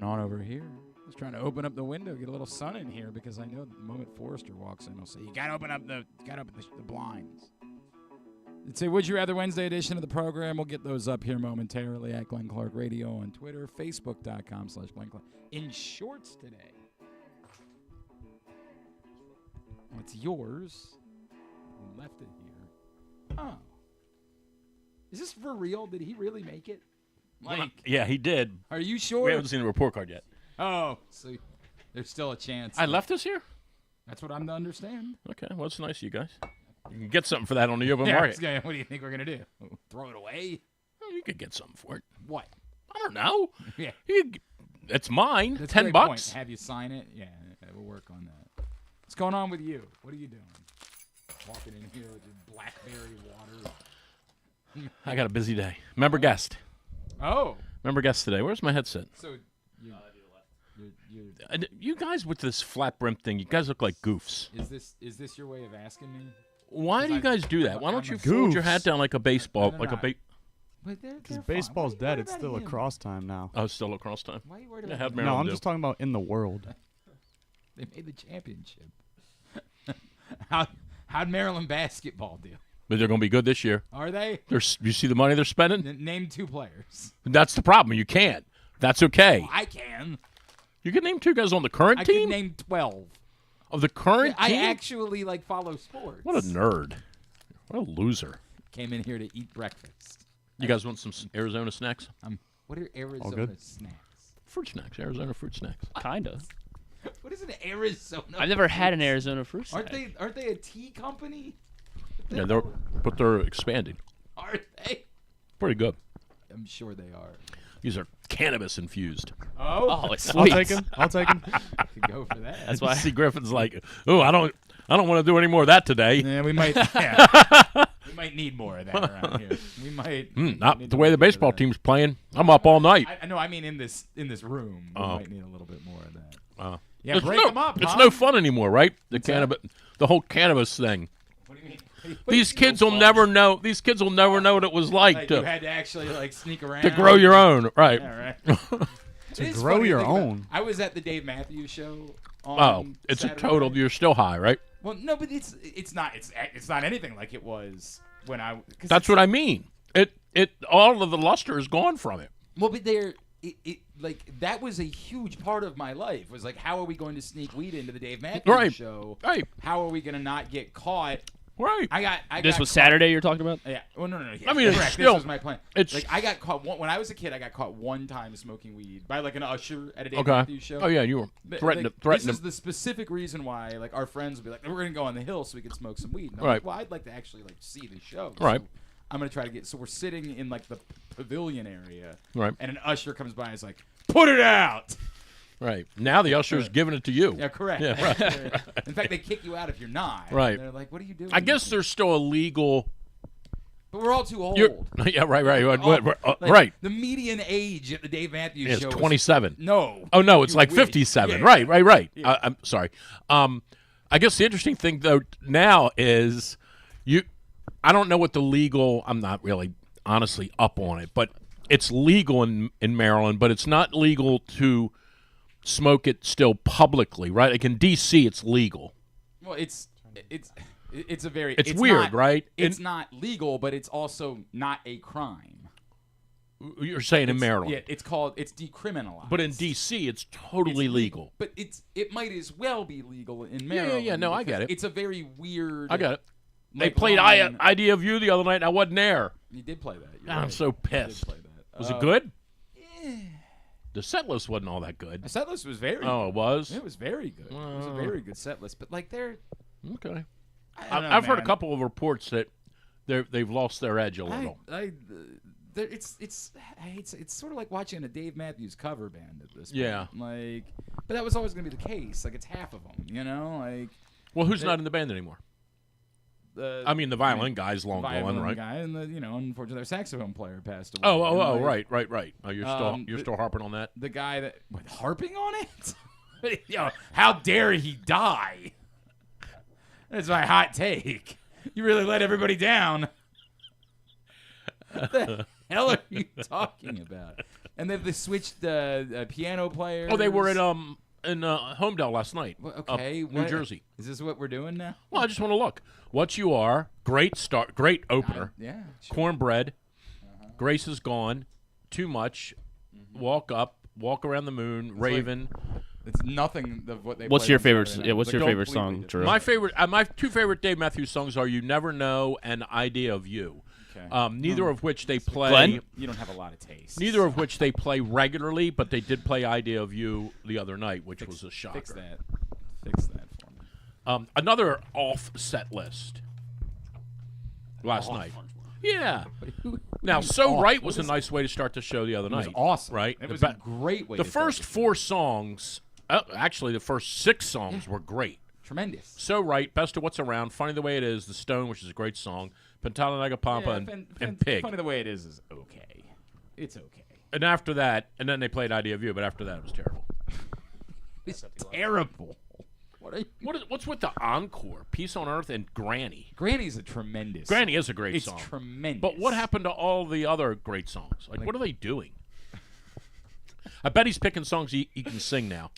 going on over here? Just trying to open up the window, get a little sun in here, because I know the moment Forrester walks in, he'll say, "You gotta open up the blinds." It's a Would You Rather Wednesday edition of the program. We'll get those up here momentarily at Glenn Clark Radio on Twitter, Facebook.com/Glenn Clark. In shorts today. What's yours? We left it here. Oh. Is this for real? Did he really make it? Yeah, he did. Are you sure? We haven't seen the report card yet. Oh, so there's still a chance. I left this here? That's what I'm to understand. Okay, well, it's nice of you guys. You can get something for that on the open Yeah, market. what do you think we're going to do? Throw it away? Well, you could get something for it. What? I don't know. Yeah. It's mine. That's $10. Point. Have you sign it? Yeah, we'll work on that. What's going on with you? What are you doing? Walking in here with your blackberry water. I got a busy day. Member guest. Oh. Member guest today. Where's my headset? So You guys with this flat brim thing, you guys look like goofs. Is this your way of asking me? Why do you guys do that? Why don't you goofs. fold your hat down like a baseball, No, like a Because baseball's dead. It's still lacrosse time now. Oh, it's still lacrosse time. Why are you worried Yeah, about how'd that? Maryland No, I'm do? just talking about in the world. They made the championship. How'd Maryland basketball do? But they're going to be good this year. Are they? You see the money they're spending? Name two players. That's the problem. You can't. That's okay. Well, I can. You can name two guys on the current I team? can name 12. Of the current I team? actually follow sports. What a nerd. What a loser. Came in here to eat breakfast. You guys want some Arizona snacks? What are Arizona good. snacks? Fruit snacks. Arizona fruit snacks. Kinda. What is an Arizona? I've never had an Arizona fruit snack. Aren't they a tea company? Yeah, they're expanding. Are they? Pretty good. I'm sure they are. These are cannabis infused. Oh, it's I'll sweet. take him. I'll take him. Could go for that. That's why. See, Griffin's like, oh, I don't want to do any more of that today. Yeah, we might. Yeah. We might need more of that around here. We might. Not need the to way the look into baseball that. team's playing. I'm up all night. I know. I mean, in this room, we Oh. might need a little bit more of that. Uh, Yeah, it's break them up. It's huh? no fun anymore, right? The What's that? cannabis, the whole cannabis thing. What do you mean? These kids will never know. These kids will never know what it was like Like you to had to actually sneak around grow your own, right? Yeah, right. To grow your own. I was at the Dave Matthews show. On Oh, it's Saturday a total. night. You're still high, right? Well, no, but it's not anything like it was when I. That's what I mean. It all of the luster is gone from it. Well, but that was a huge part of my life. Was like, how are we going to sneak weed into the Dave Matthews show? Right. How are we going to not get caught? Right. This got was caught. Saturday you're talking about? Yeah. Well, no. Yeah, I mean, it's correct. still- This was my plan. it's- Like I got caught when I was a kid. I got caught one time smoking weed by an usher at a Dave Okay. Matthews show. Oh yeah, you were But, threatening. This is the specific reason why our friends would be like, we're gonna go on the hill so we can smoke some weed. And I'm Right. like, well, I'd like to actually see the show. Right. So I'm gonna try to get. So we're sitting in the pavilion area. Right. And an usher comes by and is like, put it out. Right. Now the usher's giving it to you. Yeah, correct. Yeah, right. In fact, they kick you out if you're not. Right. And they're like, what are you doing? I guess there's still a legal. But we're all too old. Yeah. Right. Like, Right. The median age at the Dave Matthews It's show is 27. No. Oh no, it's You like wish. 57. Yeah. Right. Yeah. I'm sorry. I guess the interesting thing though now is I don't know what the legal. I'm not really honestly up on it, but it's legal in Maryland, but it's not legal to smoke it still publicly, right? Like in D.C., it's legal. Well, it's a very. It's weird, not, right? It's not legal, but it's also not a crime. You're saying in Maryland. Yeah, it's decriminalized. But in D.C., it's totally legal. But it might as well be legal in Maryland. Yeah. No, I get because it. It's a very weird. I got it. They like, played line. Idea of You the other night, and I wasn't there. You did play that. You're I'm right. so You did pissed. play that. Was it good? The set list wasn't all that good. The set list was very. Oh, it was? It was very good. It was a very good set list. But they're. Okay. I don't know, I've heard a man. couple of reports that they've lost their edge a little. It's sort of like watching a Dave Matthews cover band at this point. Yeah. But that was always going to be the case. Like, it's half of them, you know? Well, who's not in the band anymore? I mean, the violin guy's long violin gone, right? guy, and unfortunately, their saxophone player passed away. Oh, And, right. Oh, you're still harping on that? The guy that harping on it? How dare he die? That's my hot take. You really let everybody down. What the hell are you talking about? And then they switched piano players. Oh, they were in Homedale last night. Well, okay, New Jersey. Is this what we're doing now? Well, I just want to look. What You Are, great start, great opener. Yeah. Sure. Cornbread, Grace Is Gone, Too Much, Walk Up, Walk Around the Moon, Raven. It's nothing of what they. What's played your on favorite? Saturday Yeah, night. what's It's your like favorite completely song, different. Drew? My two favorite Dave Matthews songs are "You Never Know" and "Idea of You." Okay. Neither of which they play. Glenn? You don't have a lot of taste. Neither of which they play regularly, but they did play "Idea of You" the other night, which was a shocker. Fix that. Fix that for me. Another off-set list last night. Yeah. Now, So Right was a nice way to start the show the other It was night. awesome. Right? It was a great way. The to start first the show. 4 songs, actually the first 6 songs were great. Tremendous. So Right, Best of What's Around, Funny the Way It Is, The Stone, which is a great song, Pantala Pampa, and Pig. Funny the way it is okay. It's okay. And after that, and then they played Idea of You, but after that it was terrible. It's terrible. What are you? What's with the encore? Peace on Earth and Granny. Granny's a tremendous. Granny is a great It's song. tremendous. But what happened to all the other great songs? Like what are they doing? I bet he's picking songs he can sing now.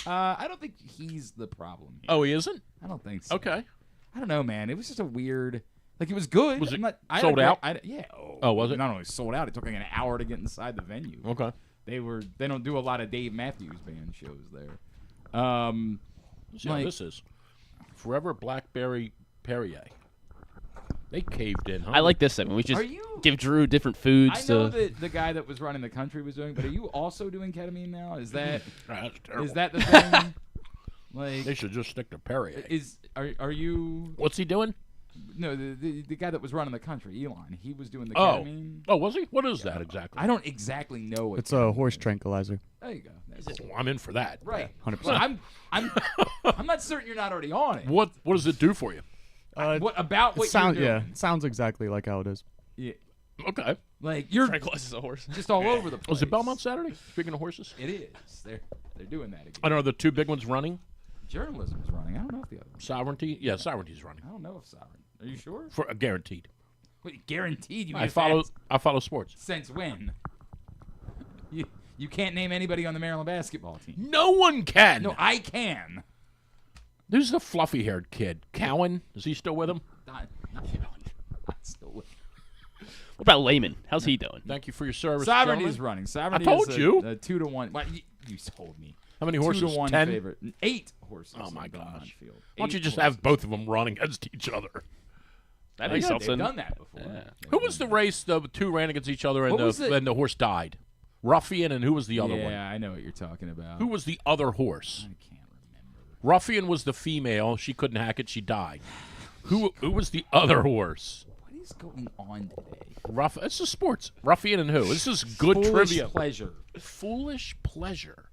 I don't think he's the problem here. Oh, he isn't? I don't think so. Okay. I don't know, man. It was just a weird. Like it was good. Was it I'm not, I sold agree- out? Yeah. Oh, was it? Not only sold out, it took like an hour to get inside the venue. Okay. They don't do a lot of Dave Matthews Band shows there. Let's see how this is. Forever Blackberry Perrier. They caved in, huh? I like this segment. We Are just you? give Drew different foods I know to. that the guy that was running the country was doing, but are you also doing ketamine now? Is that That's terrible. is that the thing? Like, They should just stick to Perrier. are you? What's he doing? No, the guy that was running the country, Elon. He was doing the Oh. ketamine. Oh, was he? What is that exactly? I don't exactly know what. It's a horse tranquilizer. There you go. That's Oh, I'm in for that. right. 100%. Well, I'm not certain you're not already on it. What does it do for you? What about what Sound, you're yeah, doing? sounds exactly like how it is. Yeah. Okay. Like you're Tranquilizes a horse. just all over the place. Was it Belmont Saturday? Speaking of horses. It is. They're doing that again. I know the 2 big ones running. Journalism is running. I don't know if the other one. Sovereignty. Yeah, Sovereignty's running. I don't know if Sovereign. Are you sure? For guaranteed. Wait, guaranteed you I just follow. asked I follow sports. since when? You can't name anybody on the Maryland basketball team. No one can. No, I can. Who's the fluffy-haired kid? Cowan? Is he still with him? Not still with. What about Layman? How's he doing? Thank you for your service, Sovereignty's gentlemen. running. Sovereignty told is you. a 2-1. Well, you told me. How many horses? 2-1 10? favorite. 8 horses. Oh, my in Belmont gosh. Field. Why don't you 8 just horses. have both of them running against each other? That'd They've be something. done that before. Yeah. Who was the race the 2 ran against each other and What was it? the horse died? Ruffian, and who was the other one? Yeah, I know what you're talking about. Who was the other horse? I can't remember. Ruffian was the female. She couldn't hack it. She died. Who was the other horse? What is going on today? It's the sports. Ruffian and who? This is good Foolish trivia. pleasure. Foolish pleasure.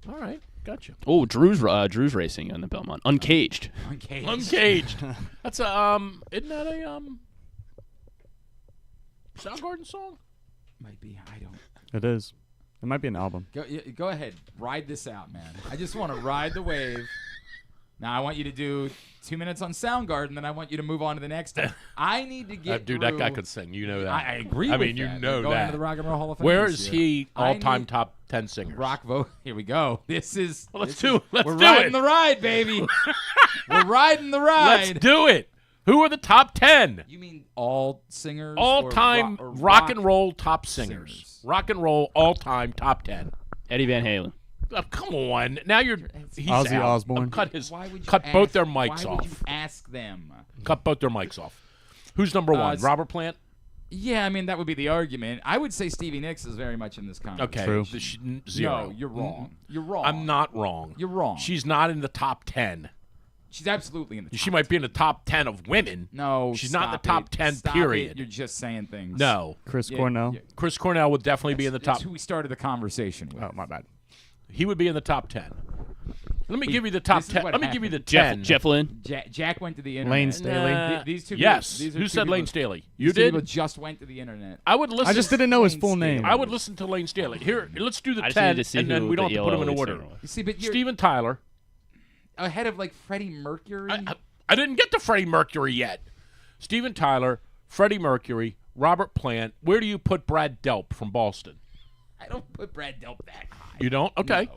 All right, gotcha. Oh, Drew's racing on the Belmont. Uncaged. Uncaged. Uncaged. That's a Isn't that a Soundgarden song? Might be. I don't. It is. It might be an album. Go ahead. Ride this out, man. I just want to ride the wave. Now I want you to do 2 minutes on Soundgarden, then I want you to move on to the next one. I need to get Dude, through. that guy could sing. You know that. I agree. I with mean, you that. know We're going that. into the Rock and Roll Hall of Fame. Where this is year. he I all-time need- top 10 singers? Rock vote. Here we go. This is. Well, let's this do is- it. Let's We're do riding it. the ride, baby. We're riding the ride. Let's do it. Who are the top 10? You mean all singers? All-time or rock and roll top singers. singers. Rock and roll all-time top 10. Eddie Van Halen. Oh, come on. Now he's Ozzy out. Osbourne. Cut Why would you cut both ask- their mics why off. Would you ask them? Cut both their mics off. Who's number 1? s- Robert Plant? Yeah, I mean that would be the argument. I would say Stevie Nicks is very much in this conversation. Okay. True. Zero. No, you're wrong. You're wrong. I'm not wrong. You're wrong. She's not in the top 10. She's absolutely in the. She top. might be in the top 10 of women. No, She's not in the stop top it. 10, Stop period. It. You're just saying things. No. Chris Yeah, Cornell. yeah. Chris Cornell would definitely be in the That's top. who we started the conversation with. Oh, my bad. He would be in the top 10. Let me give you the top this is 10. what Let me give you the happened. 10. Jeff Lynne. Jack went to the internet. Lane Staley. These two. Yes. People, these are Who two said people- Lane Staley? You these two people did? just went to the internet. I would listen. I just didn't know his Lane full Staley. name. I would listen to Lane Staley. Here, let's do the I just 10, needed to see and then who we don't the have to put them in ELO order. singer was. You see, but you're Steven Tyler. ahead of like Freddie Mercury. I didn't get to Freddie Mercury yet. Steven Tyler, Freddie Mercury, Robert Plant. Where do you put Brad Delp from Boston? I don't put Brad Delp that high. You don't? Okay.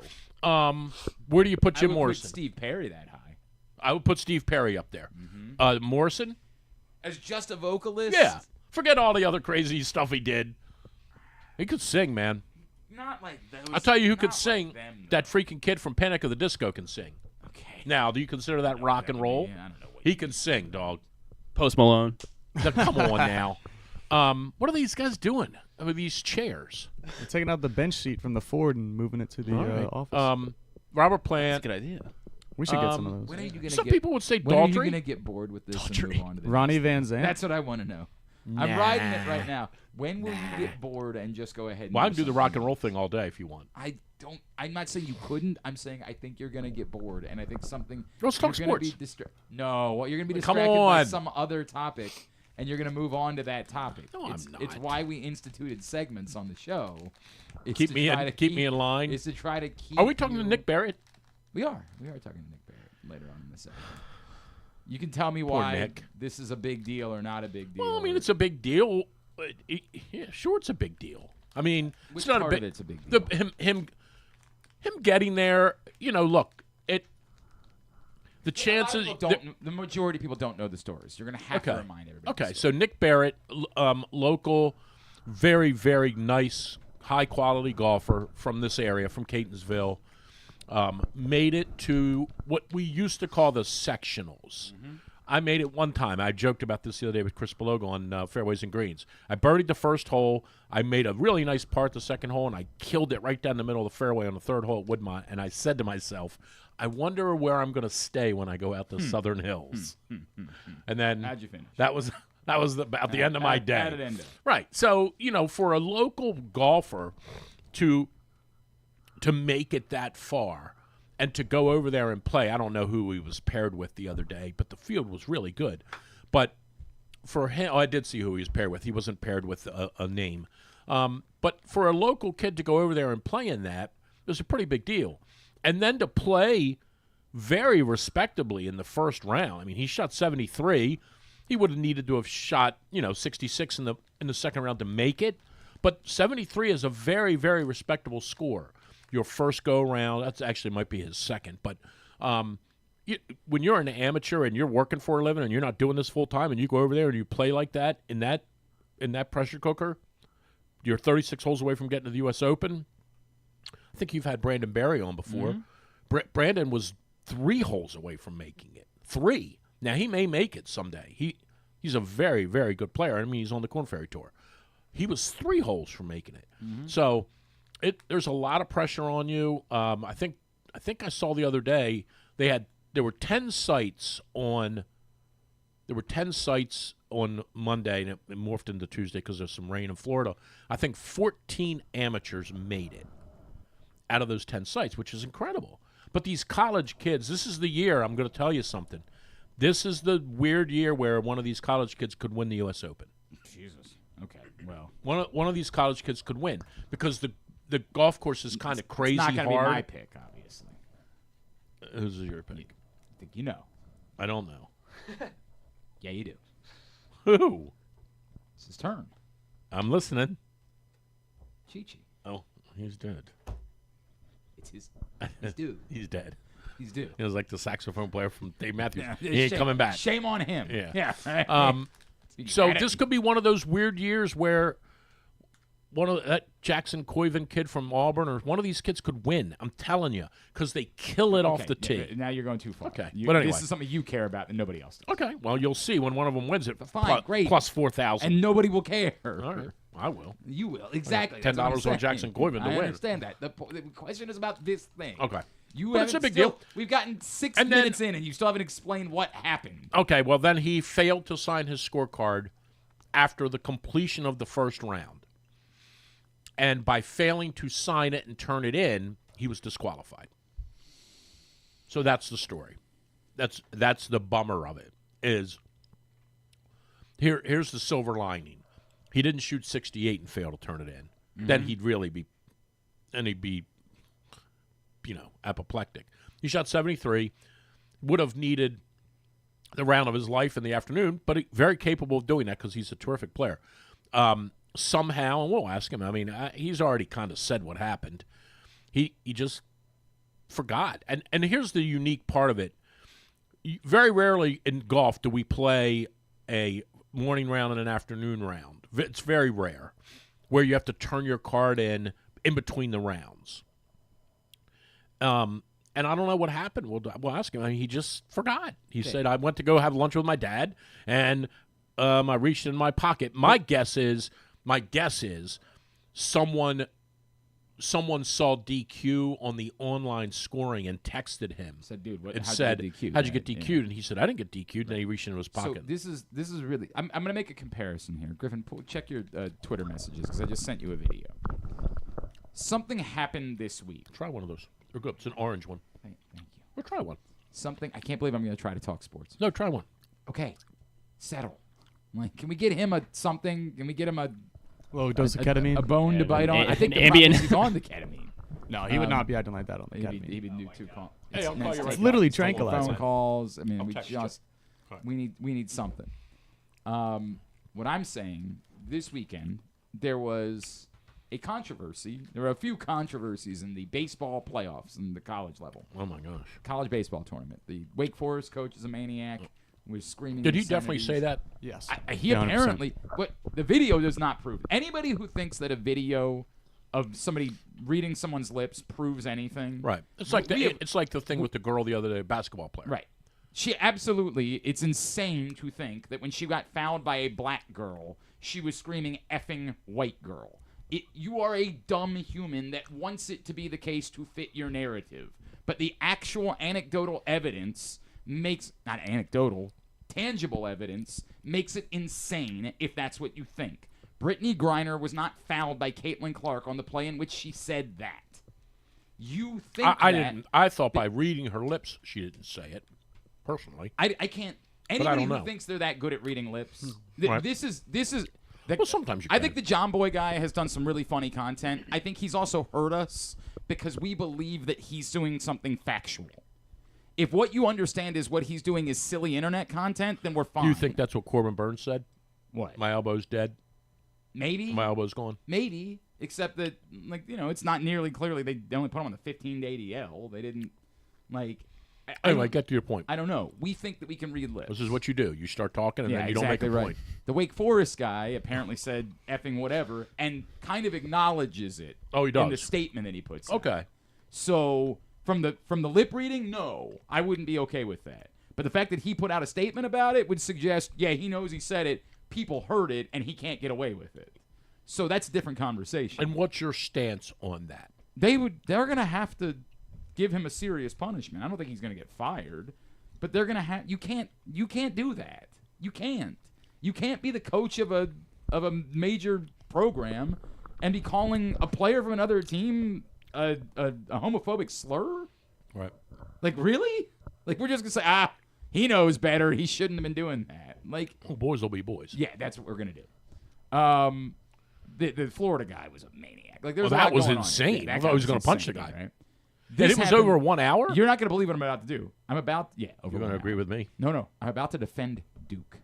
No. Where do you put I Jim would Morrison? put Steve Perry that high. I would put Steve Perry up there. Morrison? As just a vocalist? Yeah. Forget all the other crazy stuff he did. He could sing, man. Not like those. I'll tell you who not could like sing. them, That freaking kid from Panic at the Disco can sing. Okay. Now, do you consider that rock and roll? Yeah, I don't know what He can sing, dog. Post Malone. Now, come on now. What are these guys doing with these chairs? They're taking out the bench seat from the Ford and moving it to the office. Robert That's a Plant. good idea. We should get some of those. When are you gonna Some get, people would say when are you Daltrey. going to get bored with this and move on to the Ronnie next Van thing? Zandt. That's what I want to know. I'm riding it right now. When will you get bored and just go ahead and Well, I can do the rock something? and roll thing all day if you want. I'm not saying you couldn't. I'm saying I think you're going to get bored, and I think something. Let's talk you're gonna be sports. No, well, you're going to be Come distracted by on. some other topic, and you're going to move on to that topic. No, it's, I'm not. It's why we instituted segments on the show. It's Keep to me try in, to keep me in line. It's to try to keep. Are we talking to you- Nick Barrett? We are. We are talking to Nick Barrett later on in the segment. You can tell me Poor why Nick. this is a big deal or not a big deal. Well, I mean, or- it's a big deal. Yeah, sure, it's a big deal. I mean, Which it's not part a of big. it's a big deal? Him getting there. You know, look, the A lot of chances. people don't, the majority of people don't know the stories. You're going to have to remind everybody. Okay, the so story. Nick Barrett, local, very, very nice, high-quality golfer from this area, from Catonsville, made it to what we used to call the sectionals. I made it one time. I joked about this the other day with Chris Belogo on Fairways and Greens. I birdied the first hole. I made a really nice part the second hole, and I killed it right down the middle of the fairway on the third hole at Woodmont. And I said to myself, I wonder where I'm going to stay when I go out to Southern Hills. And then How'd you finish? that was about the end of my day. How'd it end up? Right. So, for a local golfer to make it that far and to go over there and play, I don't know who he was paired with the other day, but the field was really good. But for him, I did see who he was paired with. He wasn't paired with a name. But for a local kid to go over there and play in that, it was a pretty big deal. And then to play very respectably in the first round. I mean, he shot 73. He would have needed to have shot, 66 in the second round to make it. But 73 is a very, very respectable score. Your first go-round, that's actually might be his second. But when you're an amateur and you're working for a living and you're not doing this full-time and you go over there and you play like that in that pressure cooker, you're 36 holes away from getting to the U.S. Open. I think you've had Brandon Barry on before. Brandon was 3 holes away from making it. 3. Now, he may make it someday. He's a very, very good player. I mean, he's on the Korn Ferry Tour. He was 3 holes from making it. So there's a lot of pressure on you. I think I saw the other day there were 10 sites on Monday, and it morphed into Tuesday because there's some rain in Florida. I think 14 amateurs made it out of those 10 sites, which is incredible. But these college kids, this is the year, I'm going to tell you something. This is the weird year where one of these college kids could win the U.S. Open. Jesus. Okay. Well, One of these college kids could win because the golf course is kind of crazy it's not hard. going to be my pick, obviously. Who's your pick? I think you know. I don't know. Yeah, you do. Who? It's his turn. I'm listening. Chi-Chi. Oh, he's dead. It's his dude. He's dead. He's due. He was like the saxophone player from Dave Matthews. Yeah, He ain't shame- coming back. Shame on him. Yeah. Yeah. So this could be one of those weird years where one of that Jackson Coyven kid from Auburn or one of these kids could win. I'm telling you, because they kill it off the tee. Now you're going too far. Okay, You- but anyway. This is something you care about and nobody else does. Okay, well you'll see when one of them wins it. Fine, great. Plus 4,000. And nobody will care. All right, I will. You will. Exactly. $10 That's what I'm on saying. Jackson Coyven to I win. understand that. The question is about this thing. Okay. You But it's haven't a big still- deal. We've gotten 6 And then- minutes in and you still haven't explained what happened. Okay, well then he failed to sign his scorecard after the completion of the first round. And by failing to sign it and turn it in, he was disqualified. So that's the story. That's the bummer of it. Is here's the silver lining. He didn't shoot 68 and fail to turn it in. Then he'd really be apoplectic. He shot 73, would have needed the round of his life in the afternoon, but very capable of doing that because he's a terrific player. somehow, and we'll ask him. I mean, he's already kind of said what happened. He just forgot. And here's the unique part of it. Very rarely in golf do we play a morning round and an afternoon round. It's very rare where you have to turn your card in between the rounds. And I don't know what happened. We'll ask him. I mean, he just forgot. He said, I went to go have lunch with my dad, and I reached in my pocket. My guess is someone saw DQ on the online scoring and texted him. Said, dude, how'd you get DQ'd? How'd you get DQ'd? And he said, I didn't get DQ'd. And then he reached into his pocket. So this is really. I'm going to make a comparison here. Griffin, check your Twitter messages because I just sent you a video. Something happened this week. Try one of those. They're good. It's an orange one. Thank you. Well, try one. Something. I can't believe I'm going to try to talk sports. No, try one. Okay, settle. Like, can we get him a something? Can we get him a dose of ketamine? A bone to bite on? I think the Ambien. problem is he's on the ketamine. No, he would not be acting like that on the He'd ketamine. be new too calm. Hey, I'll call you right It's back. literally Phone tranquilizer. calls. I mean, I'll text you. we need something. What I'm saying, this weekend there was a controversy. There were a few controversies in the baseball playoffs in the college level. Oh, my gosh. College baseball tournament. The Wake Forest coach is a maniac. Was screaming. Did he definitely say that? Yes. He 100%. apparently, but the video does not prove. Anybody who thinks that a video of somebody reading someone's lips proves anything, Right. It's like the thing with the girl the other day, basketball player. right? She absolutely. It's insane to think that when she got fouled by a black girl, she was screaming "effing white girl." You are a dumb human that wants it to be the case to fit your narrative, but the actual anecdotal evidence makes not anecdotal. Tangible evidence makes it insane if that's what you think. Brittany Griner was not fouled by Caitlin Clark on the play in which she said that. You think I didn't. I thought by reading her lips, she didn't say it. Personally, I can't. Anybody who know. thinks they're that good at reading lips. Right. This is. well, sometimes you. I can. think the John Boy guy has done some really funny content. I think he's also hurt us because we believe that he's doing something factual. If what you understand is what he's doing is silly internet content, then we're fine. Do you think that's what Corbin Burns said? What? My elbow's dead. Maybe. My elbow's gone. Maybe. Except that, it's not nearly clearly. They only put him on the 15-day DL. They didn't, Anyway, get to your point. I don't know. We think that we can read lips. This is what you do. You start talking, and then you don't make a right. point. The Wake Forest guy apparently said effing whatever and kind of acknowledges it. Oh, he in the does? statement that he puts. Okay. So from the lip reading, no, I wouldn't be okay with that. But the fact that he put out a statement about it would suggest, yeah, he knows he said it, people heard it, and he can't get away with it. So that's a different conversation. And what's your stance on that? They're gonna have to give him a serious punishment. I don't think he's gonna get fired, but they're gonna have. You can't do that. You can't be the coach of a major program and be calling a player from another team a homophobic slur. Right. Like, really? Like, we're just gonna say, he knows better. He shouldn't have been doing that. Like, Boys will be boys. yeah, that's what we're gonna do. The Florida guy was a maniac. Like, there's a that lot was going on. insane. Yeah, I that thought guy he was gonna punch the insane, guy. right? And This it was happened- over 1 hour? You're not gonna believe what I'm about to do. Over You're going 1 to hour. agree with me. No. I'm about to defend Duke.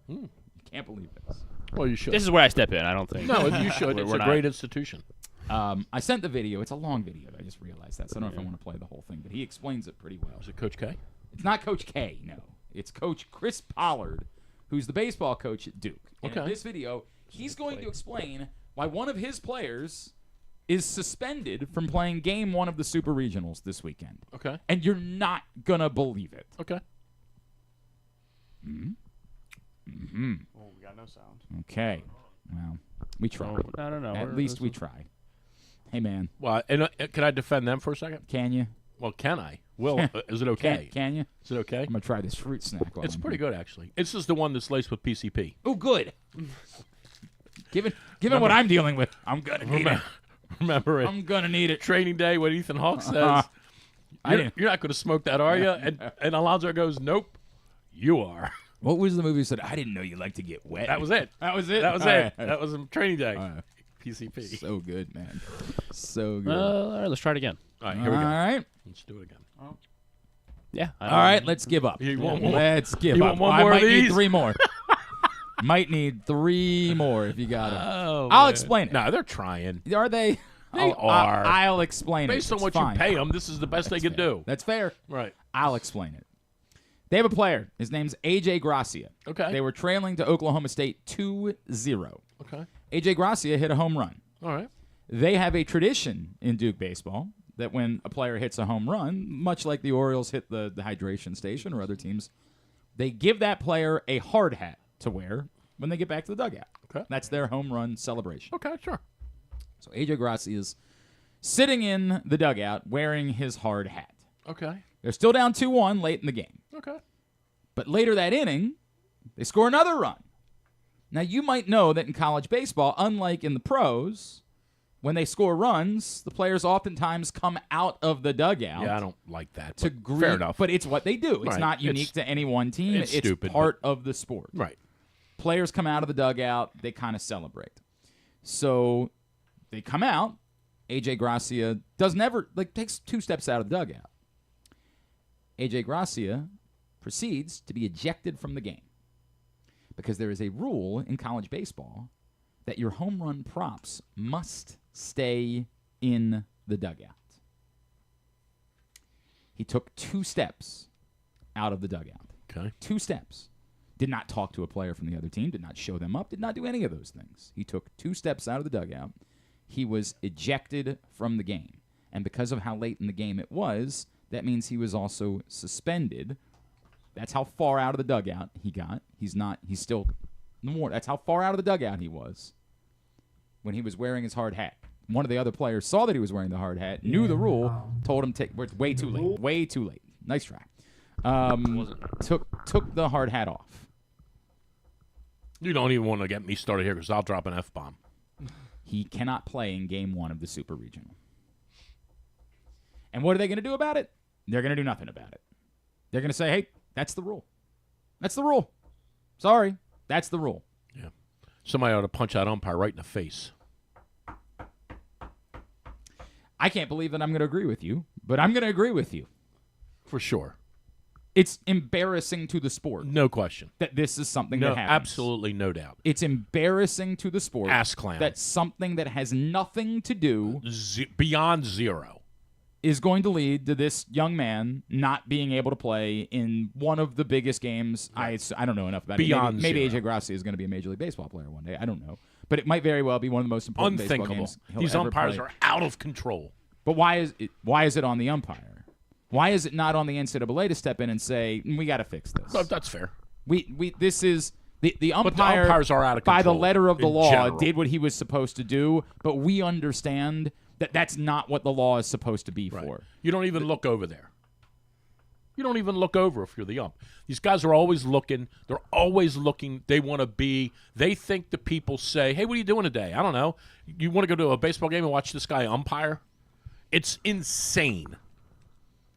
You can't believe this. Well, you should. This is where I step in. I don't think. No, you should. We're It's a not- great institution. I sent the video. It's a long video. I just realized that. So I don't know if I want to play the whole thing, but he explains it pretty well. Is it Coach K? It's not Coach K, no. It's Coach Chris Pollard, who's the baseball coach at Duke. And in Okay. this video, he's going to explain why one of his players is suspended from playing game 1 of the Super Regionals this weekend. Okay. And you're not going to believe it. Okay. Oh, we got no sound. Okay. Well, we try. I don't know. At least we try. Hey, man, Well, and can I defend them for a second? can you? Well, can I? Will, is it okay? Can you? Is it okay? I'm going to try this fruit snack. It's pretty good, actually. This is the one that's laced with PCP. Oh, good. Given what I'm dealing with, I'm going to need it. Remember it? I'm going to need it. Training day when Ethan Hawke says, I didn't. you're not going to smoke that, are you? And Alonzo goes, nope, you are. What was the movie that said, I didn't know you like to get wet? That was it. That was it? That was All it. right. That was training day. All right. PCP. So good, man. So good. All right, let's try it again. All right, here we All go. right. Let's do it again. Yeah. All right, let's give up. You want one more? Let's give You up. want one I more might of need these? 3 more. Might need 3 more if you got them. Oh, I'll man. explain it. No, they're trying. Are they? They are. I'll explain Based it. on what Fine. you pay them, this is the best they can do. That's fair. Right. I'll explain it. They have a player. His name's A.J. Gracia. Okay. They were trailing to Oklahoma State 2-0. Okay. A.J. Gracia hit a home run. All right. They have a tradition in Duke baseball that when a player hits a home run, much like the Orioles hit the hydration station or other teams, they give that player a hard hat to wear when they get back to the dugout. Okay. That's their home run celebration. Okay, sure. So A.J. Gracia is sitting in the dugout wearing his hard hat. Okay. They're still down 2-1 late in the game. Okay. But later that inning, they score another run. Now, you might know that in college baseball, unlike in the pros, when they score runs, the players oftentimes come out of the dugout. Yeah, I don't like that. To But greet, fair enough. But it's what they do. It's Right. not unique to any one team. it's stupid, part of the sport. Right. Players come out of the dugout. They kind of celebrate. So they come out. A.J. Gracia takes 2 steps out of the dugout. A.J. Gracia proceeds to be ejected from the game because there is a rule in college baseball that your home run props must stay in the dugout. He took 2 steps out of the dugout. Okay. 2 steps. Did not talk to a player from the other team, did not show them up, did not do any of those things. He took 2 steps out of the dugout. He was ejected from the game. And because of how late in the game it was, that means he was also suspended. That's how far out of the dugout he got. He's still more. That's how far out of the dugout he was when he was wearing his hard hat. One of the other players saw that he was wearing the hard hat, knew the rule, told him it's way too late. Way too late. Nice try. Took the hard hat off. You don't even want to get me started here because I'll drop an F-bomb. He cannot play in Game 1 of the Super Regional. And what are they going to do about it? They're going to do nothing about it. They're going to say, hey, that's the rule. That's the rule. Sorry, that's the rule. Yeah. Somebody ought to punch that umpire right in the face. I can't believe that I'm going to agree with you, but I'm going to agree with you. For sure. It's embarrassing to the sport No question. that this is something No, that happens. absolutely no doubt. It's embarrassing to the sport Ass clown. that something that has nothing to do Beyond zero. is going to lead to this young man not being able to play in one of the biggest games. Right. I don't know enough about Beyond it. Maybe zero. AJ Gracia is going to be a Major League Baseball player one day. I don't know. But it might very well be one of the most important baseball Unthinkable. games he'll These ever umpires play. are out of control. But why is it on the umpire? Why is it not on the NCAA to step in and say, we got to fix this? Well, that's fair. This is the umpire. But the umpires are out of by the control letter of the in law general. did what he was supposed to do, but we understand that that's not what the law is supposed to be Right. for. You don't even look over there. You don't even look over if you're the ump. These guys are always looking. They're always looking. They want to be. They think the people say, hey, what are you doing today? I don't know. You want to go to a baseball game and watch this guy umpire? It's insane.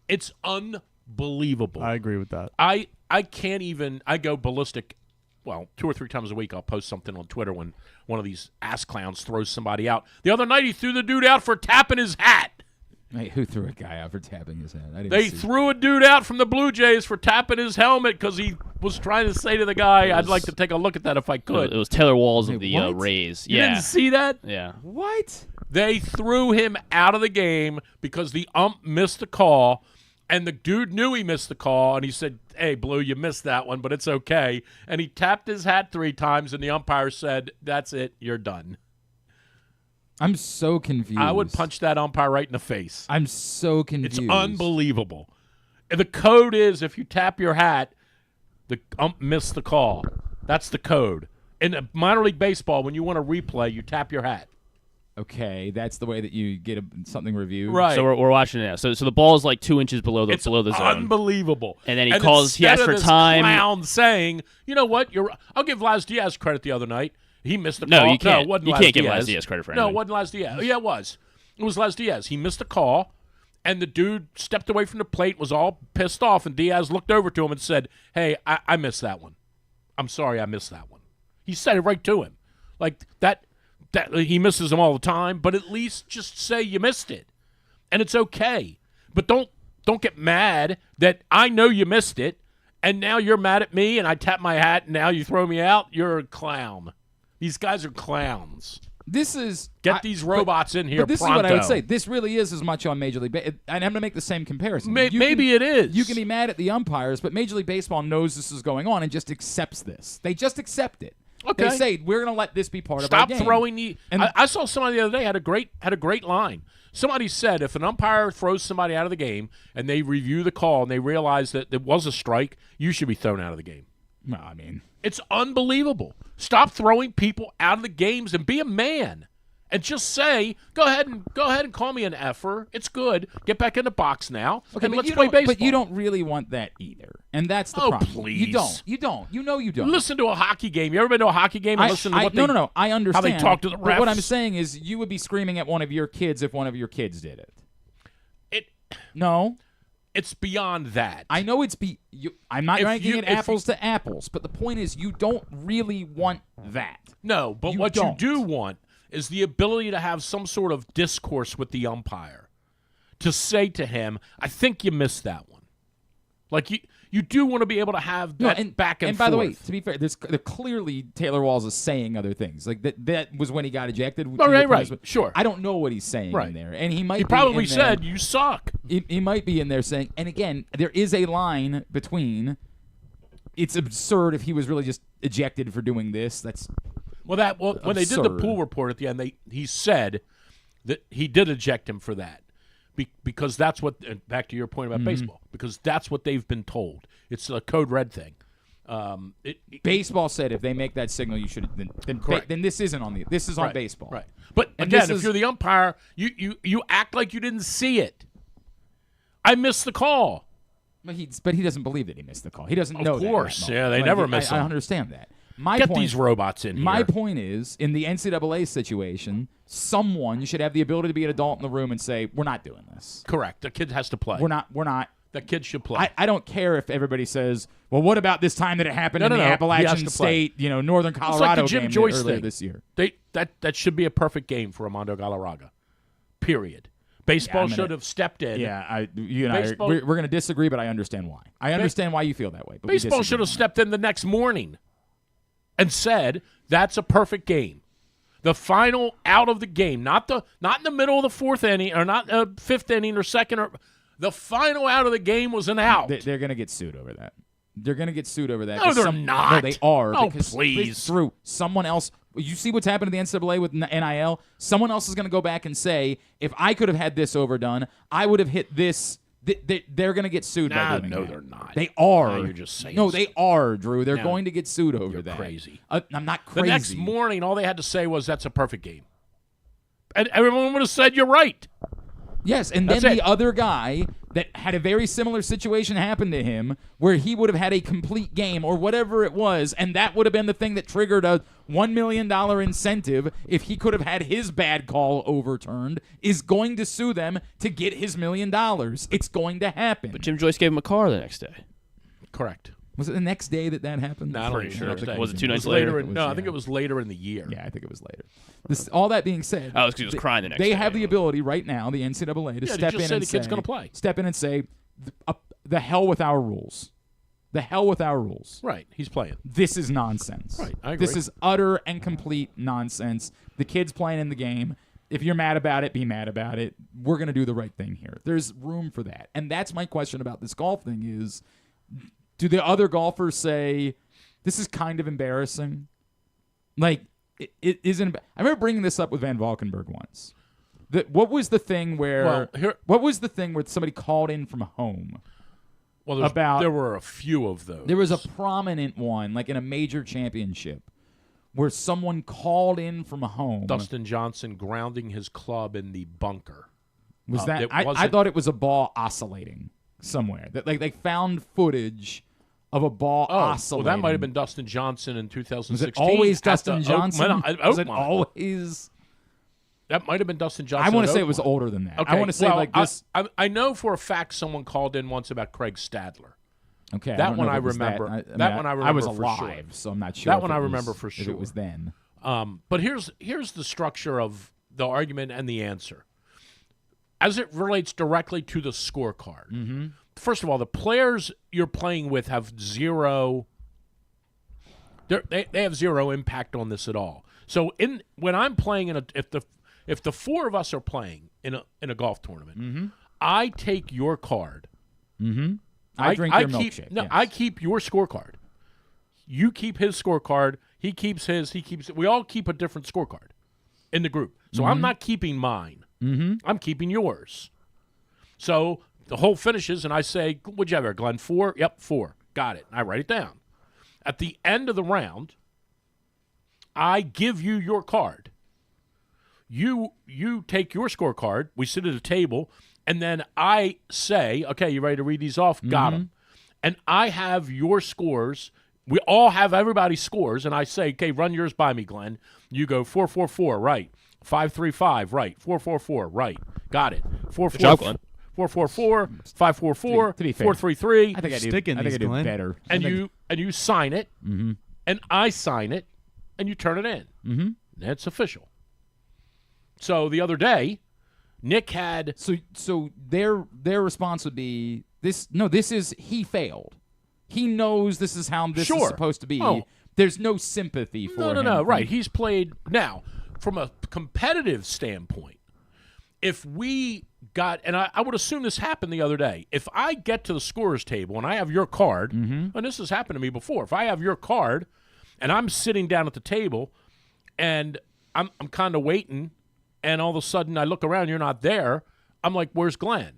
It's unbelievable. I agree with that. I can't even. I go ballistic. Well, 2 or 3 times a week, I'll post something on Twitter when one of these ass clowns throws somebody out. The other night, he threw the dude out for tapping his hat. Hey, who threw a guy out for tapping his head? I didn't They see. threw a dude out from the Blue Jays for tapping his helmet because he was trying to say to the guy, I'd like to take a look at that if I could. It was Taylor Walls of Wait, the what? Rays. You Yeah. didn't see that? Yeah. What? They threw him out of the game because the ump missed the call, and the dude knew he missed the call, and he said, hey, Blue, you missed that one, but it's okay. And he tapped his hat 3 times, and the umpire said, that's it, you're done. I'm so confused. I would punch that umpire right in the face. I'm so confused. It's unbelievable. And the code is if you tap your hat, the ump missed the call. That's the code. In minor league baseball, when you want to replay, you tap your hat. Okay, that's the way that you get something reviewed. Right. So we're watching it now. So the ball is like 2 inches below the It's zone. unbelievable. And then he calls. He instead asks of for this time. Clown saying, you know what? I'll give Laz Diaz credit the other night. He missed the No, call. you can't. No, it wasn't You Laz can't give Diaz. Laz Diaz credit for No, anything. it wasn't Laz Diaz. Yeah, it was. It was Laz Diaz. He missed the call, and the dude stepped away from the plate, was all pissed off, and Diaz looked over to him and said, hey, I missed that one. I'm sorry I missed that one. He said it right to him. Like that he misses them all the time, but at least just say you missed it. And it's okay. But don't get mad that I know you missed it, and now you're mad at me, and I tap my hat, and now you throw me out. You're a clown. These guys are clowns. This is these robots in here. But this pronto. is what I would say. This really is as much on Major League Baseball. And I'm going to make the same comparison. Maybe it is. You can be mad at the umpires, but Major League Baseball knows this is going on and just accepts this. They just accept it. Okay. They say we're going to let this be part Stop of our game. Stop throwing the. And I saw somebody the other day had a great line. Somebody said if an umpire throws somebody out of the game and they review the call and they realize that it was a strike, you should be thrown out of the game. No, I mean, it's unbelievable. Stop throwing people out of the games and be a man. And just say, go ahead and call me an effer. It's good. Get back in the box now, and let's play baseball. But you don't really want that either, and that's the problem. Please. You don't. You know you don't. Listen to a hockey game. You ever been to a hockey game and listen to what they? No. I understand how they talk to the refs. But what I'm saying is, you would be screaming at one of your kids if one of your kids did it. No. It's beyond that. I know I'm not ranking it apples to apples, but the point is, you don't really want that. No, but what you do want is the ability to have some sort of discourse with the umpire, to say to him, I think you missed that one. Like, you do want to be able to have that back and forth. And by the way, to be fair, clearly Taylor Walls is saying other things. Like, that was when he got ejected. Right, sure. I don't know what he's saying in there. And he probably said, you suck. He might be in there saying, and again, there is a line between, it's absurd if he was really just ejected for doing this. That's... Well, when they did the pool report at the end, he said that he did eject him for that, because that's what. Back to your point about baseball, because that's what they've been told. It's a code red thing. Baseball said if they make that signal, you should. Then this isn't on this is on baseball, right? But again, if you're the umpire, you act like you didn't see it. I missed the call. But he doesn't believe that he missed the call. He doesn't know. Of course, they never miss them. I understand that. Get these robots in here. My point is, in the NCAA situation, someone should have the ability to be an adult in the room and say, we're not doing this. Correct. The kid has to play. We're not. The kid should play. I don't care if everybody says, well, what about this time that it happened in the Appalachian State, Northern Colorado it's like the Jim game Joyce earlier thing. This year? That should be a perfect game for Armando Galarraga. Period. Baseball should have stepped in. Yeah, we're going to disagree, but I understand why. I understand why you feel that way. But baseball should have stepped in the next morning and said, that's a perfect game. The final out of the game, not in the middle of the fourth inning, or not fifth inning or second, or the final out of the game was an out. They're going to get sued over that. They're going to get sued over that. No, they're not. No, they are. Oh, because please. Through someone else. You see what's happened to the NCAA with NIL? Someone else is going to go back and say, if I could have had this overdone, I would have hit this. They're going to get sued by doing that. They're not. They are. No, you're just saying. No, they are, Drew. They're going to get sued over that. You're crazy. I'm not crazy. The next morning, all they had to say was, that's a perfect game. And everyone would have said, you're right. Yes, and then the other guy that had a very similar situation happen to him where he would have had a complete game or whatever it was, and that would have been the thing that triggered a $1 million incentive if he could have had his bad call overturned, is going to sue them to get his $1 million. It's going to happen. But Jim Joyce gave him a car the next day. Correct. Was it the next day that happened? No, I'm pretty sure. Was it 2 nights later? I think it was later in the year. Yeah, I think it was later. All that being said, because he was crying the next day. They have the ability right now, the NCAA, to step in and say, the kid's going to play. Step in and say, the hell with our rules. The hell with our rules. Right, he's playing. This is nonsense. Right, I agree. This is utter and complete nonsense. The kid's playing in the game. If you're mad about it, be mad about it. We're going to do the right thing here. There's room for that. And that's my question about this golf thing is, do the other golfers say, this is kind of embarrassing? Like, it isn't. I remember bringing this up with Van Valkenburg once. What was the thing where? What was the thing where somebody called in from home? Well, there were a few of those. There was a prominent one, like in a major championship, where someone called in from home. Dustin Johnson grounding his club in the bunker. Was that? I thought it was a ball oscillating somewhere. That like they found footage of a ball oscillating. Well, that might have been Dustin Johnson in 2016. Was it always Dustin Johnson? Was it Oakmont. Always? That might have been Dustin Johnson. I want to say it was older than that. Okay. I want to say like this. I know for a fact someone called in once about Craig Stadler. Okay, that one I remember. I was for alive, sure. So I'm not sure. That one I remember for sure. If it was then. But here's the structure of the argument and the answer. As it relates directly to the scorecard, first of all, the players you're playing with have zero. They have zero impact on this at all. So when I'm playing if the four of us are playing in a golf tournament, I take your card. I drink your milkshake. No, yes. I keep your scorecard. You keep his scorecard. He keeps his. We all keep a different scorecard in the group. So I'm not keeping mine. I'm keeping yours. So the whole finishes, and I say, what'd you have there, Glenn? 4? Yep, 4. Got it. I write it down. At the end of the round, I give you your card. You take your scorecard. We sit at a table, and then I say, okay, you ready to read these off? Got them. And I have your scores. We all have everybody's scores, and I say, okay, run yours by me, Glenn. You go 4-4-4, right. 5-3-5, right. 4-4-4, right. Got it. 4-4. Good job, Glenn. 4-4-4, 5-4-4, To be fair, 4-3-3. I think Sticking I these, do Glenn. better. And you sign it, and I sign it, and you turn it in. And it's official. So the other day, Nick had So their response would be this. No, this is he failed. He knows this is how this is supposed to be. Oh. There's no sympathy for him. No. Right, he's played now from a competitive standpoint. If we got, and I would assume this happened the other day. If I get to the scorer's table and I have your card, and this has happened to me before. If I have your card, and I'm sitting down at the table, and I'm kind of waiting. And all of a sudden, I look around, you're not there. I'm like, where's Glenn?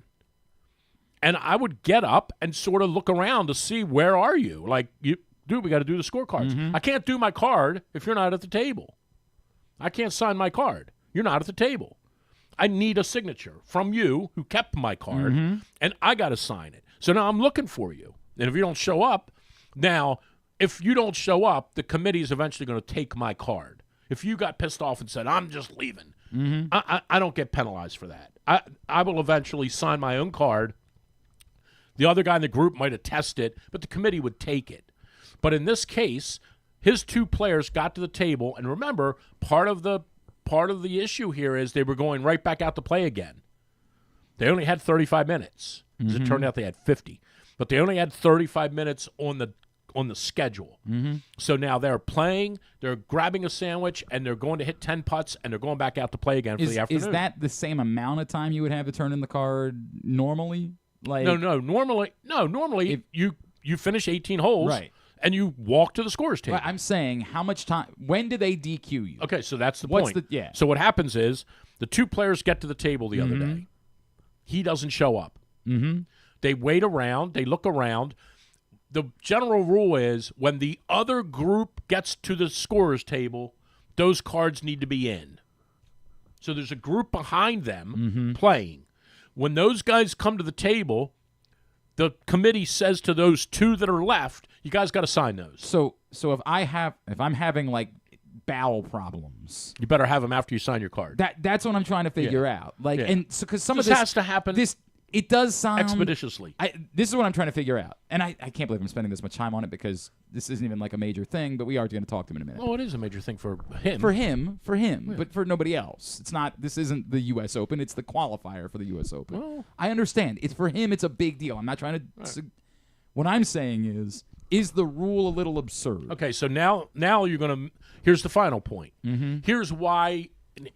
And I would get up and sort of look around to see, where are you? Like, dude, we got to do the scorecards. I can't do my card if you're not at the table. I can't sign my card. You're not at the table. I need a signature from you who kept my card, and I got to sign it. So now I'm looking for you. And if you don't show up, now, if you don't show up, the committee's eventually going to take my card. If you got pissed off and said, I'm just leaving, I don't get penalized for that. I will eventually sign my own card. The other guy in the group might attest it, but the committee would take it. But in this case, his two players got to the table, and remember, part of the issue here is they were going right back out to play again. They only had 35 minutes. As it turned out, they had 50. But they only had 35 minutes on the schedule. So now they're playing, they're grabbing a sandwich, and they're going to hit 10 putts, and they're going back out to play again for the afternoon. Is that the same amount of time you would have to turn in the card normally? Like No. Normally, you finish 18 holes, Right. and you walk to the scorer's table. I'm saying, how much time? When do they DQ you? Okay, so that's the What's point. the So what happens is the two players get to the table the other day. He doesn't show up. They wait around. They look around. The general rule is when the other group gets to the scorer's table, those cards need to be in. So there's a group behind them playing. When those guys come to the table, the committee says to those two that are left, you guys got to sign those. So if I'm having like bowel problems, You better have them after you sign your card. that's what I'm trying to figure out. Like, Yeah. and so because some This of this has to happen it does sound expeditiously. This is what I'm trying to figure out, and I can't believe I'm spending this much time on it because this isn't even like a major thing. But we are going to talk to him in a minute. Oh, it is a major thing for him. For him, but for nobody else. It's not. This isn't the U.S. Open. It's the qualifier for the U.S. Open. Well, I understand. It's for him. It's a big deal. I'm not trying to. What I'm saying is the rule a little absurd? Okay, so now you're going to. Here's the final point. Here's why.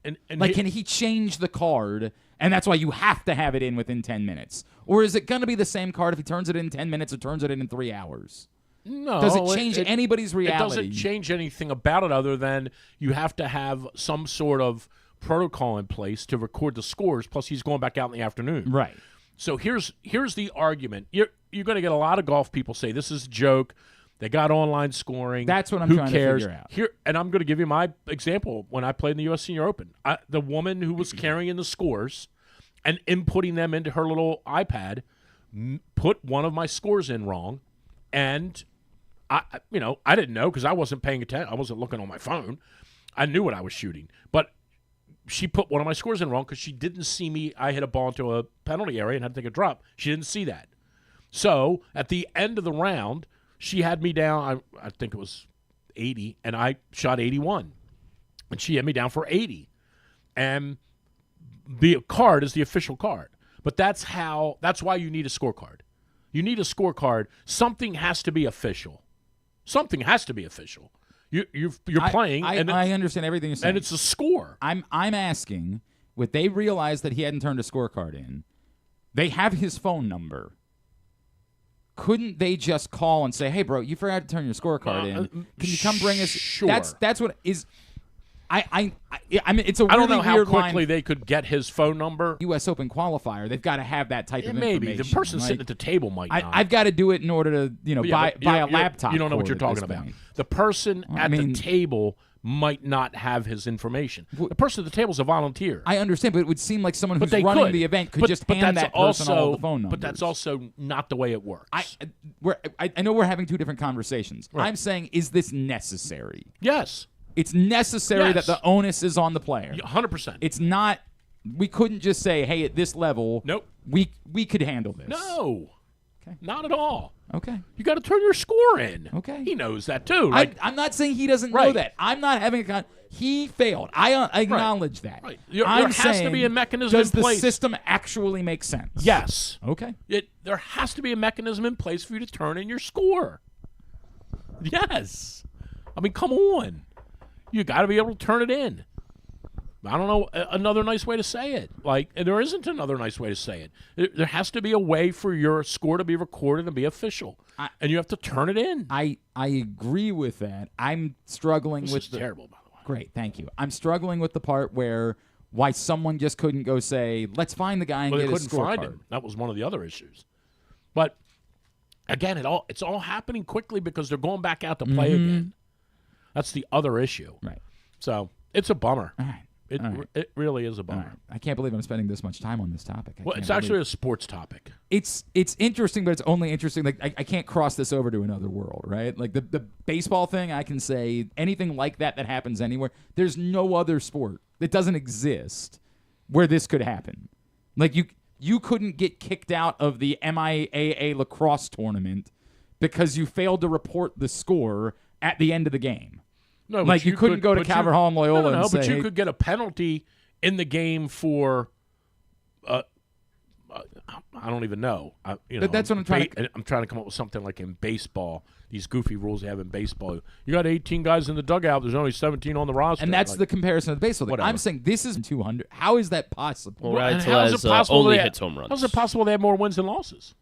And Like, can he change the card, and that's why you have to have it in within 10 minutes? Or is it going to be the same card if he turns it in 10 minutes or turns it in 3 hours? No. Does it change anybody's It reality? doesn't change anything about it other than you have to have some sort of protocol in place to record the scores, plus he's going back out in the afternoon. Right. So here's the argument. You're going to get a lot of golf people say this is a joke. They got online scoring. That's what I'm Who trying cares? to figure out. Here, and I'm going to give you my example. When I played in the U.S. Senior Open, the woman who was carrying the scores and inputting them into her little iPad put one of my scores in wrong, and I didn't know because I wasn't paying attention. I wasn't looking on my phone. I knew what I was shooting, but she put one of my scores in wrong because she didn't see me. I hit a ball into a penalty area and had to take a drop. She didn't see that. So at the end of the round, she had me down, I think it was 80, and I shot 81. And she had me down for 80. And the card is the official card. But that's why you need a scorecard. You need a scorecard. Something has to be official. Something has to be official. You're playing. I understand everything you're saying. And it's a score. I'm asking, would they realize that he hadn't turned a scorecard in? They have his phone number. Couldn't they just call and say, "Hey, bro, you forgot to turn your scorecard in. Can you come bring us?" Sure. That's what is. I mean, it's a really I don't know how weird quickly line. they could get his phone number. U.S. Open qualifier. They've got to have that type of Maybe information. the person like, sitting at the table might not. I've got to do it in order to buy a laptop. You don't know what you're cord at talking this about. point. The person at the table might not have his information. The person at the table is a volunteer. I understand, but it would seem like someone who's they running could. the event could just hand that person all the phone numbers. But that's also not the way it works. I know we're having two different conversations. Right. I'm saying, is this necessary? Yes. It's necessary Yes. that the onus is on the player. 100%. It's not. We couldn't just say, "Hey, at this level, Nope. we could handle this." No. Okay. Not at all. Okay. You got to turn your score in. Okay. He knows that too. Like, I'm not saying he doesn't know Right. that. I'm not having a he failed. I acknowledge that. Right. There I'm has to saying, be a mechanism does in place. the system actually make sense? yes. Okay. There has to be a mechanism in place for you to turn in your score. Yes. I mean, come on. You got to be able to turn it in. I don't know another nice way to say it. Like, and there isn't another nice way to say it. There has to be a way for your score to be recorded and be official, and you have to turn it in. I agree with that. I'm struggling This with is terrible, by the way. Great, thank you. I'm struggling with the part why someone just couldn't go say, "Let's find the guy and Well, they get his couldn't find scorecard." him. That was one of the other issues. But again, it's all happening quickly because they're going back out to play again. That's the other issue. Right. So it's a bummer. All right. It really is a All bummer. right. I can't believe I'm spending this much time on this topic. Well, it's actually a sports topic. It's interesting, but it's only interesting. Like I can't cross this over to another world, right? Like the baseball thing, I can say anything like that happens anywhere. There's no other sport that doesn't exist where this could happen. Like you couldn't get kicked out of the MIAA lacrosse tournament because you failed to report the score at the end of the game. No, like you couldn't go to Calvert Hall and Loyola and say, but you "Hey, could get a penalty in the game for. I don't even know. That's what I'm trying to. I'm trying to come up with something like in baseball. These goofy rules they have in baseball. You got 18 guys in the dugout. There's only 17 on the roster. And that's the comparison of the baseball thing. Whatever. I'm saying this is 200. How is that possible? Well, and Radzel how is has it possible only they- hits home runs. How's it possible they have more wins than losses?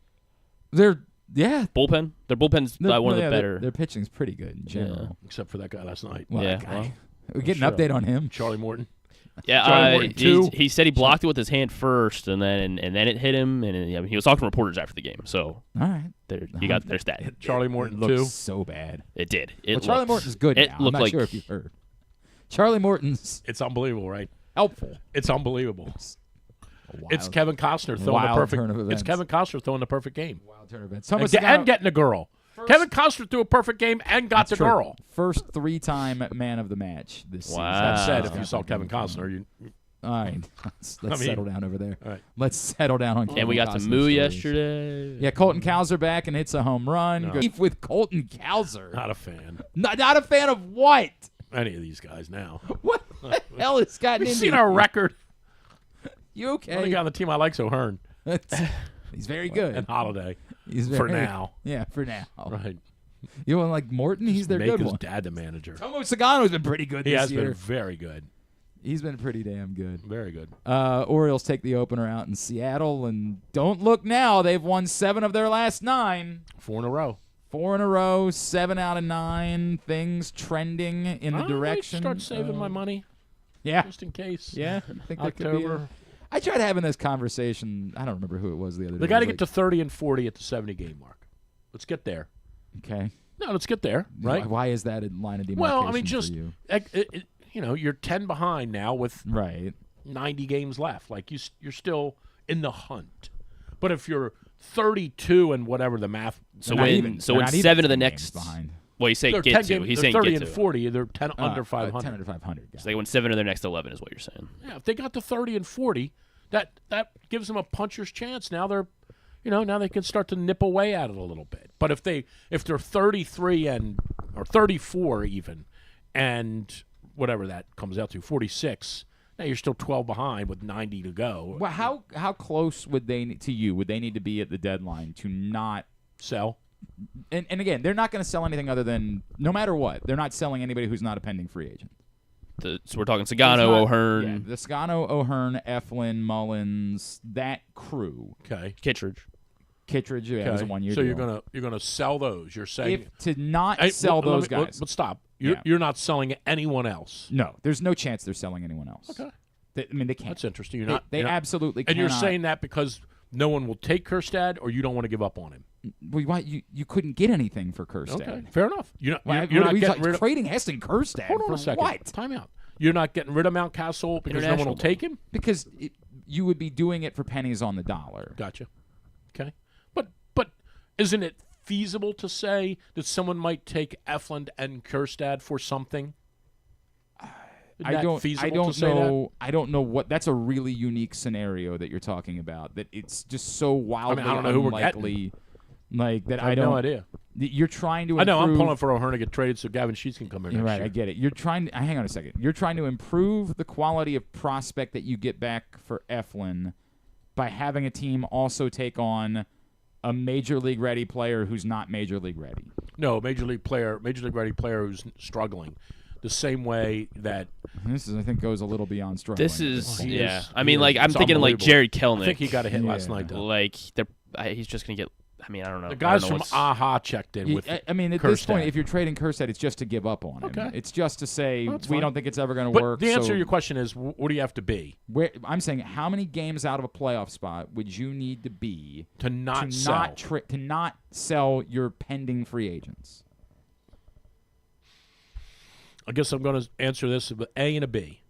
They're Bullpen? Their bullpen's one of the better. Their pitching's pretty good in general. Except for that guy last night. Well, Yeah, that guy. well, we get an update on him. Charlie Morton. Yeah, Johnny Morton, too. he said he blocked it with his hand first, and then it hit him, and I mean, he was talking to reporters after the game. So All right. there's that. Charlie It Morton, looks too. so bad. It did. Well, Charlie Morton's good It now. I'm looked not like sure if you've heard. Charlie Morton's It's unbelievable, right? helpful. It's unbelievable. Wild, It's Kevin Costner throwing the wild perfect. turn of events. It's Kevin Costner throwing the perfect game wild turn of events. and getting a girl. Kevin Costner threw a perfect game and got the girl. First 3-time man of the match this season. Wow. That said, That's if you saw Kevin Costner, you All right. Let's settle down over there. all right. Let's settle down on Kevin And we got to Costner Moo stories. yesterday. Yeah, Colton Cowser back and hits a home run. No. Good beef with Colton Cowser. not a fan. Not a fan of what? Any of these guys now. What the hell has gotten You into seen our record? You Only okay? guy on the team I like's O'Hearn He's very good. and Holiday. He's for very, now. Yeah, for now. Right. You want like Morton? He's their Make good his one. dad the manager. Tomoyuki Sugano's been pretty good He this has year. been very good. He's been pretty damn good. Very good. Orioles take the opener out in Seattle, and don't look now. They've won 7 of their last 9. 4 in a row. 4 in a row, 7 out of 9. Things trending in the I might direction. start saving my money Yeah. just in case. Yeah. I think that could be October. I tried having this conversation. I don't remember who it was the other day. They got to get to 30 and 40 at the 70 game mark. Let's get there. Okay. No, let's get there. Right. Why is that a line of demarcation Well, I mean, for just you? you're 10 behind now with Right. 90 games left. Like you're still in the hunt. But if you're 32 and whatever the math, So They're not when even- so they're in not even 7 of the 10 next games behind. Well, you say they're get 10 to. games, He's they're saying 30 get and to. 40. They're 10 under 10 500. under 500. Got So they win 7 of their next 11 is what you're saying. Yeah, if they got to 30 and 40, that gives them a puncher's chance. Now they're, now they can start to nip away at it a little bit. But if they're 33 or 34 even, and whatever that comes out to, 46, Now you're still 12 behind with 90 to go. Well, how close would they to you? Would they need to be at the deadline to not sell? And again, they're not going to sell anything other than, no matter what, they're not selling anybody who's not a pending free agent. So we're talking Sugano, O'Hearn. Yeah, the Sugano, O'Hearn, Eflin, Mullins, that crew. Okay. Kittredge. Kittredge, yeah, it was a 1 year So deal. you're gonna sell those. You're saying to not sell those guys. But stop. You're not selling anyone else. No, there's no chance they're selling anyone else. Okay. They can't. That's interesting. They absolutely and cannot. you're saying that because no one will take Kjerstad, or you don't want to give up on him. Well, you couldn't get anything for Kjerstad. Okay, fair enough. You're not You're getting rid of trading Heston Kjerstad. Hold on for a second. What? Time out. You're not getting rid of Mountcastle because no one will take him? Because you would be doing it for pennies on the dollar. Gotcha. Okay. But isn't it feasible to say that someone might take Eflin and Kjerstad for something? I don't know what. That's a really unique scenario that you're talking about. That it's just so wildly I don't know who we're unlikely. Like that, I have no idea. You're trying to. I know. I'm improve- pulling for O'Hearn to get traded so Gavin Sheets can come in. You're next right, year. I get it. You're trying. Hang on a second. You're trying to improve the quality of prospect that you get back for Eflin by having a team also take on a major league ready player who's not major league ready. No, major league ready player who's struggling. The same way that This is, I think, goes a little beyond struggling. This is, He yeah. is- I mean, he like, is. I'm It's thinking like unbelievable. Jerry Kelnick. I think he got a hit last Yeah. night, though. Like, he's just going to get. I mean, I don't know. The guys I don't know from what's- AHA checked in with I mean, at this Kjerstad. point, if you're trading Kjerstad, it's just to give up on him. Okay. It's just to say That's we fine. don't think it's ever going to But work. the answer so to your question is, what do you have to be I'm saying, how many games out of a playoff spot would you need to be to not to sell? to not sell your pending free agents? I guess I'm going to answer this with A and a B.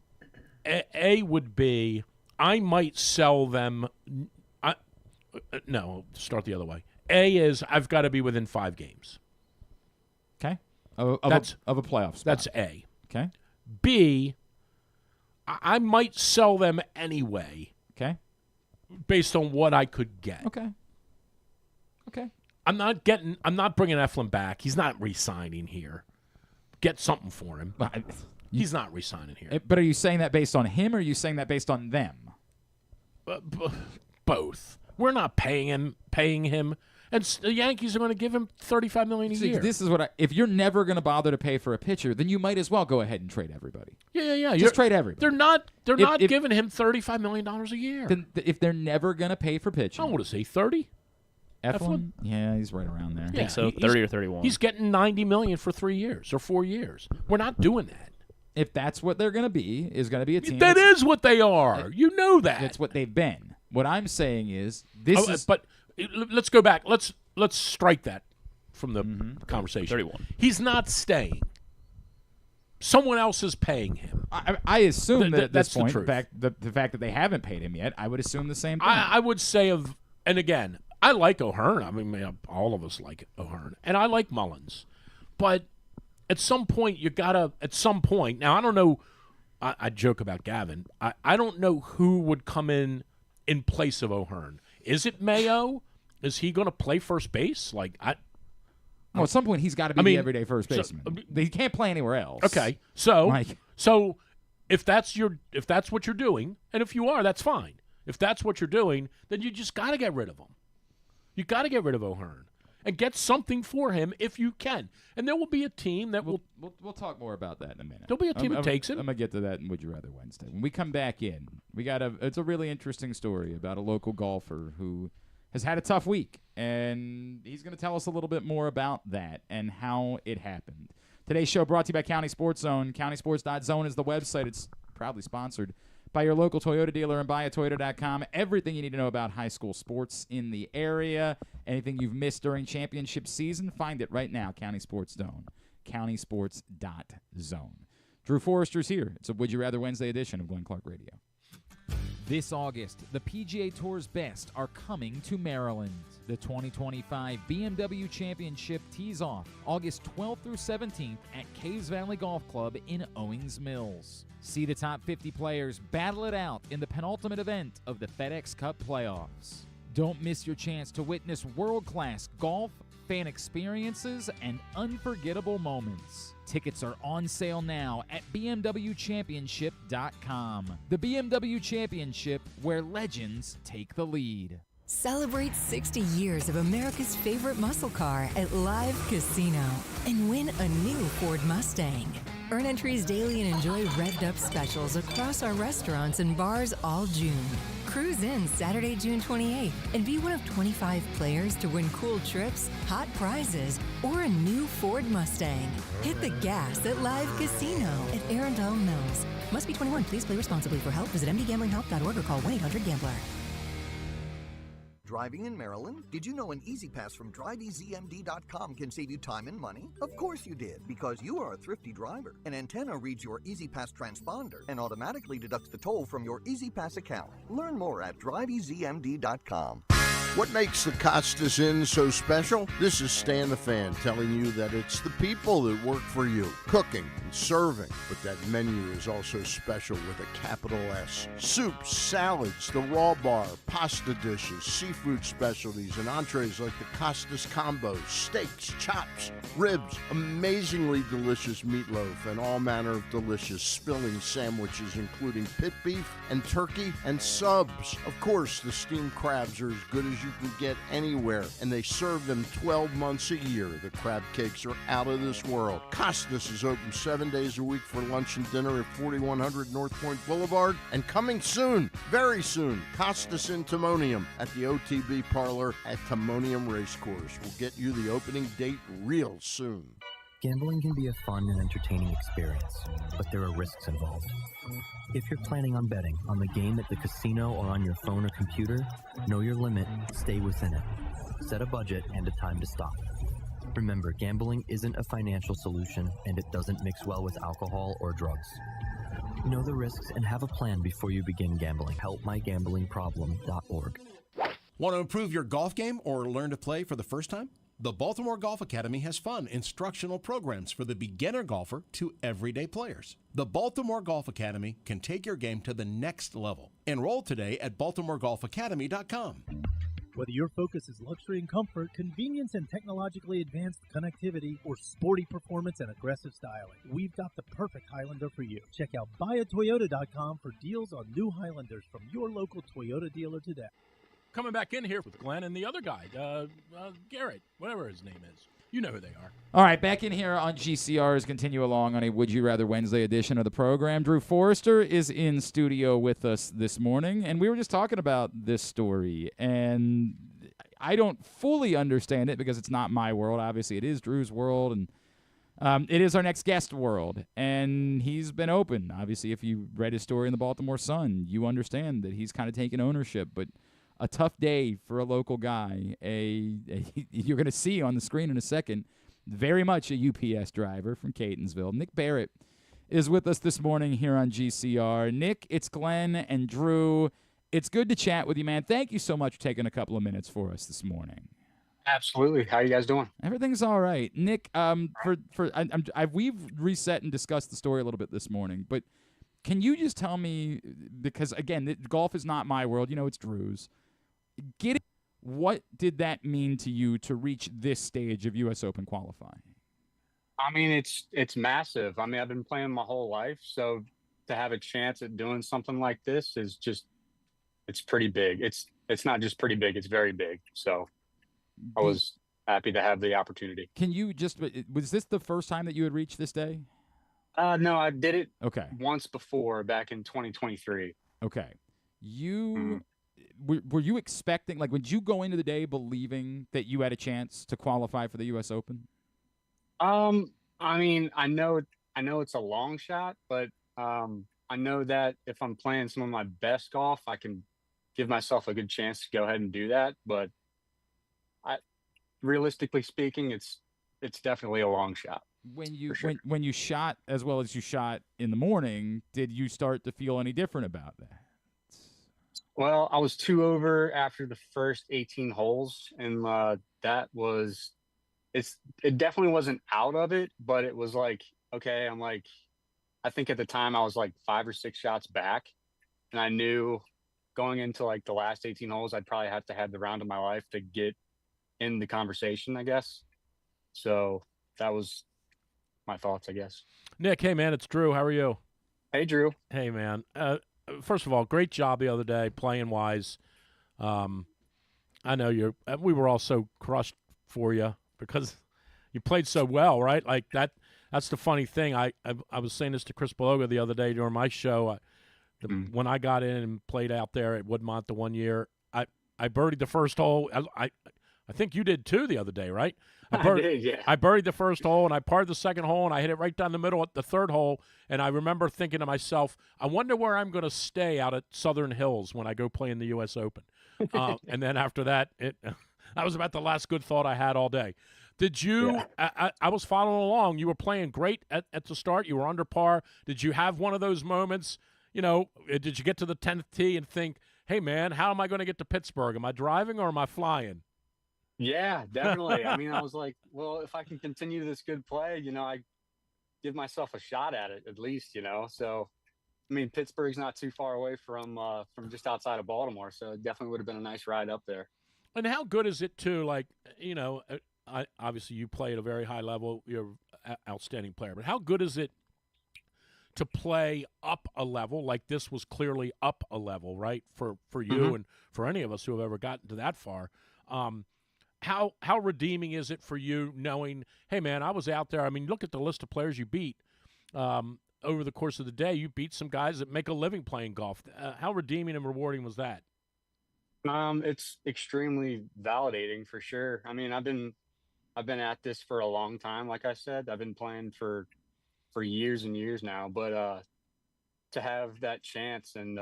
A would be I might sell them. No, start the other way. A is I've got to be within 5 games. Okay, of a playoff spot. That's A. Okay. B, I might sell them anyway Okay. based on what I could get. Okay. Okay. I'm not bringing Eflin back. He's not re-signing here. Get something for him. He's not re-signing here. But are you saying that based on him, or are you saying that based on them? Both. We're not paying him, and the Yankees are going to give him $35 million a See, year. this is what if you're never going to bother to pay for a pitcher, then you might as well go ahead and trade everybody. Yeah. Just trade everybody. They're not If- giving him $35 million a year. Then if they're never going to pay for I pitching, don't want to say 30. Eflin? Yeah, he's right around there. I think so, 30 or 31. He's getting $90 million for 3 years or 4 years. We're not doing that. If that's what they're going to be, is going to be a team. That is what they are. You know that. That's what they've been. What I'm saying is this is. But let's go back. Let's strike that from the conversation. 31. He's not staying. Someone else is paying him. I assume that at that's this the point, truth. the fact that they haven't paid him yet, I would assume the same thing. I would say and again, I like O'Hearn. I mean, all of us like O'Hearn, and I like Mullins, but at some point now I don't know. I joke about Gavin. I don't know who would come in place of O'Hearn. Is it Mayo? Is he going to play first base? Well, at some point he's got to be the everyday first baseman. He can't play anywhere else. Okay, so Like- so if that's what you're doing, and if you are, that's fine. If that's what you're doing, then you just got to get rid of him. You got to get rid of O'Hearn and get something for him if you can. And there will be a team that will. We'll talk more about that in a minute. There'll be a team that takes him. I'm gonna get to that in Would You Rather Wednesday. When we come back in, it's a really interesting story about a local golfer who has had a tough week, and he's going to tell us a little bit more about that and how it happened. Today's show brought to you by County Sports Zone. CountySports.zone is the website. It's proudly sponsored by your local Toyota dealer and buyatoyota.com. Everything you need to know about high school sports in the area. Anything you've missed during championship season, find it right now, County Sports Zone. CountySports.zone. Drew Forrester's here. It's a Would You Rather Wednesday edition of Glenn Clark Radio. This August, the PGA Tour's best are coming to Maryland. The 2025 BMW Championship tees off August 12th through 17th at Caves Valley Golf Club in Owings Mills. See the top 50 players battle it out in the penultimate event of the FedEx Cup playoffs. Don't miss your chance to witness world-class golf, fan experiences, and unforgettable moments. Tickets are on sale now at BMWChampionship.com. The BMW Championship, where legends take the lead. Celebrate 60 years of America's favorite muscle car at Live Casino and win a new Ford Mustang. Earn entries daily and enjoy revved-up specials across our restaurants and bars all June. Cruise in Saturday, June 28th, and be one of 25 players to win cool trips, hot prizes, or a new Ford Mustang. Hit the gas at Live Casino at Arundel Mills. Must be 21. Please play responsibly. For help, visit mdgamblinghelp.org or call 1-800-GAMBLER. Driving in Maryland? Did you know an Easy Pass from DriveEasyMD.com can save you time and money? Of course you did, because you are a thrifty driver. An antenna reads your Easy Pass transponder and automatically deducts the toll from your Easy Pass account. Learn more at DriveEasyMD.com. What makes the Costas Inn so special? This is Stan the Fan telling you that it's the people that work for you, cooking and serving. But that menu is also special with a capital S. Soups, salads, the raw bar, pasta dishes, seafood specialties, and entrees like the Costas combos, steaks, chops, ribs, amazingly delicious meatloaf, and all manner of delicious filling sandwiches including pit beef and turkey and subs. Of course, the steamed crabs are as good as you can get anywhere, and they serve them 12 months a year. The crab cakes are out of this world. Costas is open 7 days a week for lunch and dinner at 4100 North Point Boulevard, and coming soon, very soon, Costas in Timonium at the OTB Parlor at Timonium Racecourse. We'll get you the opening date real soon. Gambling can be a fun and entertaining experience, but there are risks involved. If you're planning on betting on the game at the casino or on your phone or computer, know your limit, stay within it. Set a budget and a time to stop. Remember, gambling isn't a financial solution, and it doesn't mix well with alcohol or drugs. Know the risks and have a plan before you begin gambling. HelpMyGamblingProblem.org. Want to improve your golf game or learn to play for the first time? The Baltimore Golf Academy has fun, instructional programs for the beginner golfer to everyday players. The Baltimore Golf Academy can take your game to the next level. Enroll today at BaltimoreGolfAcademy.com. Whether your focus is luxury and comfort, convenience and technologically advanced connectivity, or sporty performance and aggressive styling, we've got the perfect Highlander for you. Check out buyatoyota.com for deals on new Highlanders from your local Toyota dealer today. Coming back in here with Glenn and the other guy, Garrett, whatever his name is. You know who they are. All right, back in here on GCR as continue along on a Would You Rather Wednesday edition of the program. Drew Forrester is in studio with us this morning, and we were just talking about this story, and I don't fully understand it because it's not my world. Obviously, it is Drew's world, and it is our next guest world, and he's been open. Obviously, if you read his story in the Baltimore Sun, you understand that he's kind of taken ownership, but a tough day for a local guy. You're going to see on the screen in a second, very much a UPS driver from Catonsville. Nick Barrett is with us this morning here on GCR. Nick, it's Glenn and Drew. It's good to chat with you, man. Thank you so much for taking a couple of minutes for us this morning. Absolutely. How you guys doing? Everything's all right. Nick, we've reset and discussed the story a little bit this morning, but can you just tell me, because, again, golf is not my world. You know, it's Drew's. What did that mean to you to reach this stage of U.S. Open qualifying? I mean, it's massive. I mean, I've been playing my whole life, so to have a chance at doing something like this is just, it's pretty big. It's not just pretty big, it's very big. So I was happy to have the opportunity. Can you was this the first time that you had reached this day? No, I did it once before back in 2023. Okay. Were you expecting, like, would you go into the day believing that you had a chance to qualify for the U.S. Open? I mean, I know it's a long shot, but I know that if I'm playing some of my best golf, I can give myself a good chance to go ahead and do that. But realistically speaking, it's definitely a long shot. When you shot as well as you shot in the morning, did you start to feel any different about that? Well, I was 2 over after the first 18 holes, and it definitely wasn't out of it, but it was like, okay, I think at the time I was like 5 or 6 shots back, and I knew going into like the last 18 holes, I'd probably have to have the round of my life to get in the conversation, I guess. So that was my thoughts, I guess. Nick, hey, man, it's Drew. How are you? Hey, Drew. Hey, man. First of all, great job the other day, playing-wise. I know we were all so crushed for you because you played so well, right? Like that's the funny thing. I was saying this to Chris Beloga the other day during my show. When I got in and played out there at Woodmont the one year, I birdied the first hole. I think you did too the other day, right? I did, yeah. I buried the first hole, and I parred the second hole, and I hit it right down the middle at the third hole. And I remember thinking to myself, I wonder where I'm going to stay out at Southern Hills when I go play in the U.S. Open. And then after that, that was about the last good thought I had all day. Did you I was following along. You were playing great at the start. You were under par. Did you have one of those moments, did you get to the 10th tee and think, hey, man, how am I going to get to Pittsburgh? Am I driving or am I flying? Yeah, definitely. I mean, I was like, well, if I can continue this good play, I give myself a shot at it at least, So, I mean, Pittsburgh's not too far away from just outside of Baltimore, so it definitely would have been a nice ride up there. And how good is it too? Like, obviously you play at a very high level. You're an outstanding player, but how good is it to play up a level? Like this was clearly up a level, right? For you and for any of us who have ever gotten to that far. How redeeming is it for you knowing, hey, man, I was out there. I mean, look at the list of players you beat over the course of the day. You beat some guys that make a living playing golf. How redeeming and rewarding was that? It's extremely validating for sure. I mean, I've been at this for a long time. Like I said, I've been playing for years and years now. But to have that chance and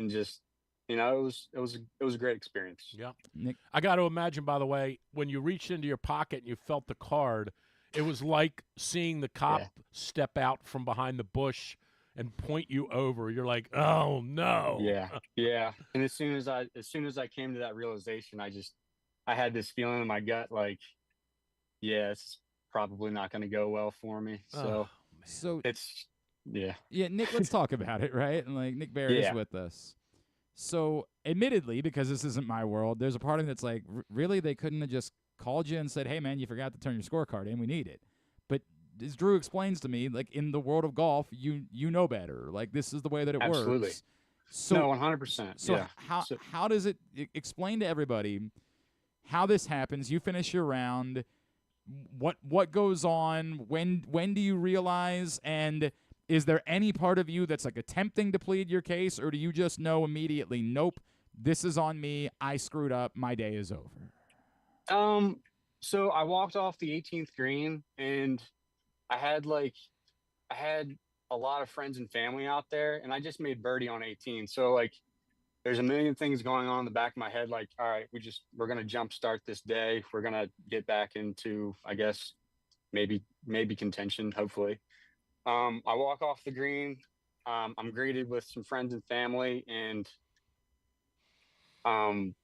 just. It was a great experience. Yeah. Nick, I got to imagine, by the way, when you reached into your pocket and you felt the card, it was like seeing the cop step out from behind the bush and point you over. You're like, oh no. Yeah. And as soon as I came to that realization, I had this feeling in my gut, like, yeah, it's probably not going to go well for me. So it's Yeah, Nick, let's talk about it, right? And like Nick Barrett is with us. So, admittedly, because this isn't my world, there's a part of me that's like, really, they couldn't have just called you and said, hey, man, you forgot to turn your scorecard in. We need it. But as Drew explains to me, like, in the world of golf, you know better. Like, this is the way that it works. So, no, 100%. So, how does it explain to everybody how this happens? You finish your round. What goes on? When do you realize? And is there any part of you that's like attempting to plead your case, or do you just know immediately, nope, this is on me, I screwed up, my day is over? So I walked off the 18th green, and I had a lot of friends and family out there, and I just made birdie on 18. So like, there's a million things going on in the back of my head. Like, all right, we're going to jumpstart this day. We're going to get back into, I guess, maybe contention, hopefully. I walk off the green. I'm greeted with some friends and family, and I'm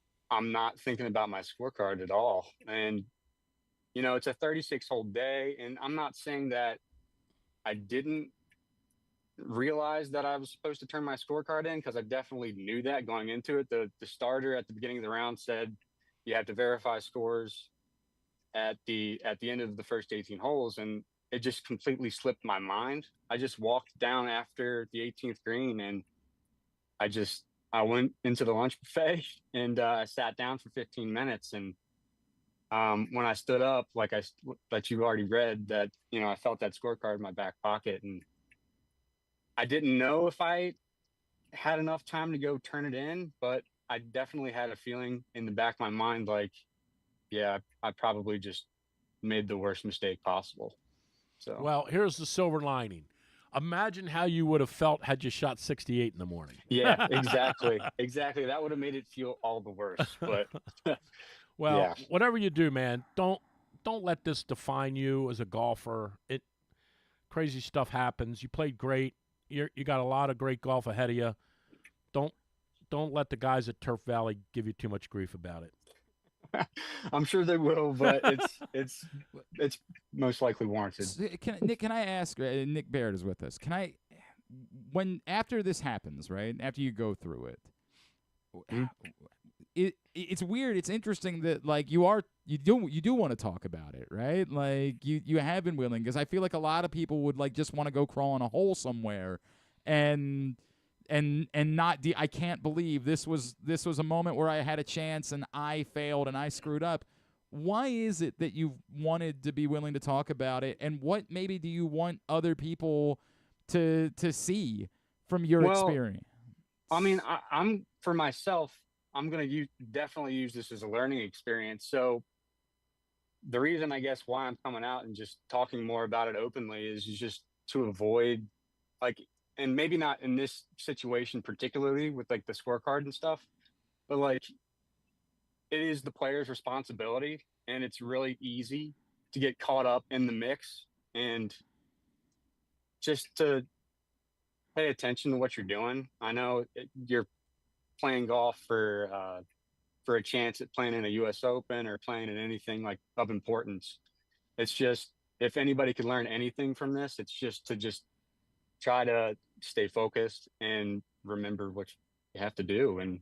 not thinking about my scorecard at all. And, it's a 36-hole day, and I'm not saying that I didn't realize that I was supposed to turn my scorecard in, because I definitely knew that going into it. The starter at the beginning of the round said you have to verify scores at the end of the first 18 holes, and it just completely slipped my mind. I just walked down after the 18th green, and I went into the lunch buffet, and I sat down for 15 minutes. And when I stood up, like you already read, that I felt that scorecard in my back pocket, and I didn't know if I had enough time to go turn it in, but I definitely had a feeling in the back of my mind, like, yeah, I probably just made the worst mistake possible. So, well, here's the silver lining. Imagine how you would have felt had you shot 68 in the morning. Yeah, exactly. Exactly. That would have made it feel all the worse. But well, whatever you do, man, don't let this define you as a golfer. Crazy stuff happens. You played great. You got a lot of great golf ahead of you. Don't let the guys at Turf Valley give you too much grief about it. I'm sure they will, but it's most likely warranted. Nick, can I ask? Nick Barrett is with us. After this happens, right? After you go through it, it's weird. It's interesting that like you do want to talk about it, right? Like you have been willing, because I feel like a lot of people would like just want to go crawl in a hole somewhere, and not. I can't believe this was a moment where I had a chance and I failed and I screwed up. Why is it that you've wanted to be willing to talk about it, and what maybe do you want other people to see from your experience? I mean, I'm for myself, I'm going to definitely use this as a learning experience. So the reason, I guess, why I'm coming out and just talking more about it openly is just to avoid, like, and maybe not in this situation particularly with like the scorecard and stuff, but like it is the player's responsibility, and it's really easy to get caught up in the mix, and just to pay attention to what you're doing. I know you're playing golf for a chance at playing in a U.S. Open or playing in anything like of importance. It's just, if anybody could learn anything from this, it's just to just try to stay focused and remember what you have to do. And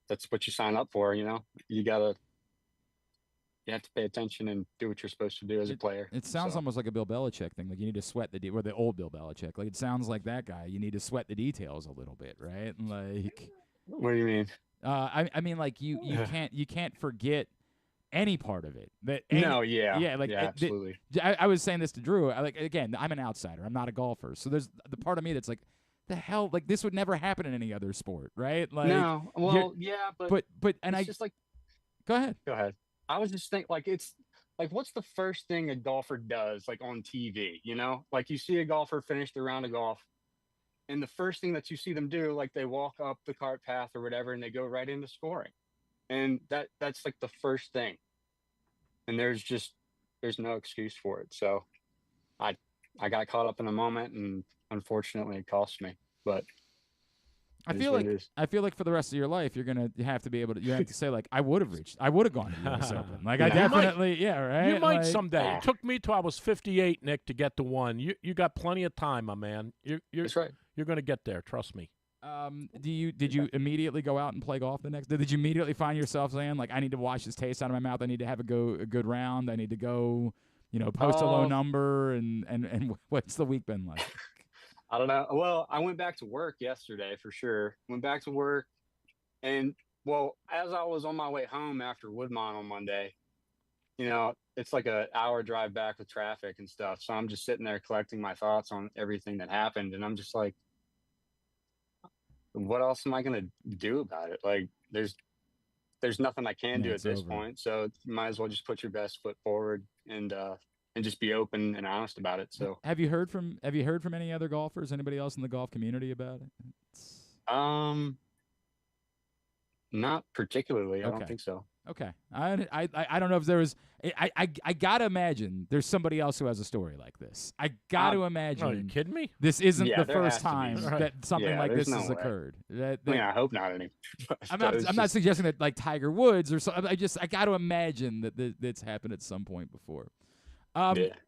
that's what you sign up for. You know, you have to pay attention and do what you're supposed to do as a player. It sounds almost like a Bill Belichick thing. Like you need to sweat or the old Bill Belichick. Like it sounds like that guy. You need to sweat the details a little bit, right? Like, what do you mean? I mean, like you can't forget any part of it. Absolutely. I was saying this to Drew. Again, I'm an outsider. I'm not a golfer, so there's the part of me that's like, the hell, like this would never happen in any other sport, right? Like, no, well, yeah, but and it's just like, go ahead. I was just thinking, like, it's like, what's the first thing a golfer does, like on TV? You know, like you see a golfer finish the round of golf, and the first thing that you see them do, like they walk up the cart path or whatever, and they go right into scoring, and that's like the first thing. And there's no excuse for it. So, I got caught up in a moment, and unfortunately, it cost me. But I feel like for the rest of your life, you're gonna have to be able to. You have to say like, I would have gone to the U.S. Open. Like I definitely, right. You might someday. It took me till I was 58, Nick, to get to one. You got plenty of time, my man. That's right. You're gonna get there. Trust me. Did you immediately go out and play golf the next day? Did you immediately find yourself saying like, I need to wash this taste out of my mouth. I need to have a good round. I need to go, post a low number. And what's the week been like? I don't know. Well, I went back to work yesterday for sure. Went back to work, and as I was on my way home after Woodmont on Monday, it's like an hour drive back with traffic and stuff. So I'm just sitting there collecting my thoughts on everything that happened, and I'm just like, what else am I going to do about it? Like, there's nothing I can do at this point. So you might as well just put your best foot forward and just be open and honest about it. So have you heard from any other golfers, anybody else in the golf community about it? Not particularly. I don't think so. Okay. I don't know if there was. I gotta imagine there's somebody else who has a story like this. I gotta imagine. Are you kidding me? This isn't the first time that something like this has occurred. I hope not. I'm not suggesting that like Tiger Woods or something. I gotta imagine that that's happened at some point before.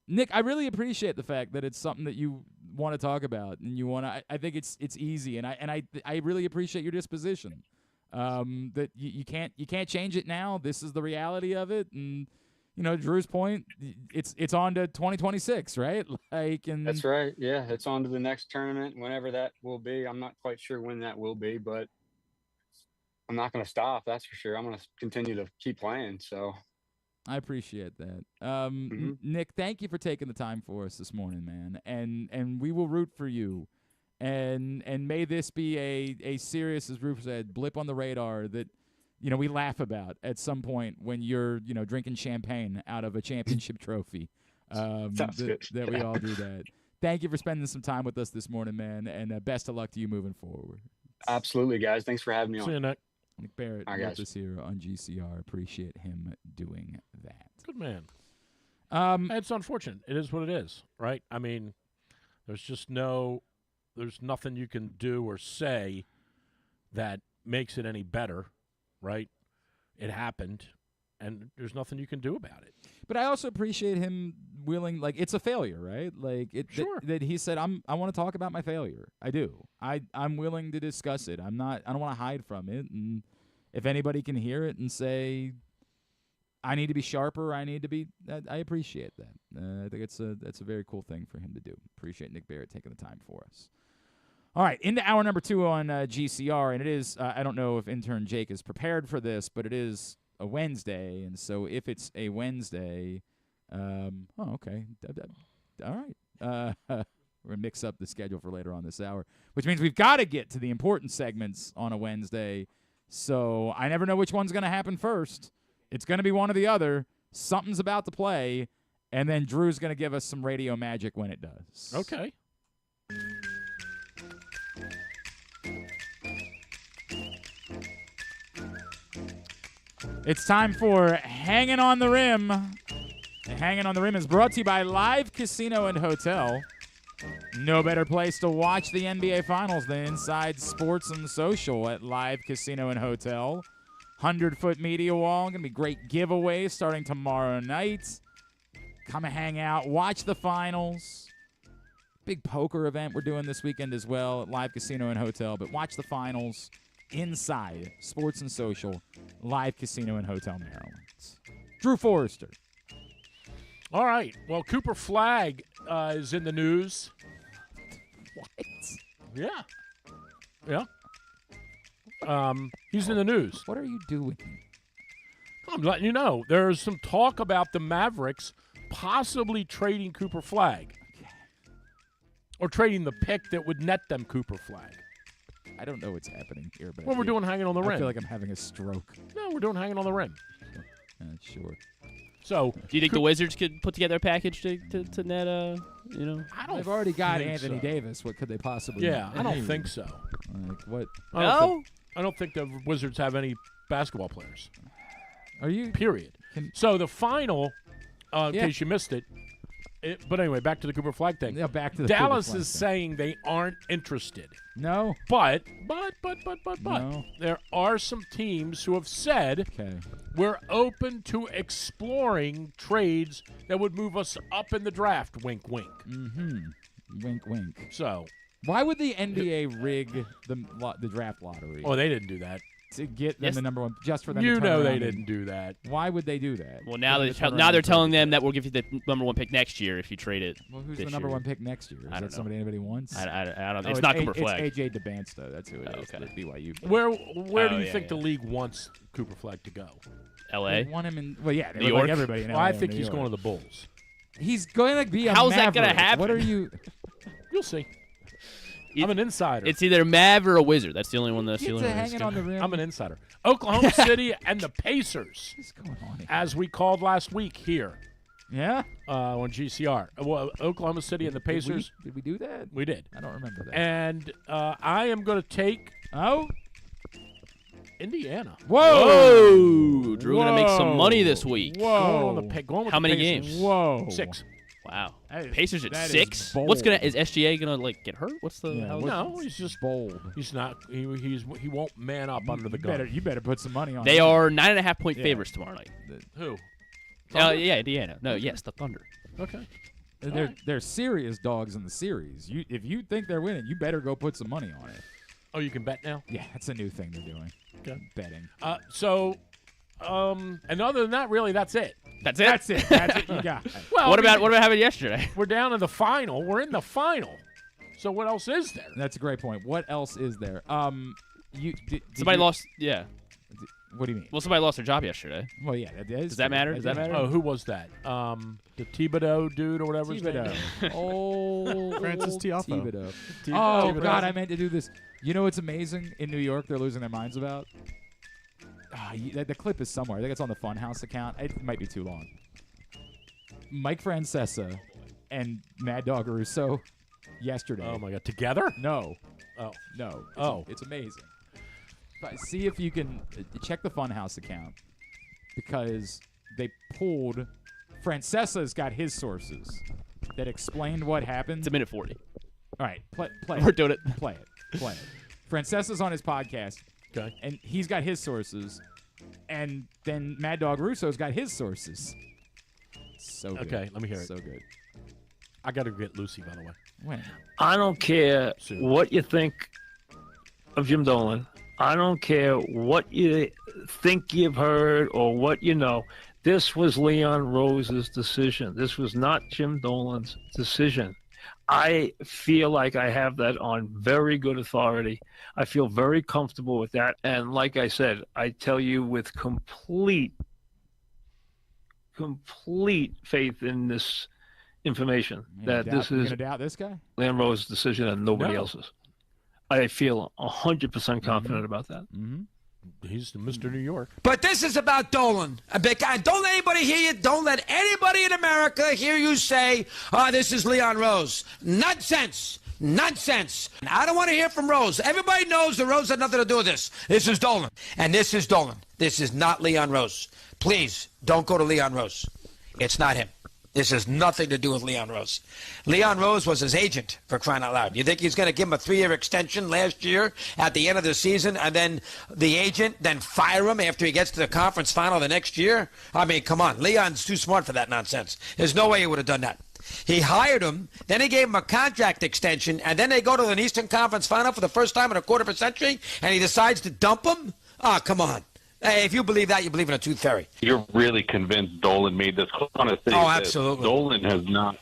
Nick, I really appreciate the fact that it's something that you want to talk about and you want to. I think it's easy, and I really appreciate your disposition. That you can't change it now. This is the reality of it, and Drew's point. It's on to 2026, right? That's right. Yeah, it's on to the next tournament, whenever that will be. I'm not quite sure when that will be, but I'm not going to stop. That's for sure. I'm going to continue to keep playing. So. I appreciate that. Nick, thank you for taking the time for us this morning, man. And we will root for you. And may this be a serious, as Rufus said, blip on the radar that we laugh about at some point when you're drinking champagne out of a championship trophy. That we all do that. Thank you for spending some time with us this morning, man. And best of luck to you moving forward. Absolutely, guys. Thanks for having me on. See you, Nick. Nick Barrett with us here on GCR. Appreciate him doing that. Good man. It's unfortunate. It is what it is, right? I mean, there's nothing you can do or say that makes it any better, right? It happened, and there's nothing you can do about it. But I also appreciate him willing, like, it's a failure, right? Like, Sure. that he said, I want to talk about my failure. I do. I'm willing to discuss it. I don't want to hide from it. And if anybody can hear it and say, I need to be sharper, I appreciate that. I think that's a very cool thing for him to do. Appreciate Nick Barrett taking the time for us. All right, into hour number 2 on GCR, and it is, I don't know if intern Jake is prepared for this, but it is a Wednesday, and so if it's a Wednesday, okay, all right. We're going to mix up the schedule for later on this hour, which means we've got to get to the important segments on a Wednesday, so I never know which one's going to happen first. It's going to be one or the other. Something's about to play, and then Drew's going to give us some radio magic when it does. Okay. It's time for Hanging on the Rim. Hanging on the Rim is brought to you by Live Casino and Hotel. No better place to watch the NBA Finals than inside Sports and Social at Live Casino and Hotel. 100-foot media wall. Going to be great giveaways starting tomorrow night. Come and hang out. Watch the finals. Big poker event we're doing this weekend as well at Live Casino and Hotel. But watch the finals inside Sports and Social, Live Casino and Hotel, Maryland. Drew Forrester. All right. Well, Cooper Flagg is in the news. What? Yeah. Yeah. He's in the news. What are you doing? I'm letting you know. There's some talk about the Mavericks possibly trading Cooper Flagg. Okay. Or trading the pick that would net them Cooper Flagg. I don't know what's happening here, but Well, we're doing Hanging on the Rim. I feel like I'm having a stroke. No, we're doing Hanging on the Rim. Sure. So, do you think the Wizards could put together a package to net? I don't. They've already got think Anthony so. Davis. What could they possibly? Yeah, I don't need? think so. Like what? No. I don't think the Wizards have any basketball players. Are you? Period. So the final, in Yeah. case you missed it, but anyway, back to the Cooper Flagg thing. Yeah, back to the Dallas Cooper Flagg is thing. saying they aren't interested. No. But No. there are some teams who have said Okay. we're open to exploring trades that would move us up in the draft. Wink, wink. Mm-hmm. Wink, wink. So, why would the NBA rig the draft lottery? oh, they didn't do that. To get them Yes. the number one, just for them. You to turn know they around didn't do that. Why would they do that? Well, now For them they're to turn now around they're and telling trade them that we'll give you the number 1 pick next year if you trade it. Well, who's this the number year. 1 pick next year? Is I that don't know. somebody anybody wants? I don't. Oh, It's not Cooper It's Flagg. AJ DeBansto. That's who it is. Oh, okay. The BYU. Where do Oh, you yeah, think yeah. the league wants Cooper Flagg to go? L.A. They want him in. Well, yeah, they New would York? like everybody in Well, LA I or think New he's York. going to the Bulls. He's going to be a How's that gonna Maverick. happen? What are you? You'll see. I'm an insider. It's either Mav or a Wizard. That's the only one. That's Get the only to one. that's hanging on the rim. I'm an insider. Oklahoma City and the Pacers, What's going on here? as we called last week here Yeah. on GCR. Well, Oklahoma City and the Pacers. Did we do that? We did. I don't remember that. And I am going to take Oh. Indiana. Whoa! Drew gonna make some money this week. Going Whoa. on the pick. Going with How the many Pacers. games? Whoa. 6. Wow. That is- Pacers at that is 6. bold. What's gonna? Is SGA gonna get hurt? What's the? Yeah, how's what- No, he's just bold. He's not. He won't man up under the gun. You better put some money on. They it. are 9.5 point Yeah. favorites tomorrow night. Who? Yeah, Indiana. No, yes, the Thunder. Okay. They're serious dogs in the series. If you think they're winning, you better go put some money on it. Oh, you can bet now. Yeah, that's a new thing they're doing. Okay. Betting. And other than that, really, that's it. That's it. That's it. That's it. You got. Well, What I mean, about happened yesterday? We're down in the final. We're in the final. So what else is there? That's a great point. What else is there? Did Somebody you- lost. Yeah. What do you mean? Well, somebody lost their job yesterday. Well, yeah. That is Does that true. matter? Does that matter? Oh, who was that? The Thibodeau dude or whatever his name Thibodeau. is? Old Francis Tiafoe. Thibodeau. Thibodeau. Oh God, I meant to do this. You know what's amazing in New York? They're losing their minds about. The clip is somewhere. I think it's on the Funhouse account. It might be too long. Mike Francesa and Mad Dog Russo yesterday. Oh my God! Together? No. Oh. No. It's amazing. But see if you can check the Funhouse account because they pulled. Francesa's got his sources that explained what happened. It's a minute 40. All right, play We're doing it. Play it. Francesa's on his podcast. Okay. And he's got his sources. And then Mad Dog Russo's got his sources. So good. Okay, let me hear it. So good. I got to get Lucy, by the way. When? I don't care what you think of Jim Dolan. I don't care what you think you've heard or what you know. This was Leon Rose's decision. This was not Jim Dolan's decision. I feel like I have that on very good authority. I feel very comfortable with that. And like I said, I tell you with complete faith in this information that this is gonna doubt this guy? Leon Rose's decision and nobody else's. I feel 100% confident about that. Mm-hmm. He's Mr. New York. But this is about Dolan. Don't let anybody hear you. Don't let anybody in America hear you say, this is Leon Rose. Nonsense. Nonsense. I don't want to hear from Rose. Everybody knows that Rose had nothing to do with this. This is Dolan. And this is Dolan. This is not Leon Rose. Please, don't go to Leon Rose. It's not him. This has nothing to do with Leon Rose. Leon Rose was his agent, for crying out loud. You think he's going to give him a 3-year extension last year at the end of the season, and then the agent then fire him after he gets to the conference final the next year? I mean, come on. Leon's too smart for that nonsense. There's no way he would have done that. He hired him, then he gave him a contract extension, and then they go to an Eastern Conference final for the first time in a quarter of a century, and he decides to dump him? Oh, come on. Hey, if you believe that, you believe in a tooth fairy. You're really convinced Dolan made this call on a thing. Oh, absolutely. Dolan has not.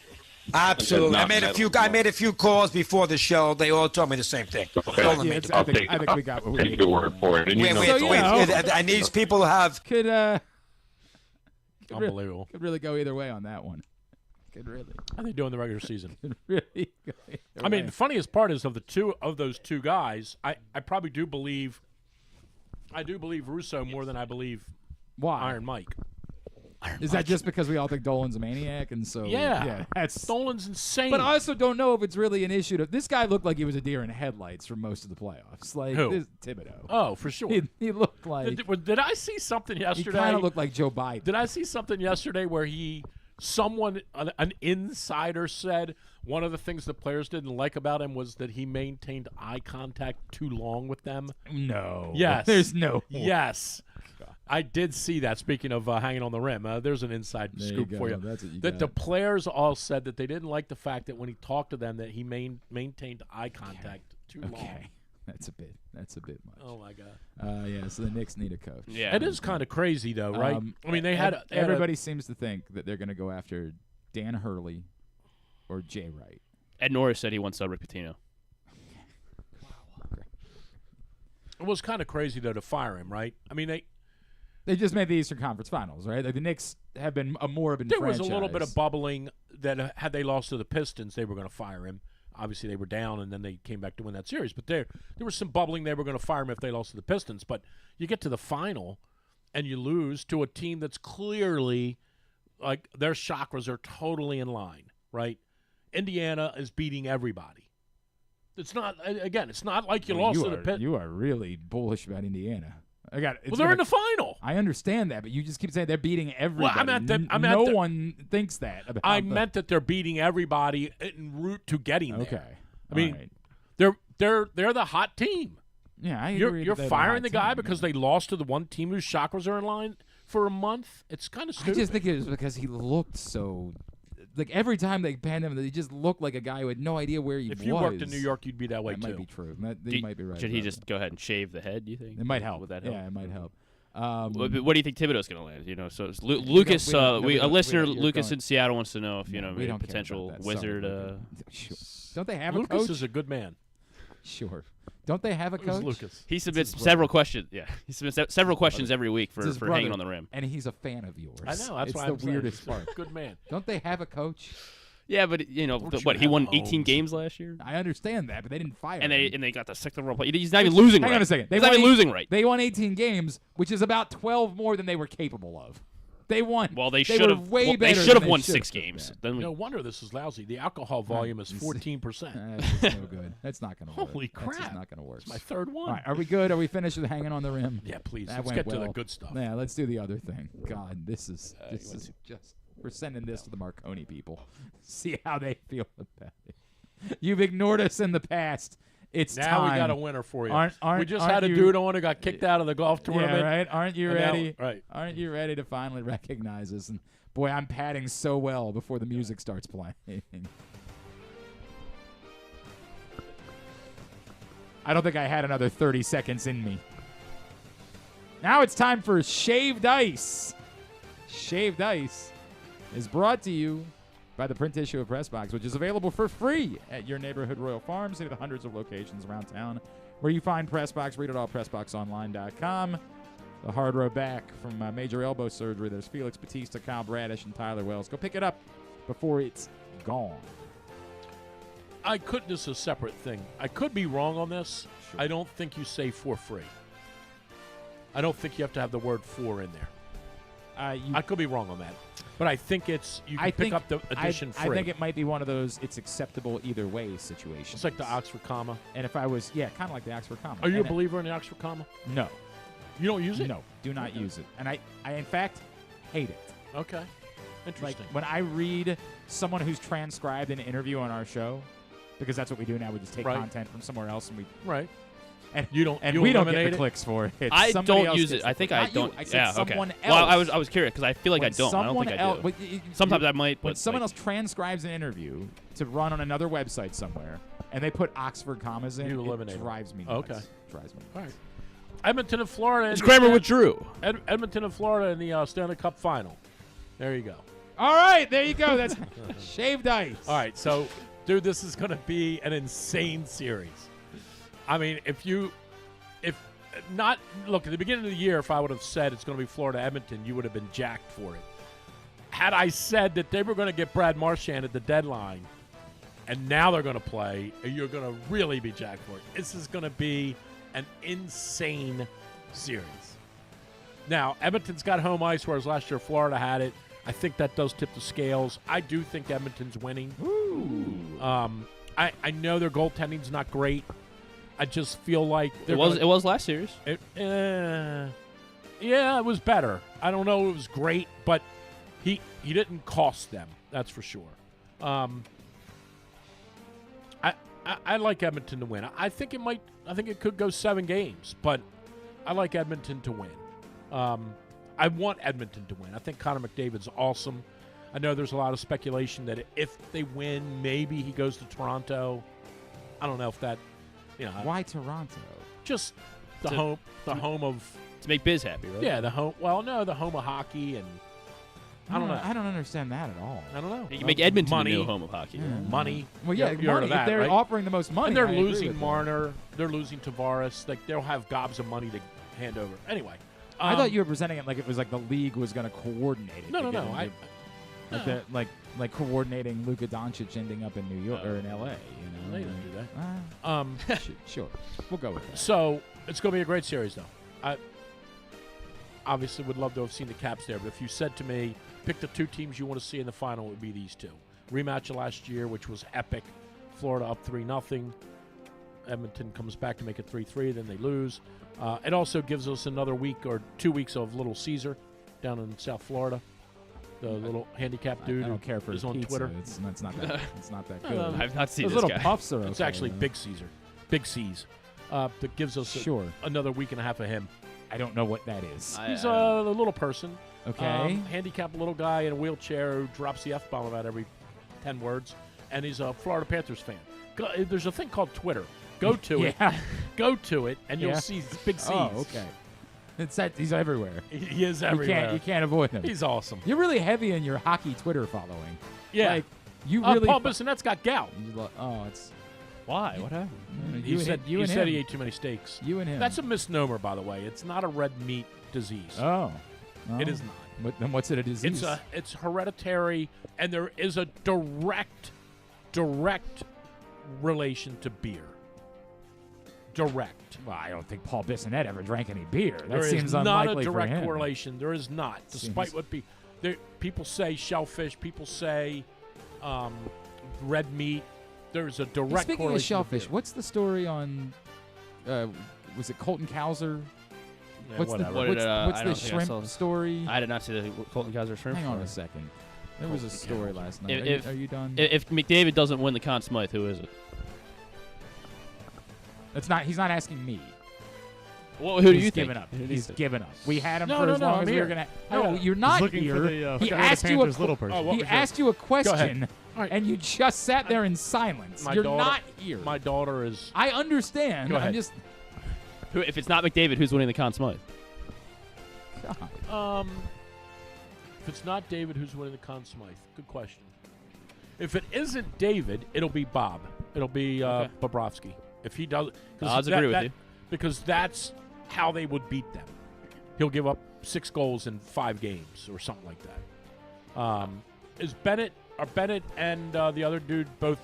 Absolutely. I made a few calls before the show. They all told me the same thing. Okay. Dolan Yeah, made I think we got what we need. Take your word for it. And and these people have could Unbelievable. Could really go either way on that one. Could really. How are they doing in the regular season? Could really go either I mean, way. the funniest part is of those two guys, I probably do believe Russo more than I believe Iron Mike. Is that just because we all think Dolan's a maniac, and so that's Dolan's insane. But I also don't know if it's really an issue. This guy looked like he was a deer in headlights for most of the playoffs. Like Who? Thibodeau. Oh, for sure. He looked like. Did I see something yesterday? He kind of looked like Joe Biden. Did I see something yesterday where an insider said one of the things the players didn't like about him was that he maintained eye contact too long with them? No. Yes. There's no. Yes. I did see that. Speaking of hanging on the rim, there's an inside scoop for you. That's what you that got. the players all said that they didn't like the fact that when he talked to them that he maintained eye contact too long. That's a bit much. Oh my God. Yeah. So the Knicks need a coach. Yeah. It is kind of crazy though, right? I mean, they had everybody seems to think that they're going to go after Dan Hurley or Jay Wright. Ed Norris said he wants Rick Pitino. It was kind of crazy though to fire him, right? I mean, they just made the Eastern Conference Finals, right? Like the Knicks have been a moribund There franchise. was a little bit of bubbling that had they lost to the Pistons, they were going to fire him. Obviously, they were down, and then they came back to win that series. But there was some bubbling they were going to fire him if they lost to the Pistons. But you get to the final, and you lose to a team that's clearly, like, their chakras are totally in line, right? Indiana is beating everybody. It's not, again, it's not like you lost to the Pistons. You are really bullish about Indiana. They're in the final. I understand that, but you just keep saying they're beating everybody. Well, no one thinks that. I meant that they're beating everybody en route to getting there. Okay. I mean, they're the hot team. Yeah, I agree. You're that they're firing the hot guy team, because they lost to the one team whose chakras are in line for a month. It's kind of stupid. I just think it was because he looked so. Like every time they panned him, he just looked like a guy who had no idea where he was. If you worked in New York, you'd be that way that too. Might be true. You might be right. Should he just go ahead and shave the head? Do you think it might help? Would that help? Yeah, it might help. What do you think Thibodeau's going to land? You know, so Lucas, a listener, Lucas in Seattle wants to know if maybe a potential Wizard. Sure. Don't they have Lucas a coach? is a good man. Sure. Don't they have a coach? Lucas. He submits several questions. Yeah, he submits several questions every week for hanging on the rim. And he's a fan of yours. I know. That's it's why the I'm saying weirdest he's part. a good man. Don't they have a coach? Yeah, but he won 18 games last year. I understand that, but they didn't fire him. And they got the second overall play. He's not even losing right. Hang on a second. He's not even losing right. They won 18 games, which is about 12 more than they were capable of. They won. Well, they should have. Way better. They should have won 6 games. No wonder this is lousy. The alcohol volume is 14%. That's no good. That's not going to work. Holy crap! That's just not going to work. It's my third one. All right, are we good? Are we finished with hanging on the rim? Yeah, please. That Let's went get to well. the good stuff. Yeah, let's do the other thing. God, this is just. We're sending this to the Marconi people. See how they feel about it. You've ignored us in the past, It's now time. we got a winner for you. We just aren't had a you, dude on who got kicked out of the golf tournament. Yeah, right. Aren't you ready? Now, right. Aren't you ready to finally recognize us? And boy, I'm padding so well before the music starts playing. I don't think I had another 30 seconds in me. Now it's time for Shaved Ice. Shaved Ice is brought to you by the print issue of PressBox, which is available for free at your neighborhood Royal Farms and at the hundreds of locations around town where you find PressBox. Read it all, PressBoxOnline.com. The hard road back from major elbow surgery. There's Felix Batista, Kyle Bradish, and Tyler Wells. Go pick it up before it's gone. This is a separate thing. I could be wrong on this. Sure. I don't think you say for free. I don't think you have to have the word for in there. I could be wrong on that. But I think you can pick up the edition free. I think it might be one of those it's acceptable either way situations. It's like the Oxford comma. And if I was, kind of like the Oxford comma. Are you a believer in the Oxford comma? No. You don't use it? No, do not use it. And I in fact, hate it. Okay. Interesting. Like when I read someone who's transcribed an interview on our show, because that's what we do now. We just take content from somewhere else and we and we don't get the clicks for it. I don't use it. I think I don't. I said someone else. Well, I was curious because I feel like I don't. I don't think I do. Sometimes I might. When someone else transcribes an interview to run on another website somewhere, and they put Oxford commas in, it drives me nuts. Okay. Drives me nuts. All right. Edmonton and Florida. It's grammar with Drew. Edmonton and Florida in the Stanley Cup Final. There you go. All right, there you go. That's Shaved Ice. All right, so, dude, this is going to be an insane series. I mean, look, at the beginning of the year, if I would have said it's going to be Florida-Edmonton, you would have been jacked for it. Had I said that they were going to get Brad Marchand at the deadline, and now they're going to play, you're going to really be jacked for it. This is going to be an insane series. Now, Edmonton's got home ice, whereas last year Florida had it. I think that does tip the scales. I do think Edmonton's winning. Ooh. I know their goaltending's not great. I just feel like it was last series. Yeah, it was better. I don't know, it was great, but he didn't cost them. That's for sure. I like Edmonton to win. I think it could go 7 games, but I like Edmonton to win. I want Edmonton to win. I think Connor McDavid's awesome. I know there's a lot of speculation that if they win, maybe he goes to Toronto. I don't know if that, Why Toronto? Just the home of to make Biz happy, right? Yeah, the home of hockey, and I don't know. I don't understand that at all. I don't know. You can make Edmonton money, the new home of hockey. Money. Well, yeah, you heard money. of that, If they're right? offering the most money, and they're I agree losing with Marner. They're losing Tavares. Like they'll have gobs of money to hand over. Anyway, I thought you were presenting it like it was like the league was going to coordinate it. No. Like coordinating Luka Doncic ending up in New York or in L.A. They don't do that. Sure, we'll go with that. So it's going to be a great series, though. I obviously would love to have seen the Caps there, but if you said to me, pick the 2 teams you want to see in the final, it would be these 2. Rematch of last year, which was epic. Florida up 3-0. Edmonton comes back to make it 3-3, then they lose. It also gives us another week or 2 weeks of Little Caesar down in South Florida. The little handicapped dude. I don't care for his on pizza. Twitter. It's not that. It's not that good. I've not seen Those this little guy. puffs are. It's actually Big Caesar, Big C's. That gives us another week and a half of him. I don't know what that is. He's a little person. Okay. Handicapped little guy in a wheelchair who drops the F-bomb about every 10 words, and he's a Florida Panthers fan. There's a thing called Twitter. Go to it. Go to it, and you'll see Big C's. Oh, okay. He's everywhere. He is everywhere. You can't avoid him. He's awesome. You're really heavy in your hockey Twitter following. Yeah. Like, you really. Paul Bissonnette's got gout. It's. Why? What happened? He said he ate too many steaks. You and him. That's a misnomer, by the way. It's not a red meat disease. Oh. It is not. Then what's it a disease? It's hereditary, and there is a direct relation to beer. Direct. Well, I don't think Paul Bissonnette ever drank any beer. That There seems is unlikely not a direct for him. correlation. There is not, despite what people say. Shellfish. People say red meat. There's a direct Speaking correlation. of shellfish, to beer. what's the story on? Was it Colton Cowser? Yeah, what's the shrimp story? I did not see the Colton Cowser shrimp. Hang on a second. There was a story last night. Are you done? If McDavid doesn't win the Conn Smythe, who is it? That's not. He's not asking me. Well, who do He's you think? given up. He's given up. We had him No, for no, as no, long I'm as we here. were gonna. I No, got it. you're not looking here. for the, He Florida asked you Panthers little person. He asked you a question, All right. and you just sat there in silence. My You're daughter- not here. My daughter is. I understand. Go ahead. I'm just. If it's not McDavid, who's winning the Conn Smythe? God. If it's not David, who's winning the Conn Smythe? Good question. If it isn't David, it'll be Bob. It'll be Bobrovsky. If he does, Odds agree with you. Because that's how they would beat them. He'll give up 6 goals in 5 games or something like that. Is Bennett? Are Bennett and the other dude both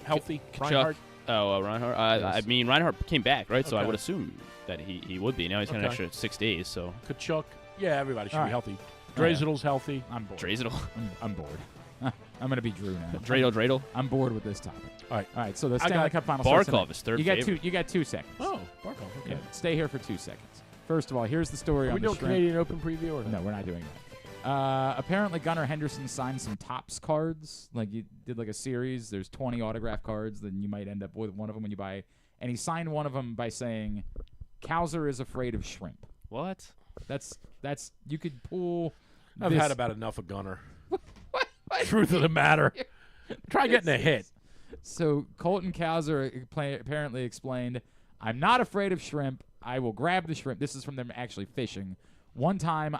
healthy? Reinhardt? Reinhardt. I mean, Reinhardt came back, right? So I Okay. would assume that he would be. Now he's got an extra 6 days. So Kachuk. Yeah, everybody should All be right. healthy. All right. Draisaitel's healthy. I'm bored. Draisaitl. I'm bored. I'm gonna be Drew now. Dreidel. I'm bored with this topic. All right. All right. So the I Stanley got Cup Final. starts Barkov tonight. is third You got favorite. two. You got 2 seconds. Oh, Barkov. Okay. Yeah, stay here for 2 seconds. First of all, here's the story Are on we the doing shrimp. Canadian Open preview or No, we're not doing that. Apparently, Gunnar Henderson signed some Topps cards. Like you did, like a series. There's 20 autograph cards. Then you might end up with one of them when you buy. And he signed one of them by saying, "Cowser is afraid of shrimp." What? That's you could pull. I've this- had about enough of Gunner. Truth of the matter. Try getting a hit. So Colton Cowser apparently explained, "I'm not afraid of shrimp. I will grab the shrimp." This is from them actually fishing. One time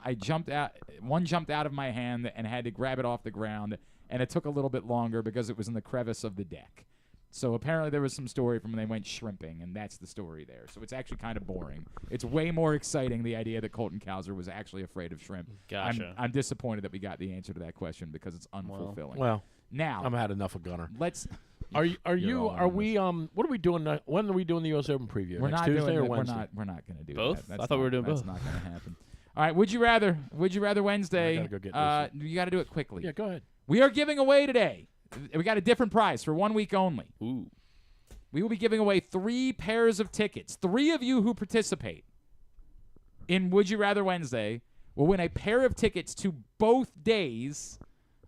one jumped out of my hand and had to grab it off the ground, and it took a little bit longer because it was in the crevice of the deck. So apparently there was some story from when they went shrimping, and that's the story there. So it's actually kind of boring. It's way more exciting, the idea that Colton Cowser was actually afraid of shrimp. Gotcha. I'm disappointed that we got the answer to that question because it's unfulfilling. Well, now I've had enough of Gunner. let's. Are You're you? all Are in we? What are we doing? When are we doing the U.S. Open preview? We're Next not Tuesday doing or that. Wednesday? We're not going to do Both? that. I thought we were doing that's both. That's not going to happen. All right. Would you rather? Would you rather Wednesday? I gotta go get you got to do it quickly. Yeah, go ahead. We are giving away today. We got a different prize for 1 week only. Ooh. We will be giving away 3 pairs of tickets. 3 of you who participate in Would You Rather Wednesday will win a pair of tickets to both days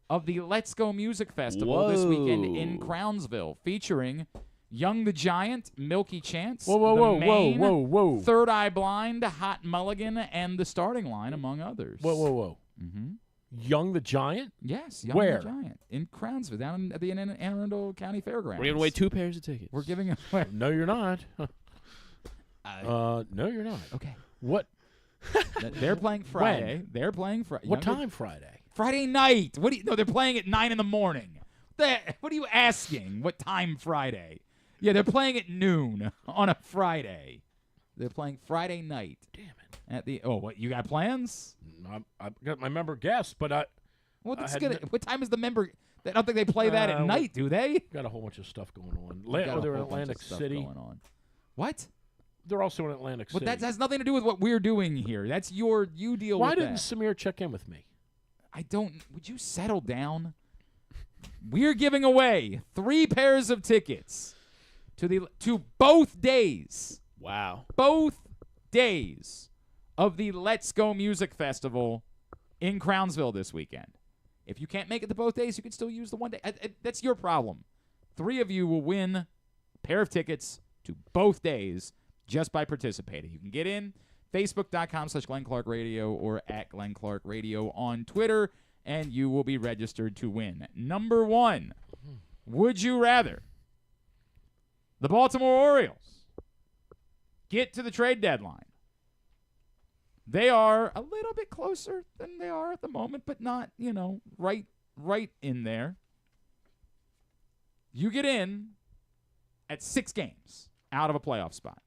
of the Let's Go Music Festival this weekend in Crownsville, featuring Young the Giant, Milky Chance, The Maine, Third Eye Blind, Hot Mulligan, and the Starting Line, among others. Whoa. Mm-hmm. Young the Giant? Yes, Young Where? the Giant in Crownsville, down at the Anne Arundel County Fairgrounds. We're giving away 2 pairs of tickets. We're giving away. No, you're not. No, you're not. Okay. What? They're playing Friday. They're playing Friday. What time Friday? Friday night. What do you? No, they're playing at 9 in the morning. What are you asking? What time Friday? Yeah, they're playing at noon on a Friday. They're playing Friday night. Damn it. At the what? You got plans? I've got my member guest, but I. Well, that's good. What time is the member? I don't think they play that at night, do they? Got a whole bunch of stuff going on. a They're in whole bunch Atlantic of stuff City. going on. What? They're also in Atlantic City. But that has nothing to do with what we're doing here. That's you deal Why with didn't that. Samir check in with me? I don't. Would you settle down? We're giving away 3 pairs of tickets to both days. Wow. Both days of the Let's Go Music Festival in Crownsville this weekend. If you can't make it to both days, you can still use the one day. That's your problem. 3 of you will win a pair of tickets to both days just by participating. You can get in Facebook.com/Glenn Clark Radio or at Glenn Clark Radio on Twitter, and you will be registered to win. Number 1, would you rather the Baltimore Orioles get to the trade deadline? They are a little bit closer than they are at the moment, but not, right in there. You get in at 6 games out of a playoff spot.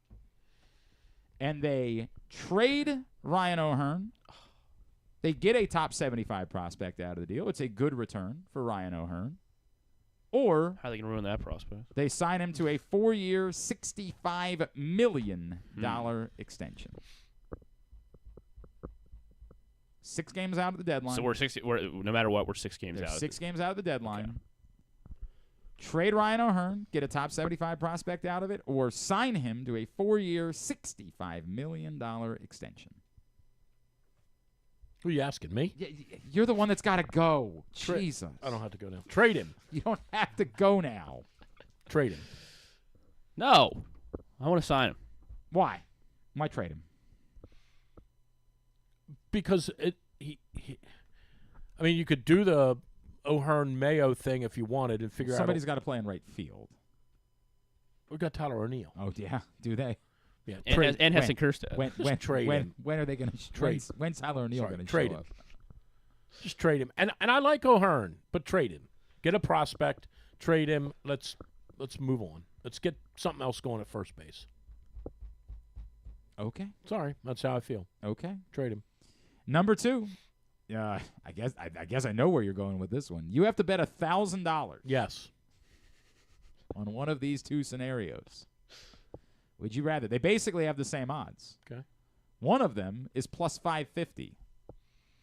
And they trade Ryan O'Hearn. They get a top 75 prospect out of the deal. It's a good return for Ryan O'Hearn. Or how are they going to ruin that prospect? They sign him to a 4-year, $65 million extension. 6 games out of the deadline. So no matter what, we're 6 games out. 6 games out of the deadline. Okay. Trade Ryan O'Hearn, get a top 75 prospect out of it, or sign him to a 4-year, $65 million extension. Who are you asking, me? You're the one that's got to go. Jesus. I don't have to go now. Trade him. You don't have to go now. Trade him. No. I want to sign him. Why? Why trade him? Because I mean, you could do the O'Hearn-Mayo thing if you wanted and figure Somebody's got to play in right field. We've got Tyler O'Neill. Oh, yeah. Do they? Yeah. And Heston Kjerstad. When are they going to trade? When's Tyler O'Neill going to trade show him. up? Just trade him. And I like O'Hearn, but trade him. Get a prospect, trade him. Let's move on. Let's get something else going at first base. Okay. Sorry, that's how I feel. Okay. Trade him. Number 2. I guess I know where you're going with this one. You have to bet $1,000. Yes. On one of these two scenarios. Would you rather? They basically have the same odds. Okay. One of them is plus 550.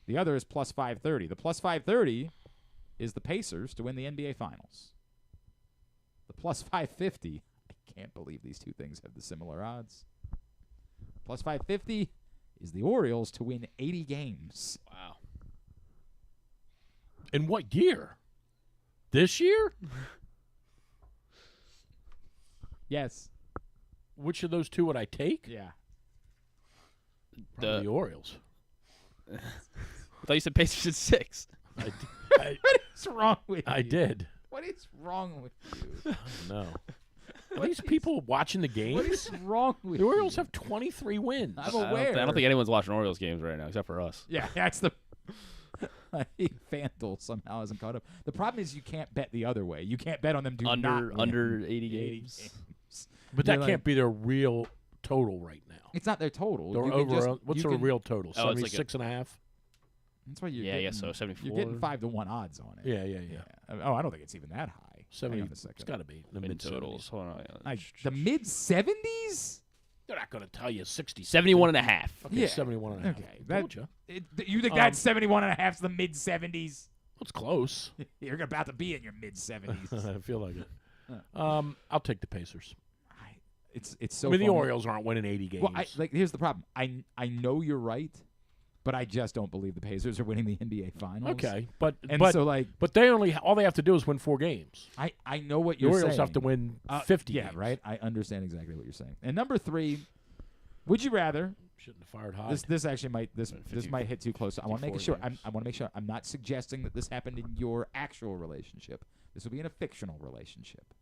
The other is plus 530. The plus 530 is the Pacers to win the NBA Finals. The plus 550, I can't believe these two things have the similar odds. Plus 550 is the Orioles to win 80 games. Wow. In what year? This year? Yes. Which of those two would I take? Yeah. Probably the Orioles. I thought you said Pacers at 6. What is wrong with you? I did. What is wrong with you? No. Are these people watching the games? What is wrong with the Orioles you? have 23 wins. I'm aware. I don't think anyone's watching Orioles games right now except for us. Yeah, that's the FanDuel somehow hasn't caught up. The problem is you can't bet the other way. You can't bet on them under 80 games. But that can't be their real total right now. It's not their total. They're what's their real total? 76 and a half? That's why you're getting, so 74. You're getting 5-1 odds on it. Yeah. Oh, I don't think it's even that high. 70. Hang on a second. It's got to be the mid totals. Hold on. The mid 70s? They're not going to tell you 60. 71 and a half. Okay, Yeah. 71 and a half. Okay. Told you. You think that 71 and a half is the mid 70s? It's close. You're about to be in your mid 70s. I feel like it. I'll take the Pacers. It's so. I mean, the funny. Orioles aren't winning 80 games. Well, here's the problem. I know you're right, but I just don't believe the Pacers are winning the NBA Finals. Okay, but all they have to do is win 4 games. I know what you're saying. The Orioles have to win 50 Yeah, games. right. I understand exactly what you're saying. And number 3, would you rather? Shouldn't have fired Hyde. This actually might this might hit too close. I want to make sure. I want to make sure I'm not suggesting that this happened in your actual relationship. This will be in a fictional relationship.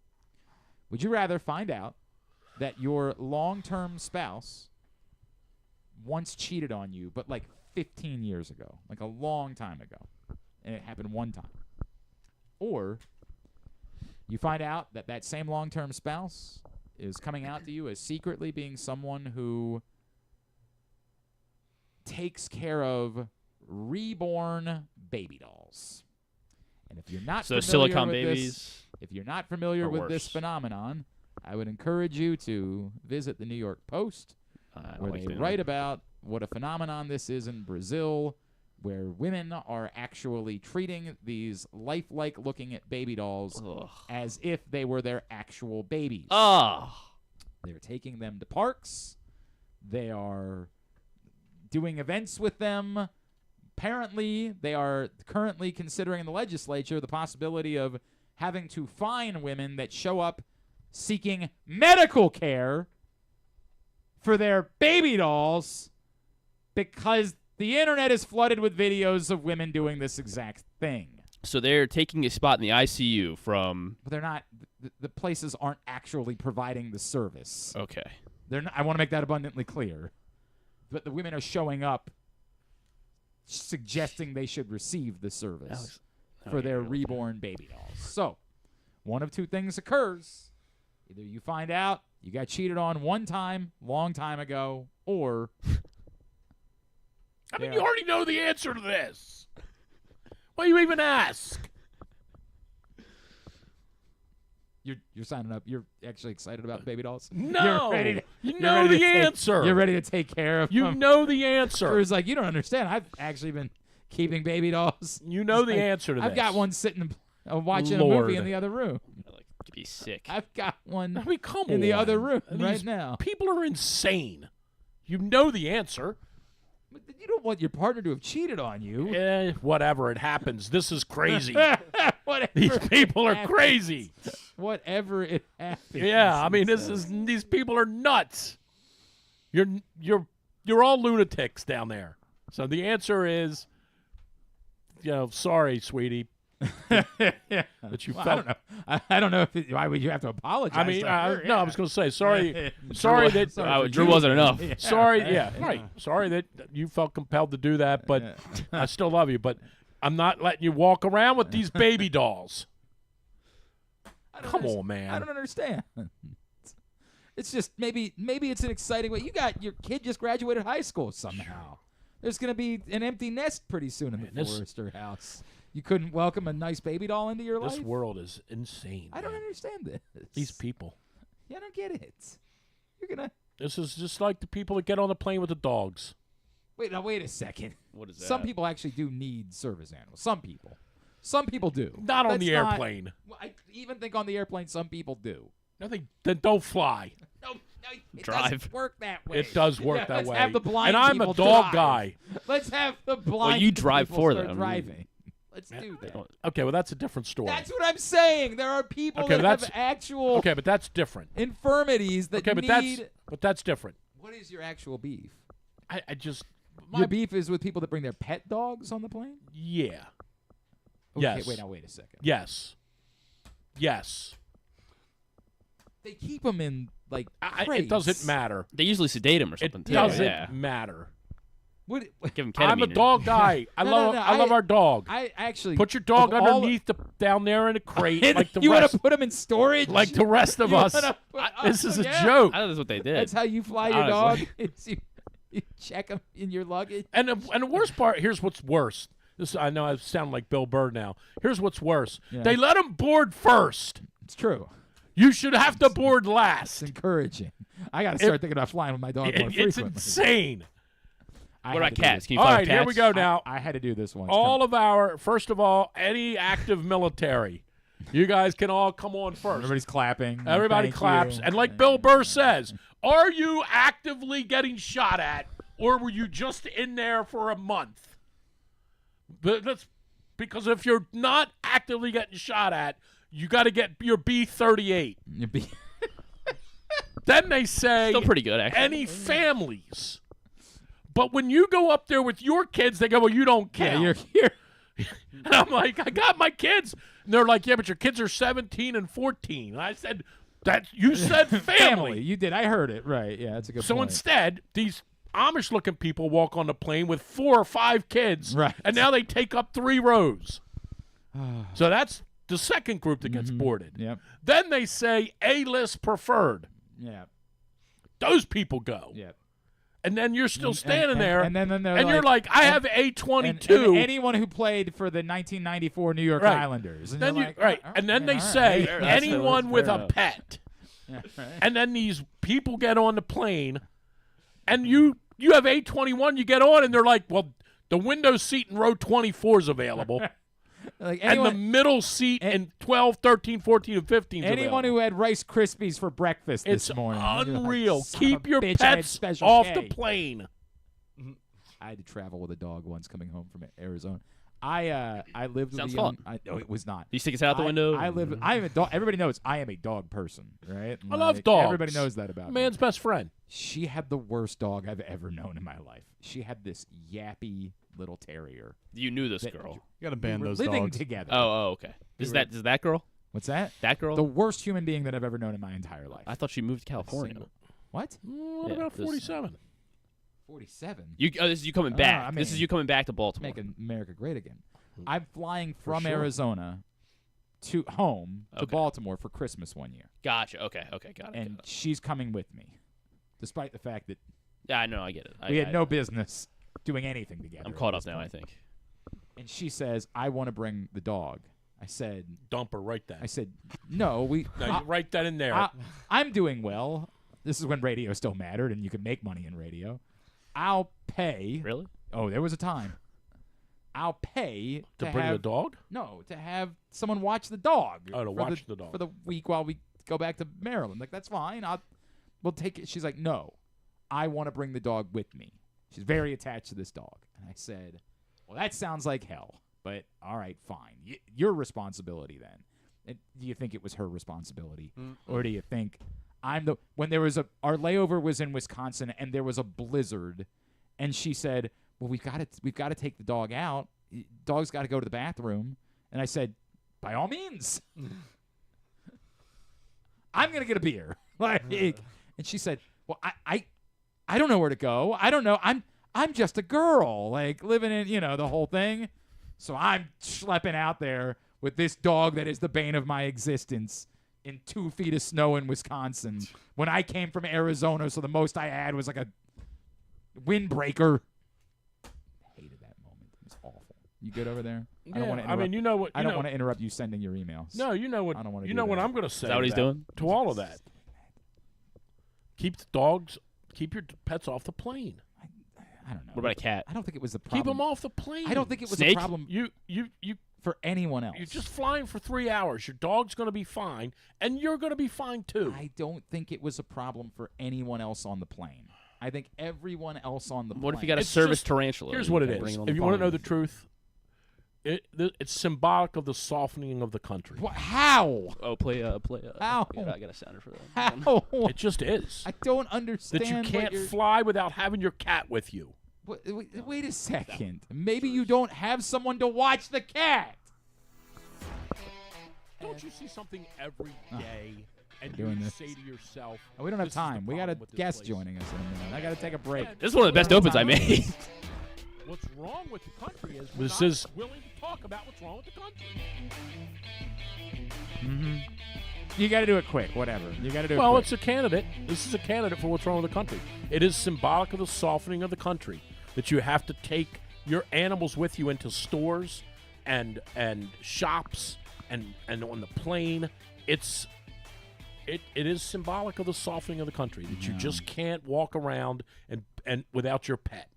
Would you rather find out that your long-term spouse once cheated on you, but like 15 years ago, like a long time ago, and it happened one time, or you find out that that same long-term spouse is coming out to you as secretly being someone who takes care of reborn baby dolls. And if you're not familiar silicone with babies, if you're not familiar with this worse. phenomenon, I would encourage you to visit the New York Post, where they write about what a phenomenon this is in Brazil, where women are actually treating these lifelike looking at baby dolls as if they were their actual babies. They're taking them to parks. They are doing events with them. Apparently, they are currently considering in the legislature the possibility of having to fine women that show up seeking medical care for their baby dolls because the internet is flooded with videos of women doing this exact thing. So they're taking a spot in the ICU from... But they're not... The places aren't actually providing the service. Okay. They're not, I want to make that abundantly clear. But the women are showing up suggesting they should receive the service for their reborn baby dolls. So, one of two things occurs. Either you find out you got cheated on one time, long time ago, or... I mean, you already know the answer to this. Why you even ask? You're signing up. You're actually excited about baby dolls? No. You know the answer. You're ready to take care of them. You know the answer. It's like, you don't understand. I've actually been keeping baby dolls. You know the answer to this. I've got one sitting watching a movie in the other room. To be sick. I've got one I mean, come in the on. other room These right now. People are insane. You know the answer. But you don't want your partner to have cheated on you. Whatever. It happens. This is crazy. Well, These people are crazy. Whatever it happens. Yeah, I mean, these people are nuts. You're all lunatics down there. So the answer is, sorry, sweetie. That you well, felt. I don't know why would you have to apologize. I mean, no, I was going to say sorry. Drew wasn't enough. Yeah. Sorry, right. Sorry that you felt compelled to do that, but I still love you. But I'm not letting you walk around with these baby dolls. Come on, man. I don't understand. It's just maybe it's an exciting way. You got your kid just graduated high school somehow. There's going to be an empty nest pretty soon in the Forrester house. You couldn't welcome a nice baby doll into your life? This world is insane. I don't understand this. These people. Yeah, I don't get it. You're going to... This is just like the people that get on the plane with the dogs. Wait a second. What is that? Some people actually do need service animals. Some people do. Not on the airplane. I even think on the airplane some people do. No, then don't fly. No, it Drive. doesn't work that way. It does work that let's way. Have the blind and I'm a people dog drive. guy. Let's have the blind Well, you drive people for start them. driving. Let's do that. Okay, well, that's a different story. That's what I'm saying. There are people that have actual Okay, but that's different. infirmities that need... But that's different. What is your actual beef? I just... Your beef is with people that bring their pet dogs on the plane? Yeah. Okay, Yes. wait a second. Yes. They keep them in, like, crates. It doesn't matter. They usually sedate him or something. It doesn't matter. What? Give him ketamine. I'm a dog guy. I love our dog. I actually put your dog underneath down there in a crate like the you rest. want to put them in storage Like the rest of us. This is a joke. I know that's what they did. That's how you fly your dog. You check them in your luggage. And the worst part, here's what's worse. I know I sound like Bill Burr now. Here's what's worse. Yeah. They let them board first. It's true. You should have to board last. It's encouraging. I got to start thinking about flying with my dog more frequently. It's insane. What about cats? Can you all fly right, with cats? here we go now. I had to do this once. First of all, any active military, you guys can all come on first. Everybody's clapping. Everybody Thank claps. you. And like Bill Burr says, are you actively getting shot at, or were you just in there for a month? But that's because if you're not actively getting shot at, you got to get your B-38. Then they say Still pretty good, actually. Any families. But when you go up there with your kids, they go, well, you don't count. Yeah, you're here. And I'm like, I got my kids. And they're like, yeah, but your kids are 17 and 14. And I said, you said family. You did. I heard it. Right. Yeah, that's a good point. So instead, these Amish-looking people walk on the plane with 4 or 5 kids. Right. And now they take up 3 rows. So that's the second group that gets boarded. Yep. Then they say A-list preferred. Yeah. Those people go. Yep. And then you're still standing there, and then they're and you're like, I have A-22. And anyone who played for the 1994 New York Islanders. And then you're like, and then they say anyone with a pet. Yeah, right. And then these people get on the plane, and you have A-21, you get on, and they're like, well, the window seat in row 24 is available. Like and the middle seat in 12, 13, 14, and 15 is anyone available. who had Rice Krispies for breakfast this morning. Unreal. Like, Keep your bitch, I had pets Special off K. the plane. I had to travel with a dog once coming home from Arizona. I lived Sounds with a young, fun. no, it was not. You stick his head out the window? I am a dog. Everybody knows I am a dog person, right? I love dogs. Everybody knows that about me. Man's best friend. She had the worst dog I've ever known in my life. She had this yappy little terrier. You knew this girl. You gotta ban we were those living dogs. together. Oh, okay. Is that girl? What's that? That girl? The worst human being that I've ever known in my entire life. I thought she moved to California. What? What about 47? 47? This is you coming back. This is you coming back to Baltimore. Making America great again. I'm flying from Arizona to home to Baltimore for Christmas one year. Gotcha. Okay. Got it. And she's coming with me, despite the fact that yeah, I know. I get it. we had no business doing anything together. I'm caught up now, I think. And she says, I want to bring the dog. I said, dump her right then. I said, no, you write that in there. I'm doing well. This is when radio still mattered and you could make money in radio. I'll pay. Really? Oh, there was a time. I'll pay to to bring have, the dog? No, to have someone watch the dog. Oh, to watch the dog. For the week while we go back to Maryland. Like, that's fine. We'll take it. She's like, no, I want to bring the dog with me. She's very attached to this dog. And I said, well, that sounds like hell. But all right, fine. Your responsibility then. And do you think it was her responsibility, or do you think when there was our layover was in Wisconsin and there was a blizzard, and she said, "Well, we've got to take the dog out. Dog's got to go to the bathroom." And I said, "By all means, I'm gonna get a beer." And she said, "Well, I don't know where to go. I don't know. I'm just a girl, like living in the whole thing. So I'm schlepping out there with this dog that is the bane of my existence in 2 feet of snow in Wisconsin when I came from Arizona, so the most I had was like a windbreaker." Hated that moment. It was awful. You good over there? Yeah, I don't want to I mean, you know what? I don't want to interrupt you sending your emails. No, you know what? I don't want to. You know what I'm going to say. Is that what he's doing? To all of that. Keep your pets off the plane. I don't know. What about a cat? I don't think it was the problem. Keep them off the plane. I don't think it was Snake? a problem. You for anyone else. You're just flying for 3 hours. Your dog's going to be fine, and you're going to be fine too. I don't think it was a problem for anyone else on the plane. I think everyone else on the plane. What if you got a service tarantula? Here's what it is. If you want to know the truth, it's symbolic of the softening of the country. How? Oh, play. How? I got a sounder for that. How? It just is. I don't understand. That you can't fly without having your cat with you. Wait a second. Maybe you don't have someone to watch the cat. Don't you see something every day and doing you this. say to yourself, We don't have time. We got a guest joining us in a minute. I got to take a break. This is one of the best opens I made. What's wrong with the country is This we're is- not willing to talk about what's wrong with the country. Mm-hmm. You got to do it quick. Whatever. You got to do it Well, quick. it's a candidate. This is a candidate for what's wrong with the country. It is symbolic of the softening of the country that you have to take your animals with you into stores and shops and on the plane. It is symbolic of the softening of the country that you just can't walk around and without your pet.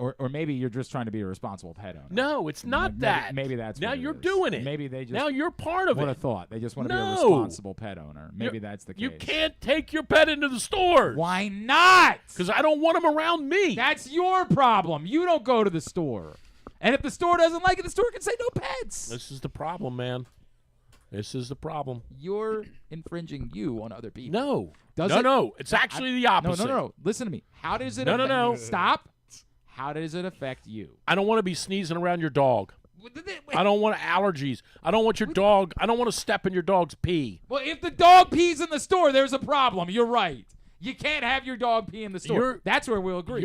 Or maybe you're just trying to be a responsible pet owner. No, it's not Maybe- that. Maybe that's now what it you're is. doing it. Maybe they just now you're part of what it. a thought. They just want to be a No. responsible pet owner. Maybe that's the case. You can't take your pet into the stores. Why not? Because I don't want them around me. That's your problem. You don't go to the store. And if the store doesn't like it, the store can say no pets. This is the problem, man. This is the problem. You're infringing you on other people. No. Does no, it? no. It's actually the opposite. No. Listen to me. How does it No, no, affect no. Stop. How does it affect you? I don't want to be sneezing around your dog. I don't want allergies. I don't want your dog. I don't want to step in your dog's pee. Well, if the dog pees in the store, there's a problem. You're right. You can't have your dog pee in the store. That's where we'll agree.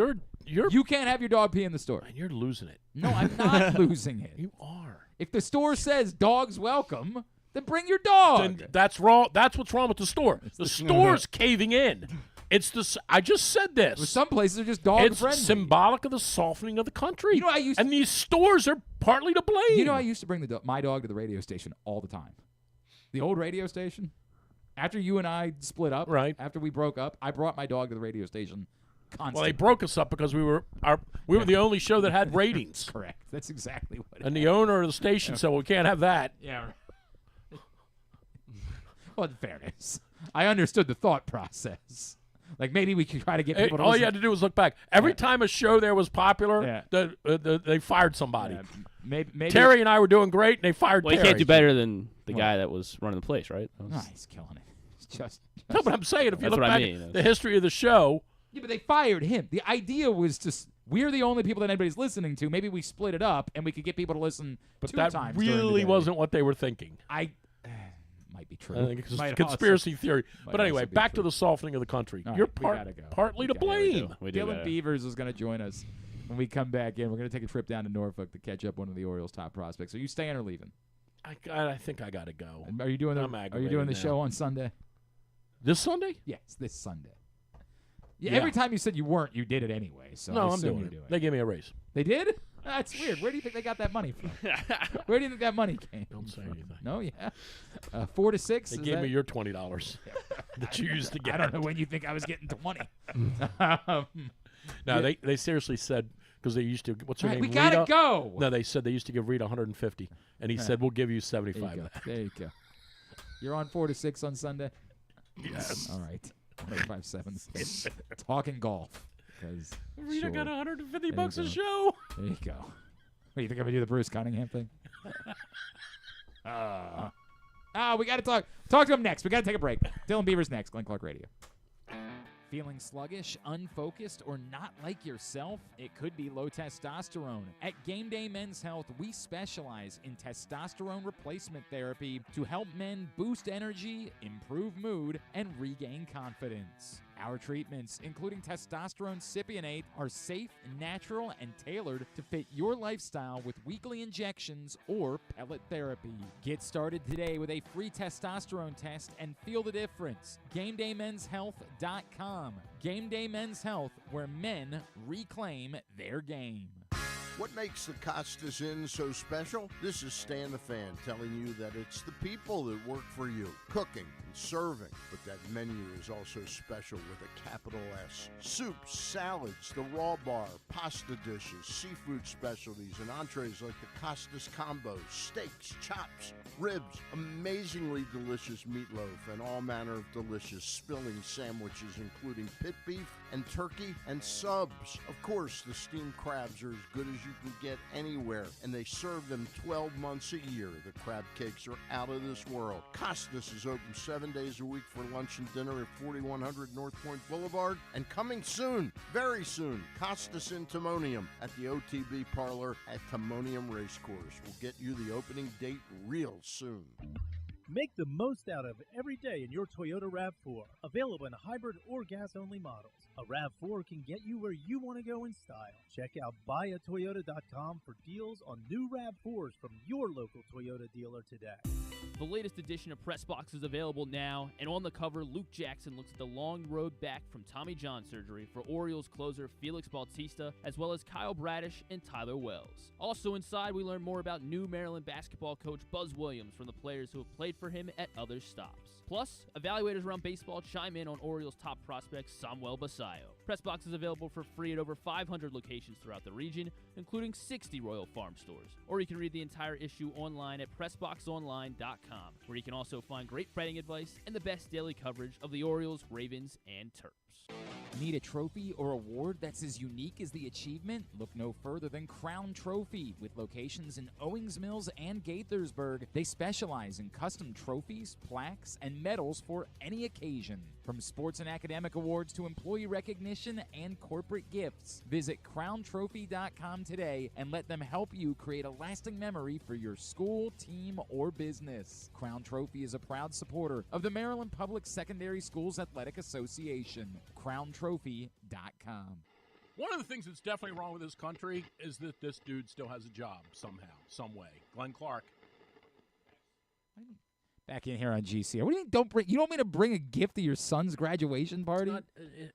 You can't have your dog pee in the store. And you're losing it. No, I'm not losing it. You are. If the store says dogs welcome, then bring your dog. Then that's wrong. That's what's wrong with the store. The store's caving in. It's the. I just said this. Well, some places are just dog It's friendly. symbolic of the softening of the country. You know, and these stores are partly to blame. You know, I used to bring my dog to the radio station all the time. The old radio station. After you and I split up, right? After we broke up, I brought my dog to the radio station constantly. Well, they broke us up because we were the only show that had ratings. Correct. That's exactly what. And the owner of the station said, "Well, we can't have that." Yeah. Well, in fairness, I understood the thought process. Like maybe we could try to get people to all listen. you had to do was look back. Every time a show there was popular, they fired somebody. Maybe Terry and I were doing great, and they fired Well, Terry. you can't do better than the guy that was running the place, right? No, he's killing it. It's just No, but I'm saying if you That's look what I back mean. at the history of the show, Yeah, but they fired him. The idea was just we're the only people that anybody's listening to. Maybe we split it up and we could get people to listen but 2 that times. during the really day. wasn't what they were thinking. Might be true. I think it's Might a conspiracy also- theory. might But anyway, also be back true. to the softening of the country. All You're right, we gotta go. partly to We gotta blame. go. Dylan Beavers is going to join us when we come back in. We're going to take a trip down to Norfolk to catch up one of the Orioles' top prospects. Are you staying or leaving? I think I got to go. Are you doing I'm Are you aggravated doing the now. show on Sunday? This Sunday? Yes, this Sunday. Yeah. Every time you said you weren't, you did it anyway. So No, I I'm assume doing you're it. doing They gave me a raise. They did? That's weird. Where do you think they got that money from? Where do you think that money came? Don't say anything. No, yeah. 4 to 6. They is gave that? me your $20 that you used to get. I don't know when you think I was getting 20. No, they seriously said because they used to. What's her All right, name? we gotta Rita? go. No, they said they used to give Rita 150, and he All right. said we'll give you 75 There you of go. that. There you go. You're on 4 to 6 on Sunday? Yes. All right. 857. Talking golf. 'cause Rita sure. got 150 There bucks you a go. show. There you go. What, you think I'm going to do the Bruce Cunningham thing? We got to talk to him next. We got to take a break. Dylan Beavers next. Glenn Clark Radio. Feeling sluggish, unfocused, or not like yourself? It could be low testosterone. At Game Day Men's Health, we specialize in testosterone replacement therapy to help men boost energy, improve mood, and regain confidence. Our treatments, including testosterone cypionate, are safe, natural, and tailored to fit your lifestyle with weekly injections or pellet therapy. Get started today with a free testosterone test and feel the difference. GameDayMen'sHealth.com. Game Day Men's Health, where men reclaim their game. What makes the Costas Inn so special? This is Stan the Fan telling you that it's the people that work for you, cooking and serving. But that menu is also special with a capital S. Soups, salads, the raw bar, pasta dishes, seafood specialties, and entrees like the Costas combos, steaks, chops, ribs, amazingly delicious meatloaf, and all manner of delicious filling sandwiches including pit beef and turkey and subs. Of course, the steamed crabs are as good as you can get anywhere, and they serve them 12 months a year. The crab cakes are out of this world. Costas is open 7 days a week for lunch and dinner at 4100 North Point Boulevard, and coming soon, very soon, Costas in Timonium at the OTB Parlor at Timonium Racecourse. We'll get you the opening date real soon. Make the most out of every day in your Toyota RAV4. Available in hybrid or gas-only models. A RAV4 can get you where you want to go in style. Check out buyatoyota.com for deals on new RAV4s from your local Toyota dealer today. The latest edition of Press Box is available now, and on the cover, Luke Jackson looks at the long road back from Tommy John surgery for Orioles closer Felix Bautista, as well as Kyle Bradish and Tyler Wells. Also inside, we learn more about new Maryland basketball coach Buzz Williams from the players who have played for him at other stops. Plus, evaluators around baseball chime in on Orioles' top prospect, Samuel Basallo. Pressbox is available for free at over 500 locations throughout the region, including 60 Royal Farm stores. Or you can read the entire issue online at PressBoxOnline.com, where you can also find great betting advice and the best daily coverage of the Orioles, Ravens, and Terps. Need a trophy or award that's as unique as the achievement? Look no further than Crown Trophy. With locations in Owings Mills and Gaithersburg, they specialize in custom trophies, plaques, and medals for any occasion. From sports and academic awards to employee recognition and corporate gifts, visit crowntrophy.com today and let them help you create a lasting memory for your school, team, or business. Crown Trophy is a proud supporter of the Maryland Public Secondary Schools Athletic Association. crowntrophy.com. One of the things that's definitely wrong with this country is that this dude still has a job somehow, some way. Glenn Clark. Back in here on GCR. What do you mean you don't want me to bring a gift to your son's graduation party?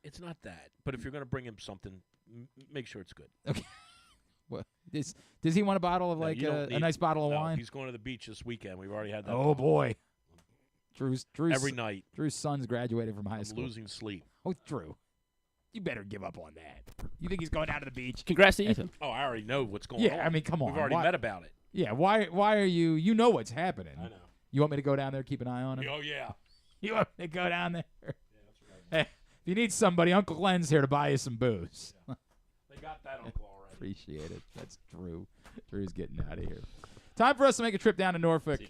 It's not that. But if you're going to bring him something, make sure it's good. Okay. What, does he want a bottle of a nice bottle of wine? He's going to the beach this weekend. We've already had that. Oh boy. Drew's every night. Drew's son's graduated from high school. Losing sleep. Oh, Drew. You better give up on that. You think he's going down to the beach? Congrats to Ethan. Oh, I already know what's going on. Yeah, I mean, come on. We've already met about it. Yeah, why are you? You know what's happening. I know. You want me to go down there, keep an eye on him? Oh, yeah. You want me to go down there? Yeah, that's right. Hey, if you need somebody, Uncle Glenn's here to buy you some booze. Yeah. They got that uncle already. Appreciate it. That's Drew. Drew's getting out of here. Time for us to make a trip down to Norfolk.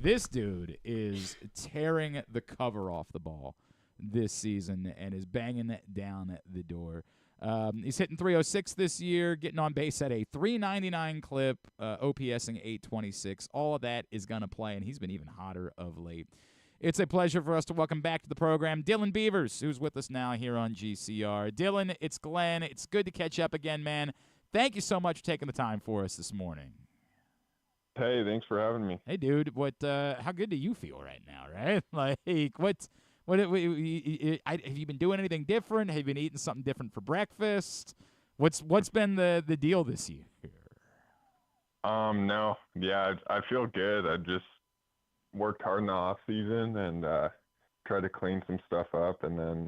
This dude is tearing the cover off the ball this season and is banging it down the door. He's hitting .306 this year, getting on base at a .399 clip, OPSing .826. All of that is going to play, and he's been even hotter of late. It's a pleasure for us to welcome back to the program Dylan Beavers, who's with us now here on GCR. Dylan, it's Glenn. It's good to catch up again, man. Thank you so much for taking the time for us this morning. Hey, thanks for having me. Hey, dude, how good do you feel right now, right? Like, what have you been doing anything different? Have you been eating something different for breakfast? What's been the deal this year? No. Yeah, I feel good. I just worked hard in the off season and tried to clean some stuff up, and then